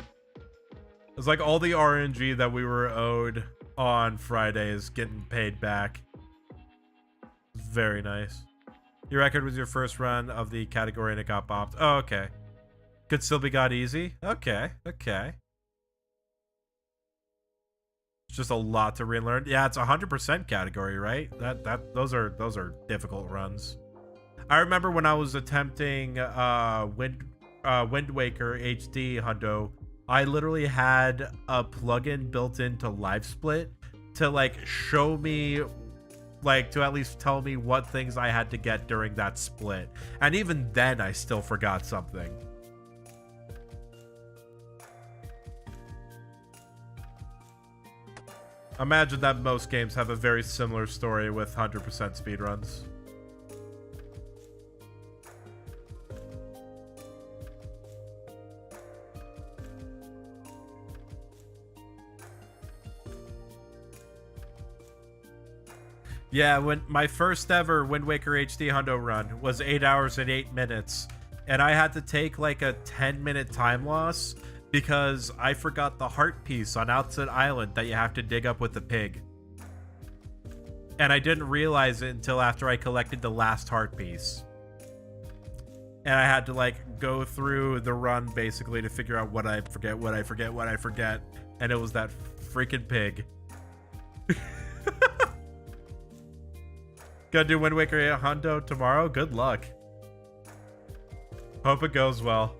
It's like all the RNG that we were owed on Friday is getting paid back. Very nice. Your record was your first run of the category and it got bopped. Oh, okay. Could still be got easy. Okay, okay. It's just a lot to relearn. Yeah, it's 100% category, right? Those are difficult runs. I remember when I was attempting Wind Waker HD Hundo, I literally had a plugin built into LiveSplit to like show me, like to at least tell me what things I had to get during that split. And even then I still forgot something. Imagine that most games have a very similar story with 100% speedruns. Yeah, when my first ever Wind Waker HD Hundo run was 8 hours and 8 minutes, and I had to take like a 10-minute time loss because I forgot the heart piece on Outset Island that you have to dig up with the pig. And I didn't realize it until after I collected the last heart piece. And I had to like go through the run basically to figure out what I forget. And it was that freaking pig. Gonna do Wind Waker Hundo tomorrow. Good luck. Hope it goes well.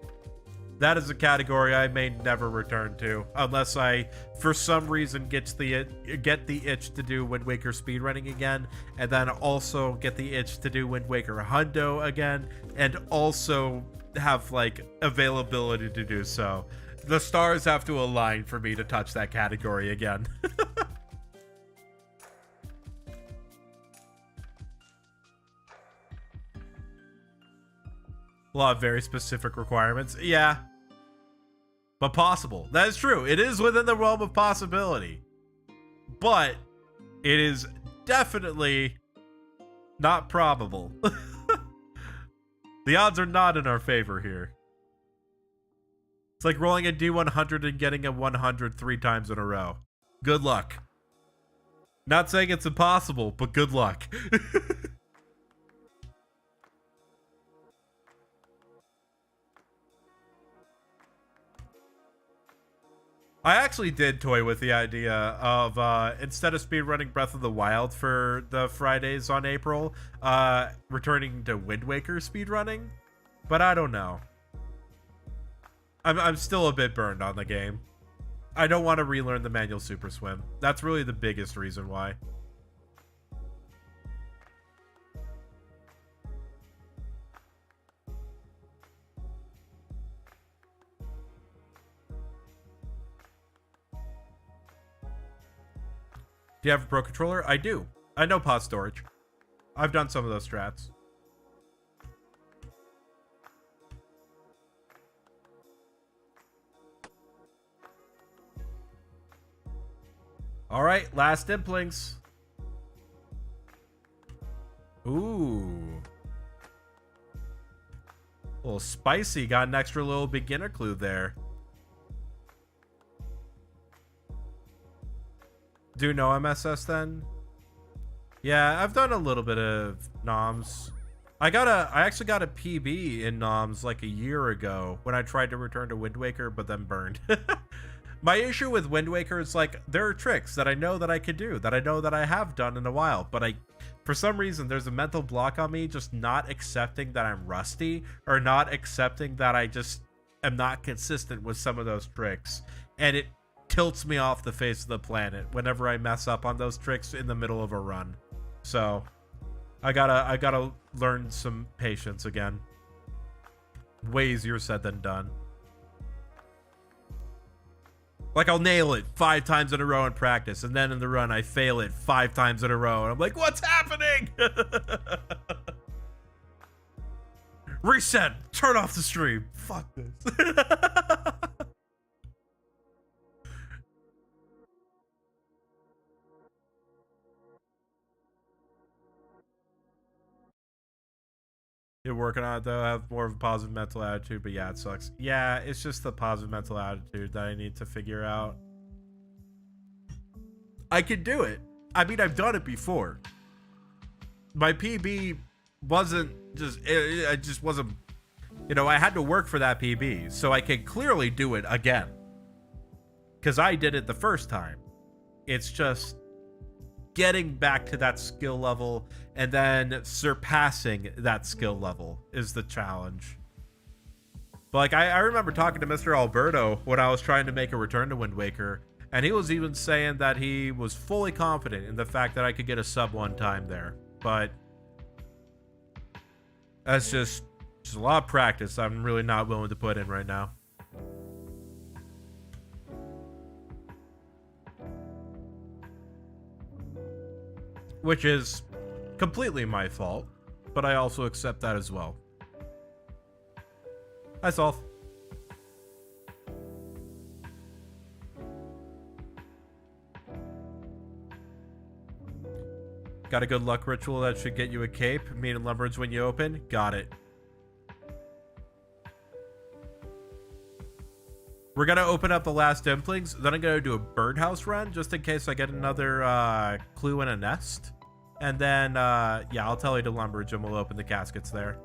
That is a category I may never return to unless I, for some reason, get the itch to do Wind Waker speedrunning again, and then also get the itch to do Wind Waker Hundo again, and also have like availability to do so. The stars have to align for me to touch that category again. A lot of very specific requirements. Yeah. But possible. That is true. It is within the realm of possibility. But it is definitely not probable. The odds are not in our favor here. It's like rolling a D100 and getting a 100 3 times in a row. Good luck. Not saying it's impossible, but good luck. I actually did toy with the idea of instead of speedrunning Breath of the Wild for the Fridays on April, returning to Wind Waker speedrunning, but I don't know. I'm still a bit burned on the game. I don't want to relearn the manual Super Swim. That's really the biggest reason why. Do you have a Pro Controller? I do. I know pod storage. I've done some of those strats. All right, last implings. Ooh. A little spicy. Got an extra little beginner clue there. Do you know MSS then? Yeah, I've done a little bit of noms. I actually got a PB in noms like a year ago when I tried to return to Wind Waker, but then burned. My issue with Wind Waker is like there are tricks that I know that I could do, that I know that I have done in a while, but for some reason there's a mental block on me just not accepting that I'm rusty or not accepting that I just am not consistent with some of those tricks, and it tilts me off the face of the planet whenever I mess up on those tricks in the middle of a run. So I gotta learn some patience again. Way easier said than done. Like, I'll nail it 5 times in a row in practice, and then in the run I fail it 5 times in a row, and I'm like, what's happening? Reset. Turn off the stream. Fuck this. You're working on it though. I have more of a positive mental attitude, but yeah, it sucks. Yeah, it's just the positive mental attitude that I need to figure out. I can do it. I mean, I've done it before. My PB wasn't just, it just wasn't, you know, I had to work for that PB, so I can clearly do it again. Because I did it the first time. It's just getting back to that skill level and then surpassing that skill level is the challenge. But like I remember talking to Mr. Alberto when I was trying to make a return to Wind Waker, and he was even saying that he was fully confident in the fact that I could get a sub 1 time there. But that's just a lot of practice I'm really not willing to put in right now. Which is completely my fault, but I also accept that as well. Hi, Solth. Got a good luck ritual that should get you a cape. Meat and lumberage when you open. Got it. We're gonna open up the last implings, then I'm gonna do a birdhouse run just in case I get another clue in a nest. And then, yeah, I'll tell you to lumberage and we'll open the caskets there.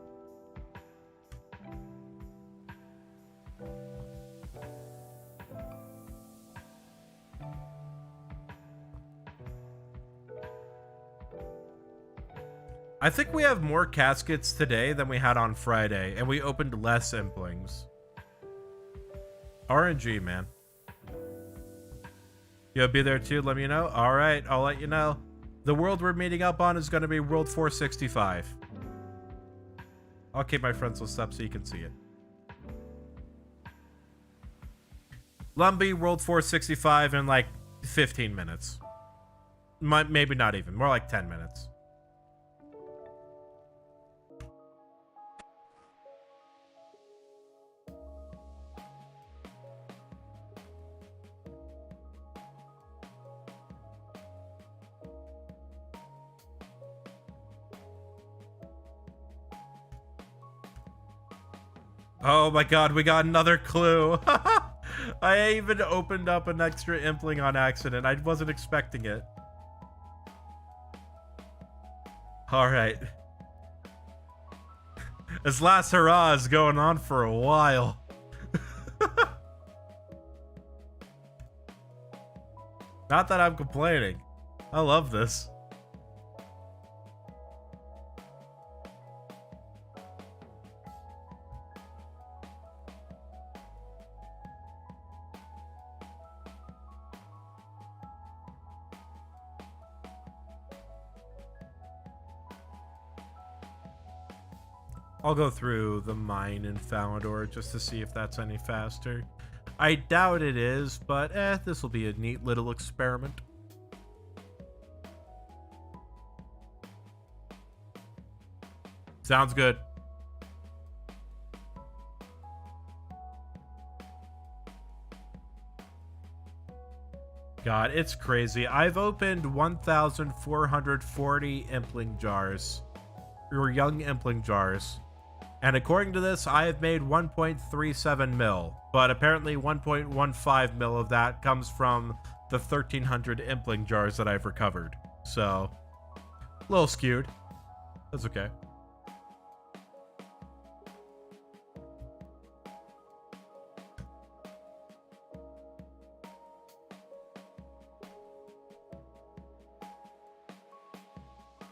I think we have more caskets today than we had on Friday, and we opened less implings. RNG, man. You'll be there too, let me know. All right, I'll let you know. The world we're meeting up on is going to be World 465. I'll keep my friends list up so you can see it. Lumbee, World 465 in like 15 minutes. Maybe not even, more like 10 minutes. Oh my god, we got another clue. I even opened up an extra impling on accident. I wasn't expecting it. Alright. This last hurrah is going on for a while. Not that I'm complaining. I love this. I'll go through the mine in Falador just to see if that's any faster. I doubt it is, but this will be a neat little experiment. Sounds good. God, it's crazy. I've opened 1,440 Impling jars, or young Impling jars. And according to this, I have made 1.37 mil, but apparently 1.15 mil of that comes from the 1,300 Impling jars that I've recovered. So, a little skewed. That's okay.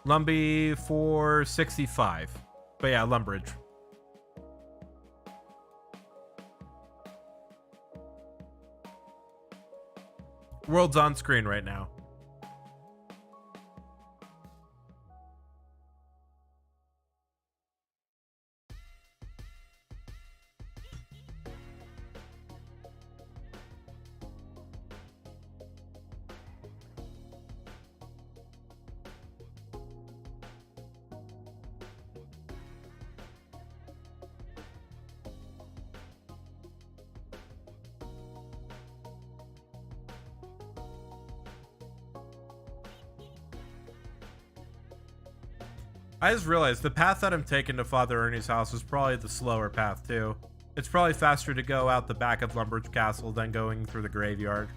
Lumbee for 65. But yeah, Lumbridge. World's on screen right now. I just realized the path that I'm taking to Father Ernie's house is probably the slower path, too. It's probably faster to go out the back of Lumbridge Castle than going through the graveyard.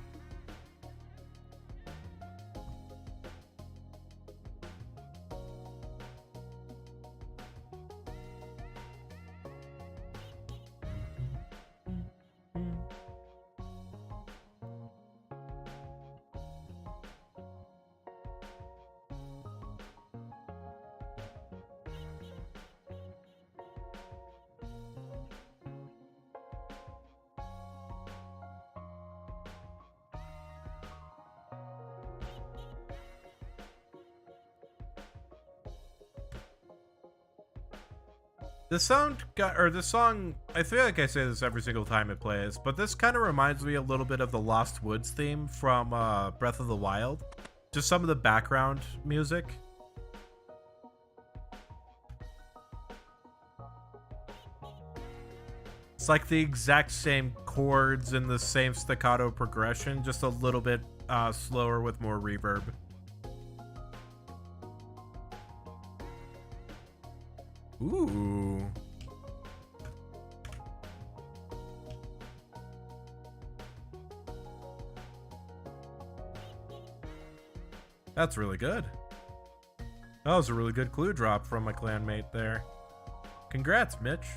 The song, I feel like I say this every single time it plays, but this kind of reminds me a little bit of the Lost Woods theme from Breath of the Wild. Just some of the background music. It's like the exact same chords and the same staccato progression, just a little bit slower with more reverb. Ooh. That's really good. That was a really good clue drop from my clanmate there. Congrats, Mitch.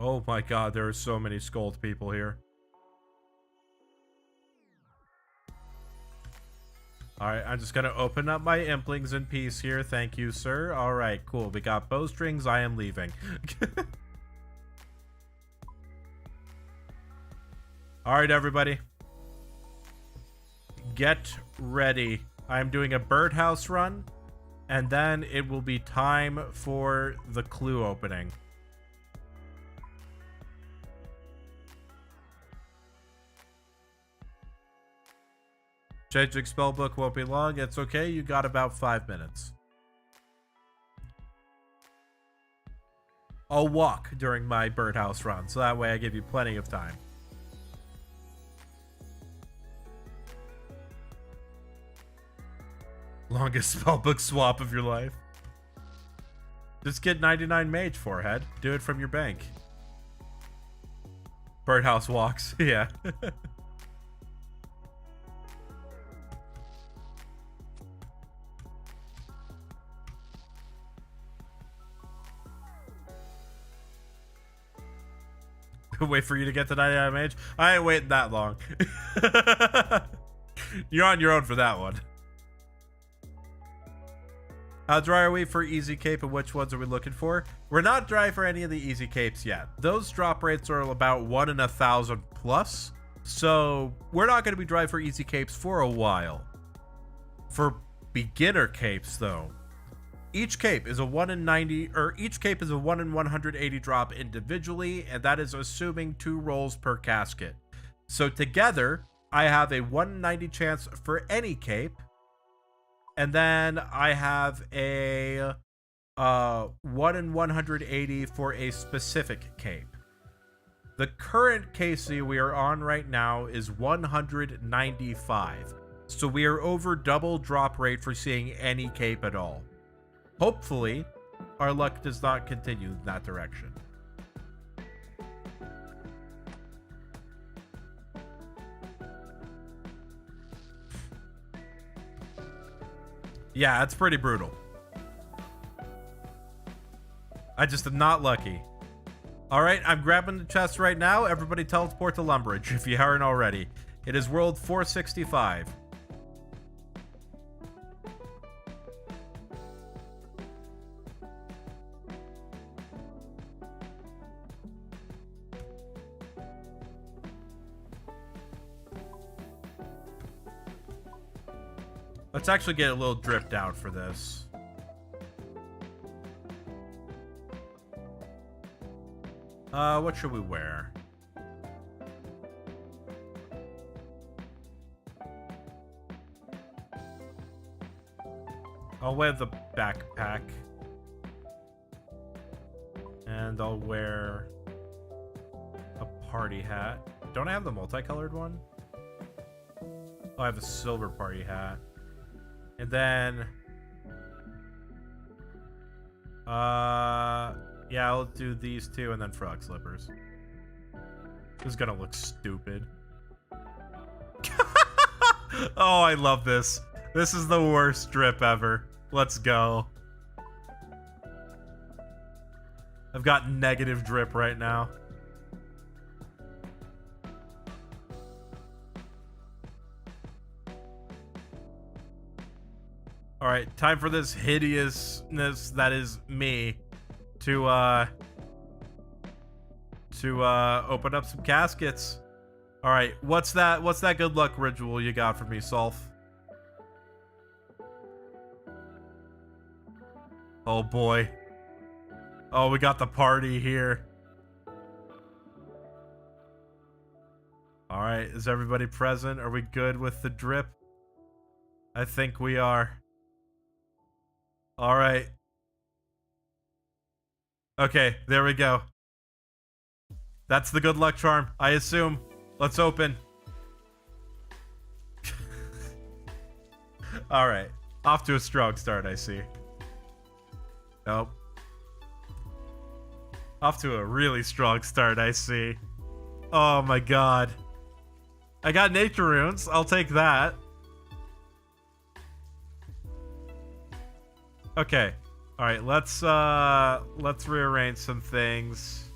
Oh my god, there are so many Scold people here. Alright, I'm just gonna open up my Implings in peace here. Thank you, sir. Alright, cool. We got bowstrings. I am leaving. Alright, everybody. Get ready. I'm doing a birdhouse run, and then it will be time for the clue opening. Changing spellbook won't be long. It's okay. You got about 5 minutes. I'll walk during my birdhouse run, so that way I give you plenty of time. Longest spellbook swap of your life. Just get 99 mage, forehead. Do it from your bank. Birdhouse walks. Yeah. Wait for you to get to 99 mage? I ain't waiting that long. You're on your own for that one. How dry are we for easy cape, and which ones are we looking for? We're not dry for any of the easy capes yet. Those drop rates are about 1 in 1,000 plus, so we're not going to be dry for easy capes for a while. For beginner capes, though, each cape is a 1 in 90, or each cape is a 1 in 180 drop individually, and that is assuming 2 rolls per casket. So together, I have a 1 in 90 chance for any cape, and then I have a 1 in 180 for a specific cape. The current KC we are on right now is 195. So we are over double drop rate for seeing any cape at all. Hopefully, our luck does not continue in that direction. Yeah, it's pretty brutal. I just am not lucky. Alright, I'm grabbing the chest right now. Everybody teleport to Lumbridge if you aren't already. It is world 465. Let's actually get a little drip down for this. What should we wear? I'll wear the backpack. And I'll wear a party hat. Don't I have the multicolored one? Oh, I have the silver party hat. And then, yeah, I'll do these two and then frog slippers. This is gonna look stupid. Oh, I love this. This is the worst drip ever. Let's go. I've got negative drip right now. All right, time for this hideousness that is me to open up some caskets. All right, what's that good luck ritual you got for me, Solf? Oh boy. Oh, we got the party here. All right, is everybody present? Are we good with the drip? I think we are. All right. Okay, there we go. That's the good luck charm, I assume. Let's open. All right. Off to a strong start, I see. Nope. Off to a really strong start, I see. Oh my god. I got nature runes. I'll take that. Okay. All right, let's rearrange some things.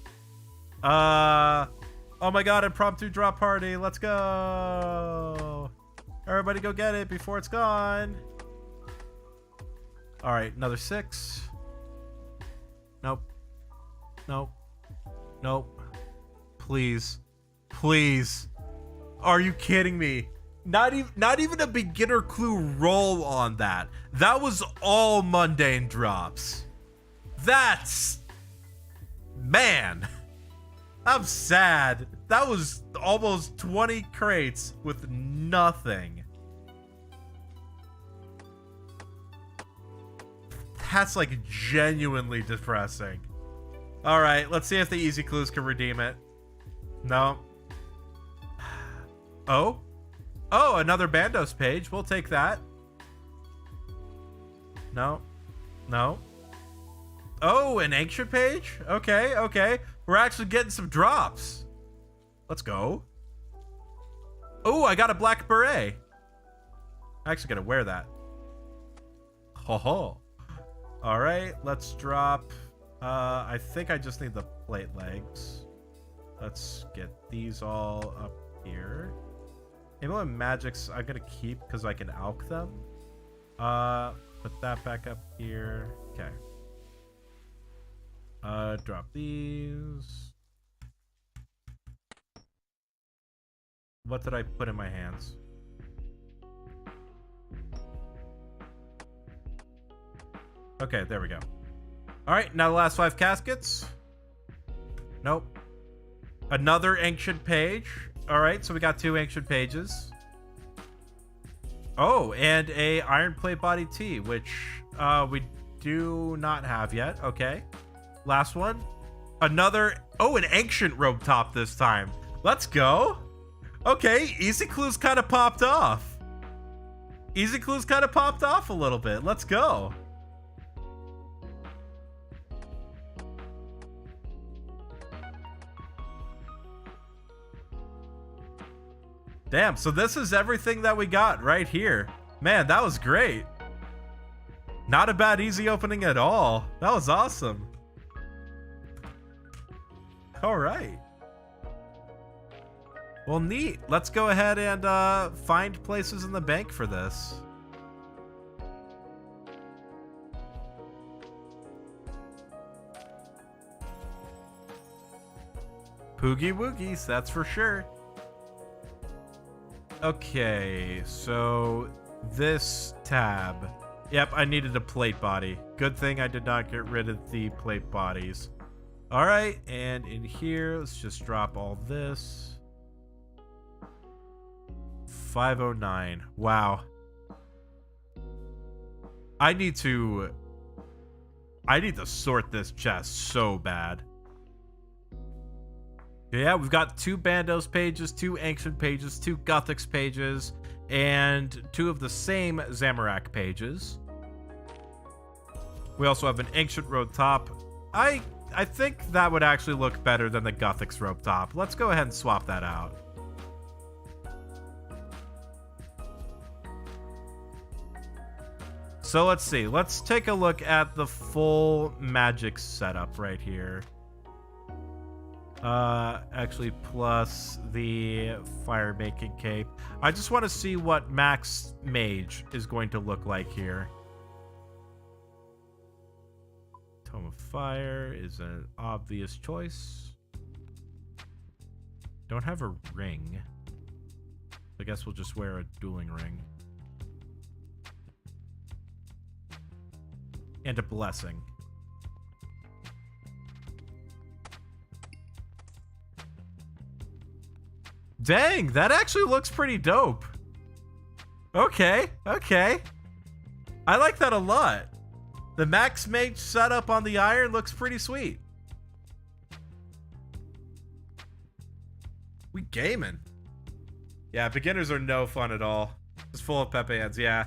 Oh my god, impromptu drop party. Let's go. Everybody go get it before it's gone. All right, another 6. Nope. Nope. Nope. Please. Please. Are you kidding me? Not even a beginner clue roll on that. That was all mundane drops. That's... Man. I'm sad. That was almost 20 crates with nothing. That's like genuinely depressing. All right, let's see if the easy clues can redeem it. No. Oh? Oh, another Bandos page. We'll take that. No. No. Oh, an Ancient page? Okay, okay. We're actually getting some drops. Let's go. Oh, I got a black beret. I actually gotta wear that. Ho ho. All right, let's drop. I think I just need the plate legs. Let's get these all up here. Able and magics I'm gonna keep because I can alch them. Put that back up here. Okay. Drop these. What did I put in my hands? Okay, there we go. Alright, now the last 5 caskets. Nope. Another ancient page. Alright, so we got 2 ancient pages. Oh, and a iron plate body tee, which we do not have yet. Okay. Last one. Another... Oh, an ancient robe top this time. Let's go. Okay, easy clues kind of popped off. Easy clues kind of popped off a little bit. Let's go. Damn, so this is everything that we got right here. Man, that was great. Not a bad easy opening at all. That was awesome. All right. Well, neat. Let's go ahead and find places in the bank for this. Poogie woogies, that's for sure. Okay, so this tab. Yep, I needed a plate body. Good thing I did not get rid of the plate bodies. All right, and in here, let's just drop all this. 509. Wow. I need to sort this chest so bad. Yeah, we've got 2 Bandos pages, 2 Ancient pages, 2 Gothics pages, and 2 of the same Zamorak pages. We also have an Ancient robe top. I think that would actually look better than the Gothics robe top. Let's go ahead and swap that out. So let's see. Let's take a look at the full magic setup right here. Actually, plus the fire making cape. I just want to see what max mage is going to look like here. Tome of Fire is an obvious choice. Don't have a ring. I guess we'll just wear a dueling ring. And a blessing. Dang, that actually looks pretty dope. Okay, okay. I like that a lot. The max mage setup on the iron looks pretty sweet. We gaming. Yeah, beginners are no fun at all. Just full of Pepe heads, yeah.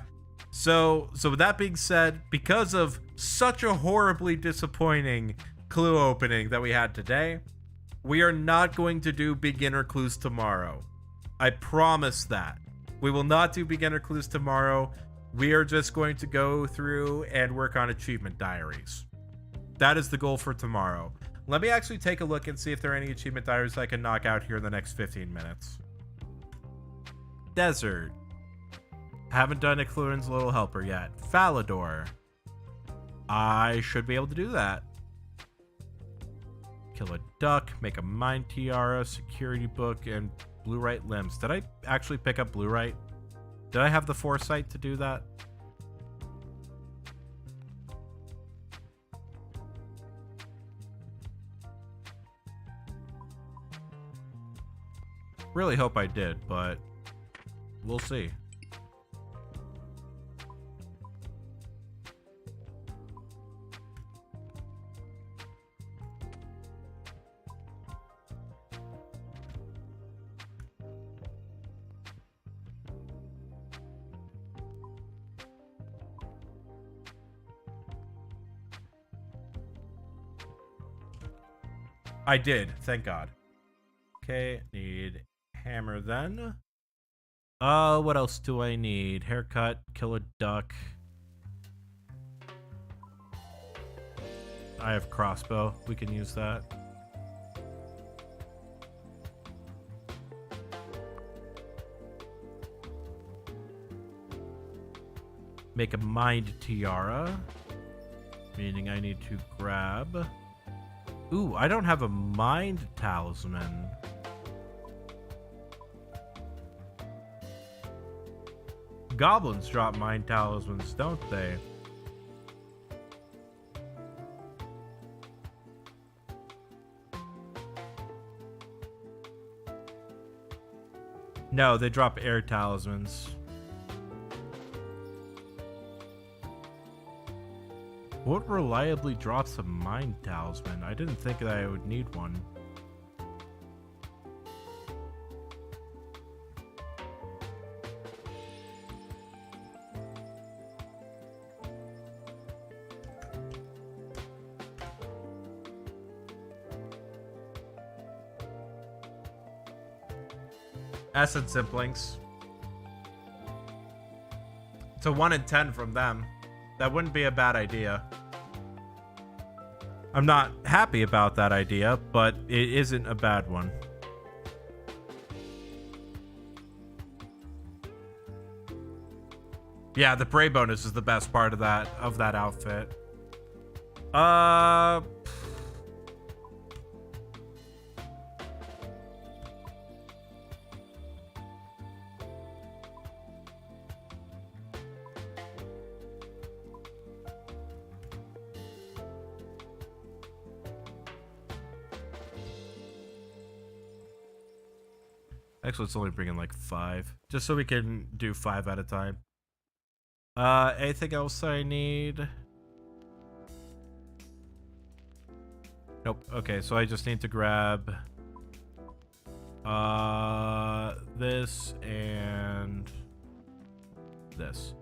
So with that being said, because of such a horribly disappointing clue opening that we had today, we are not going to do beginner clues tomorrow. I promise that. We will not do beginner clues tomorrow. We are just going to go through and work on achievement diaries. That is the goal for tomorrow. Let me actually take a look and see if there are any achievement diaries I can knock out here in the next 15 minutes. Desert. Haven't done Eclurin's Little Helper yet. Falador. I should be able to do that. Kill a duck, make a mine tiara, security book, and blue right limbs. Did I actually pick up blue right? Did I have the foresight to do that? Really hope I did, but we'll see. I did, thank God. Okay, need hammer then. What else do I need? Haircut, kill a duck. I have crossbow. We can use that. make a mind tiara. Meaning I need to grab... Ooh, I don't have a mind talisman. Goblins drop mind talismans, don't they? No, they drop air talismans. What reliably drops a mind talisman? I didn't think that I would need one. Essence siblings. It's a 1 in 10 from them. That wouldn't be a bad idea. I'm not happy about that idea, but it isn't a bad one. Yeah, the prey bonus is the best part of that outfit. Actually, let's only bring in like 5, just so we can do 5 at a time. Anything else I need? Nope. Okay, so I just need to grab this and this.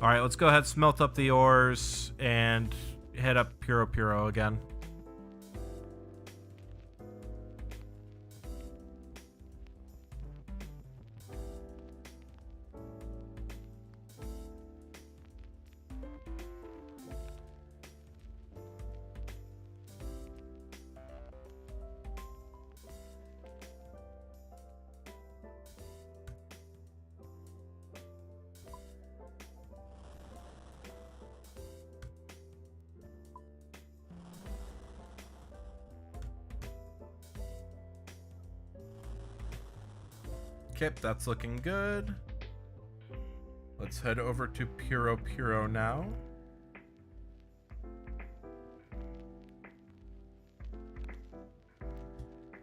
All right, let's go ahead, smelt up the ores, and head up Puro again. Okay, that's looking good. Let's head over to Puro now.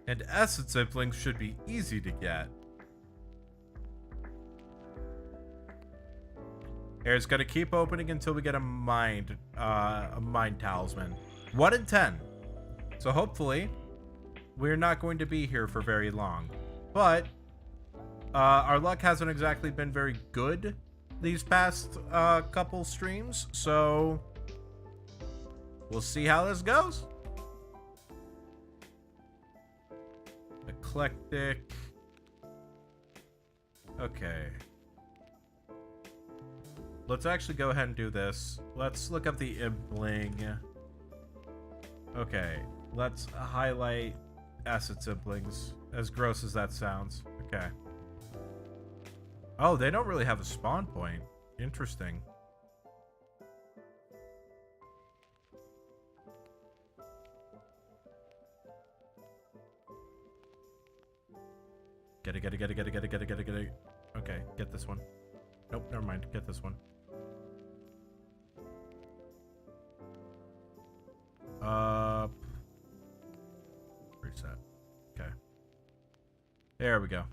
And acid siblings should be easy to get. Air's gonna keep opening until we get a mind talisman. 1 in 10. So hopefully, we're not going to be here for very long. But our luck hasn't exactly been very good these past couple streams, so we'll see how this goes. Eclectic. Okay. Let's actually go ahead and do this. Let's look up the Imbling. Okay. Let's highlight acid siblings. As gross as that sounds. Okay. Oh, they don't really have a spawn point. Interesting. Get it. Okay, get this one. Nope, never mind. Get this one. Reset. Okay. There we go.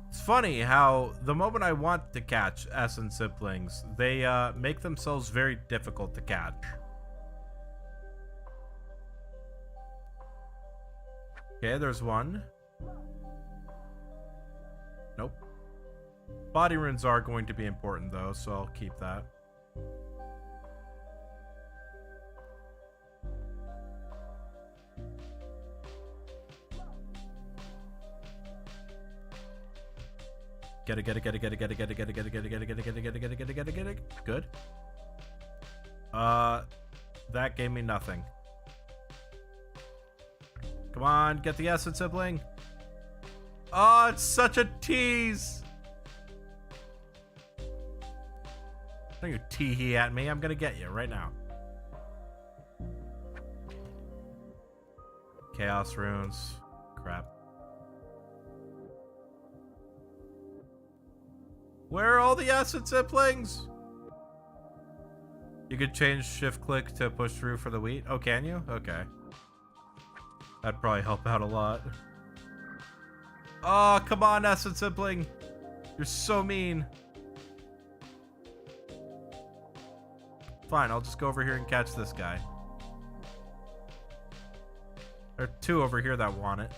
It's funny how the moment I want to catch essence siblings, they make themselves very difficult to catch. Okay, there's one. Nope. Body runes are going to be important though, so I'll keep that. Get it. Good. That gave me nothing. Come on, get the acid sibling. Oh, it's such a tease. Don't you tee-hee at me. I'm gonna get you right now. Chaos runes. Crap. Where are all the acid siblings? You could change shift click to push through for the wheat. Oh, can you? Okay. That'd probably help out a lot. Oh, come on, acid sibling. You're so mean. Fine, I'll just go over here and catch this guy. There are two over here that want it.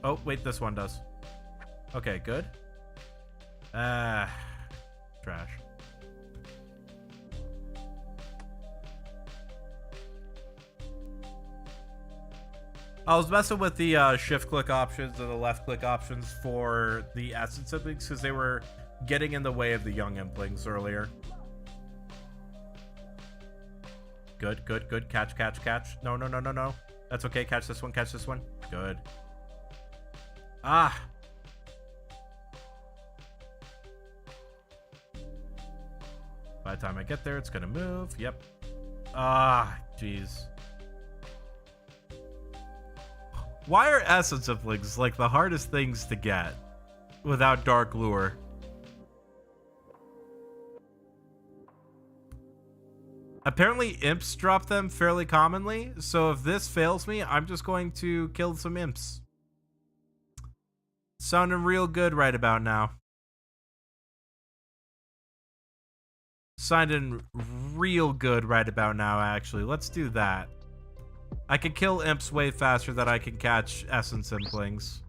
Oh, wait, this one does. Okay, good. Ah, trash. I was messing with the shift click options and the left click options for the acid siblings because they were getting in the way of the young implings earlier. Good, good, good. Catch, catch, catch. No, no, no, no, no. That's okay. Catch this one, catch this one. Good. Ah! By the time I get there, it's gonna move. Yep. Ah, jeez. Why are acid siblings like the hardest things to get without dark lure? Apparently imps drop them fairly commonly, so if this fails me, I'm just going to kill some imps. Sounding real good right about now. Sounding real good right about now, actually. Let's do that. I can kill imps way faster than I can catch essence implings.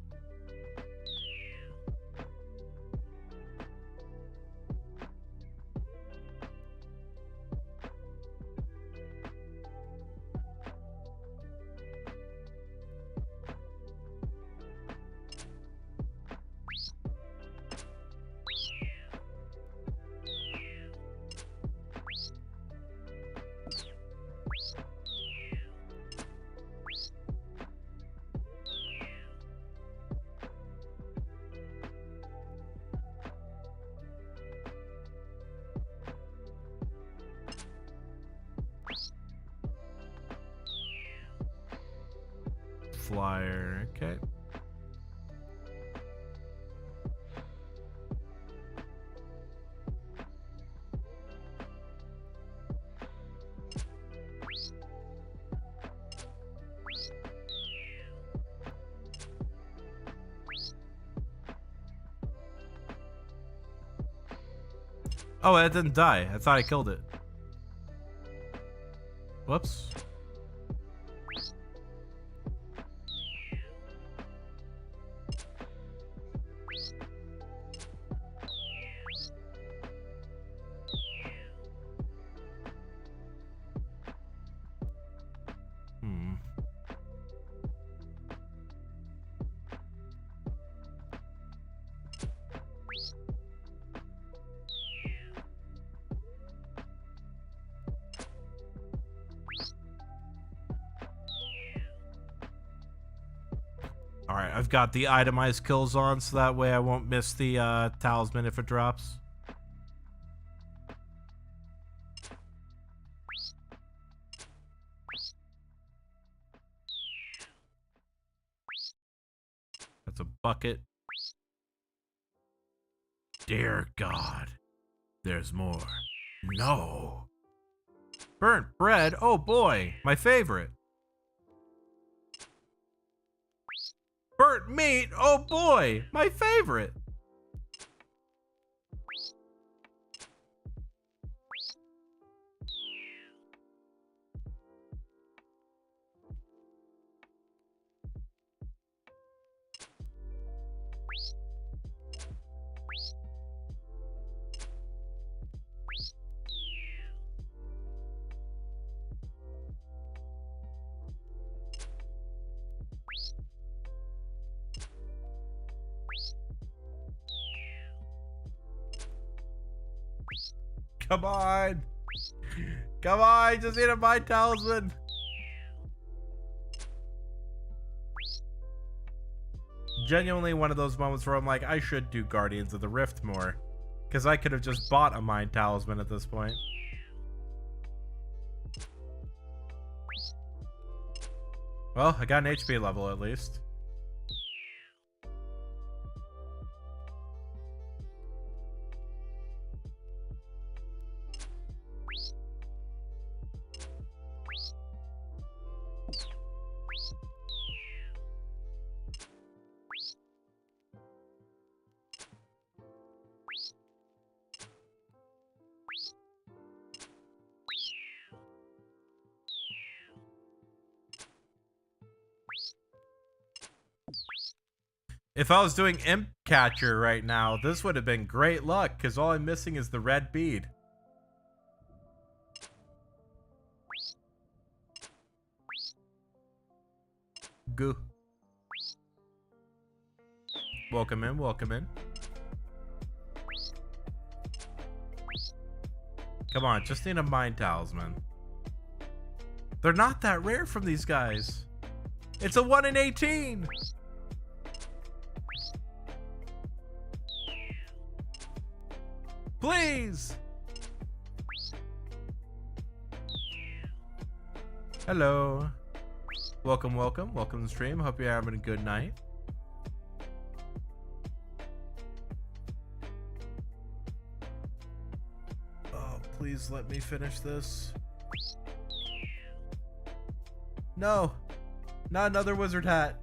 Flyer, okay. Oh, it didn't die. I thought I killed it. Whoops. Alright, I've got the itemized kills on, so that way I won't miss the talisman if it drops. That's a bucket. Dear God, there's more. No. Burnt bread? Oh boy, my favorite. Burnt meat? Oh boy, my favorite. Come on. Come on, just hit my talisman. genuinely one of those moments where I'm like, I should do Guardians of the Rift more. Because I could have just bought a Mind Talisman at this point. Well, I got an HP level at least. If I was doing Imp Catcher right now, this would have been great luck, because all I'm missing is the red bead. Goo. Welcome in, welcome in. Come on, just need a Mind Talisman. They're not that rare from these guys. It's a 1 in 18. Please. Hello. Welcome, welcome. Welcome to the stream. Hope you're having a good night. Oh, please let me finish this. No. Not another wizard hat.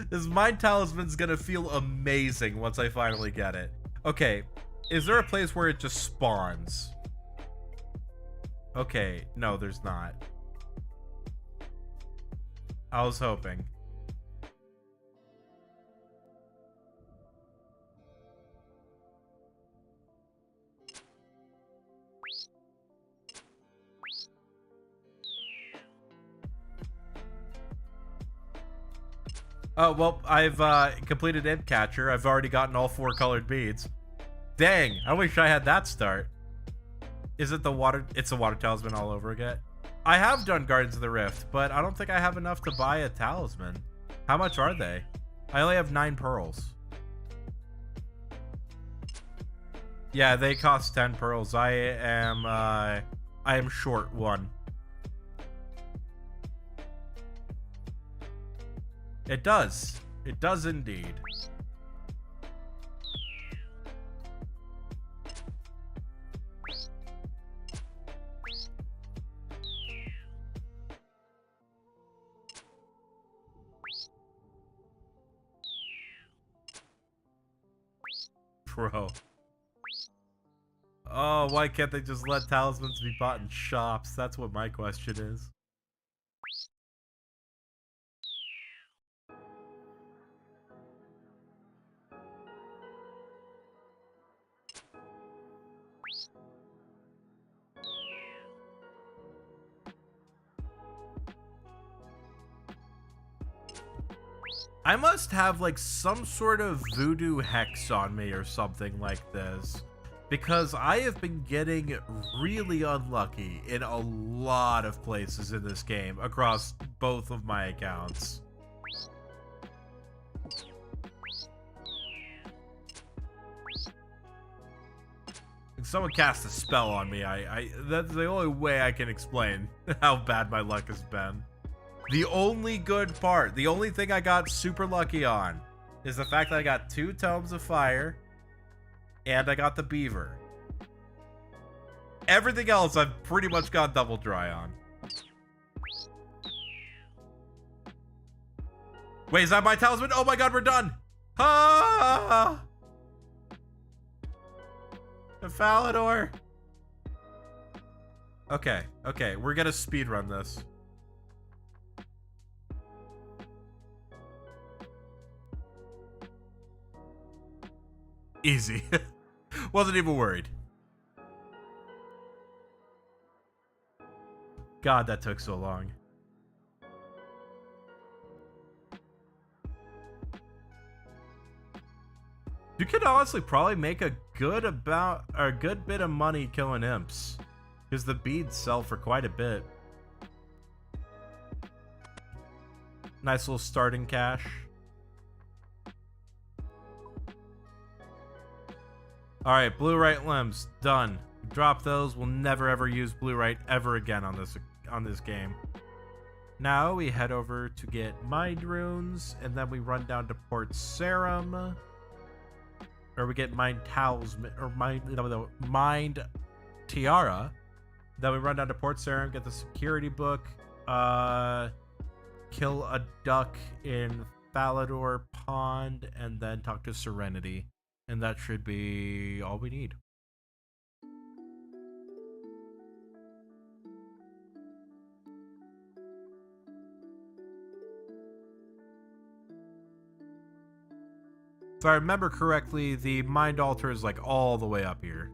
This Mind Talisman's gonna feel amazing once I finally get it. Okay, is there a place where it just spawns? Okay, no, there's not. I was hoping. Oh, well, I've completed Imp Catcher. I've already gotten all 4 colored beads. Dang, I wish I had that start. Is it the water? It's the water talisman all over again. I have done Guardians of the Rift, but I don't think I have enough to buy a talisman. How much are they? I only have 9 pearls. Yeah, they cost 10 pearls. I am short 1. It does. It does indeed. Bro. Oh, why can't they just let talismans be bought in shops? That's what my question is. I must have like some sort of voodoo hex on me or something like this, because I have been getting really unlucky in a lot of places in this game across both of my accounts. Someone cast a spell on me. That's the only way I can explain how bad my luck has been. The only good part, the only thing I got super lucky on, is the fact that I got 2 Tomes of Fire, and I got the Beaver. Everything else I've pretty much got double dry on. Wait, is that my talisman? Oh my god, we're done! Ah! The Falador! Okay, okay, we're gonna speedrun this. Easy. Wasn't even worried. God, that took so long. You could honestly probably make a good bit of money killing imps, because the beads sell for quite a bit. Nice little starting cash. All right, blue right limbs done. Drop those. We'll never ever use blue right ever again on this game. Now we head over to get mind runes, and then we run down to Port Sarum, or we get mind talisman or mind tiara. Then we run down to Port Sarum, get the security book, kill a duck in Falador Pond, and then talk to Serenity. And that should be all we need. If I remember correctly, the mind altar is like all the way up here.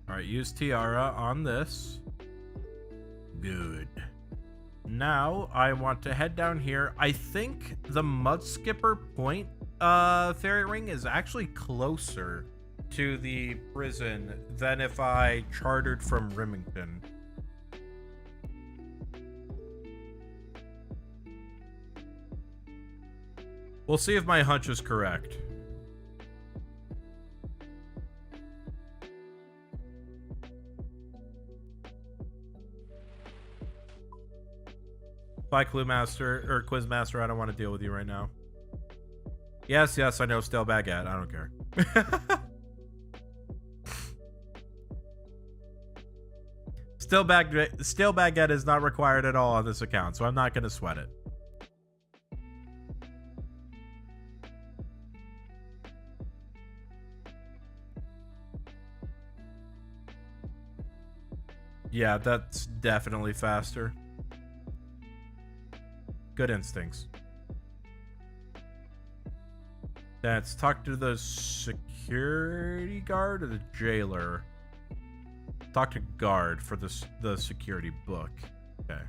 Alright, use Tiara on this. Good. Now, I want to head down here. I think the Mudskipper Point fairy ring is actually closer to the prison than if I chartered from Remington. We'll see if my hunch is correct. Bye, Cluemaster, or Quizmaster, I don't want to deal with you right now. Yes, I know, still baguette, I don't care. Still baguette is not required at all on this account, so I'm not going to sweat it. Yeah, that's definitely faster. Good instincts. Let's talk to the security guard or the jailer. Talk to guard for the security book. Okay.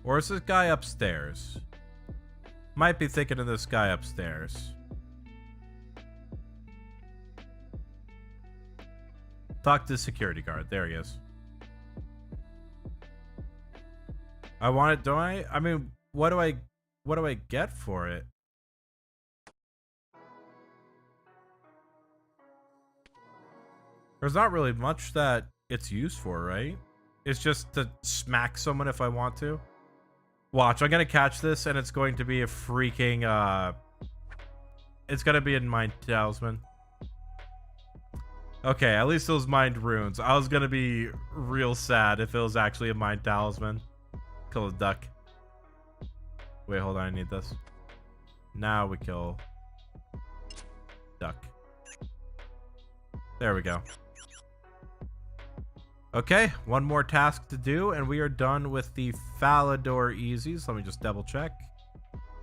Or is this guy upstairs? Might be thinking of this guy upstairs. Talk to the security guard. There he is. I want it, don't I? I mean, what do I get for it? There's not really much that it's used for, right? It's just to smack someone if I want to. Watch, I'm gonna catch this and it's going to be a freaking it's gonna be in Mind Talisman. Okay, at least it was Mind Runes. I was gonna be real sad if it was actually a Mind Talisman. Kill a duck. Wait, hold on, I need this. Now we kill duck. There we go. Okay, one more task to do, and we are done with the Falador Easies. Let me just double check.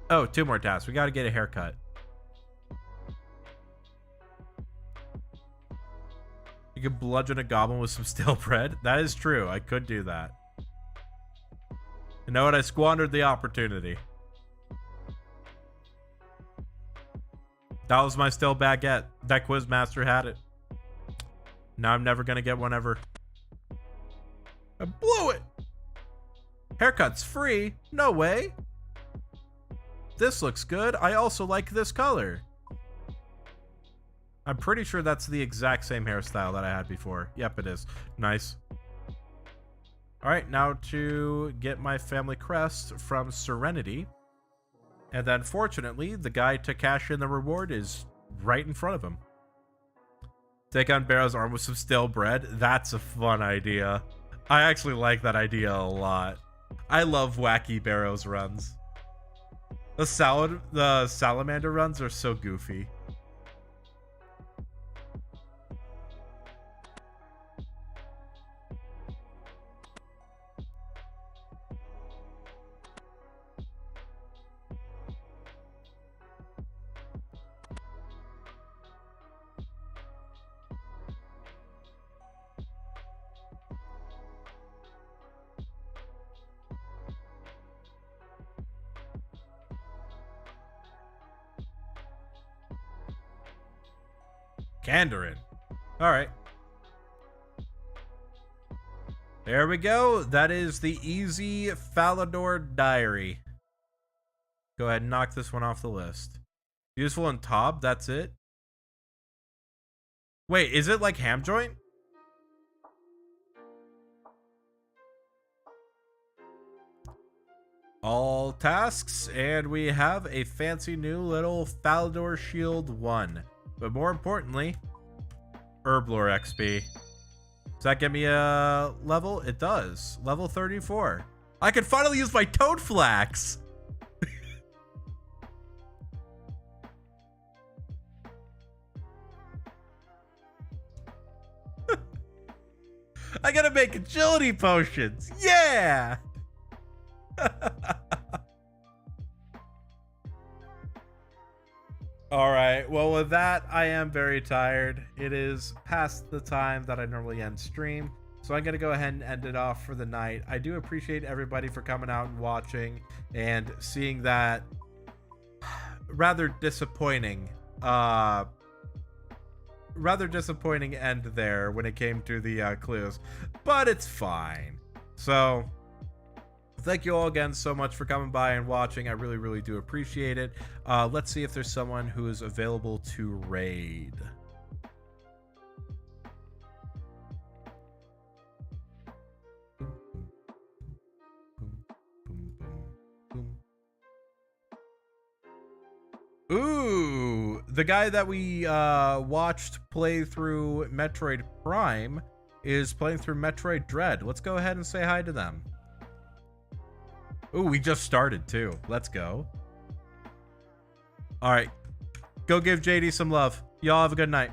Oh, two more tasks. We gotta get a haircut. You could bludgeon a goblin with some stale bread. That is true. I could do that. You know what? I squandered the opportunity. That was my stale baguette. That Quizmaster had it. Now I'm never gonna get one ever. I blew it! Haircut's free? No way! This looks good. I also like this color. I'm pretty sure that's the exact same hairstyle that I had before. Yep, it is. Nice. Alright, now to get my family crest from Serenity. And then, fortunately, the guy to cash in the reward is right in front of him. Take on Barrow's arm with some stale bread. That's a fun idea. I actually like that idea a lot. I love wacky Barrow's runs. The salamander runs are so goofy. Kandarin. All right. There we go. That is the Easy Falador Diary. Go ahead and knock this one off the list. Useful and Tob, that's it? Wait, is it like ham joint? All tasks, and we have a fancy new little Falador Shield 1. But more importantly, Herblore XP. Does that give me a level? It does. Level 34. I can finally use my Toad Flax! I gotta make agility potions! Yeah! Alright, well with that, I am very tired. It is past the time that I normally end stream, so I'm gonna go ahead and end it off for the night. I do appreciate everybody for coming out and watching and seeing that rather disappointing end there when it came to the clues, but it's fine. So thank you all again so much for coming by and watching. I really do appreciate it. Let's see if there's someone who is available to raid. Ooh, the guy that we watched play through Metroid Prime is playing through Metroid Dread. Let's go ahead and say hi to them. Ooh, we just started too. Let's go. All right, go give JD some love. Y'all have a good night.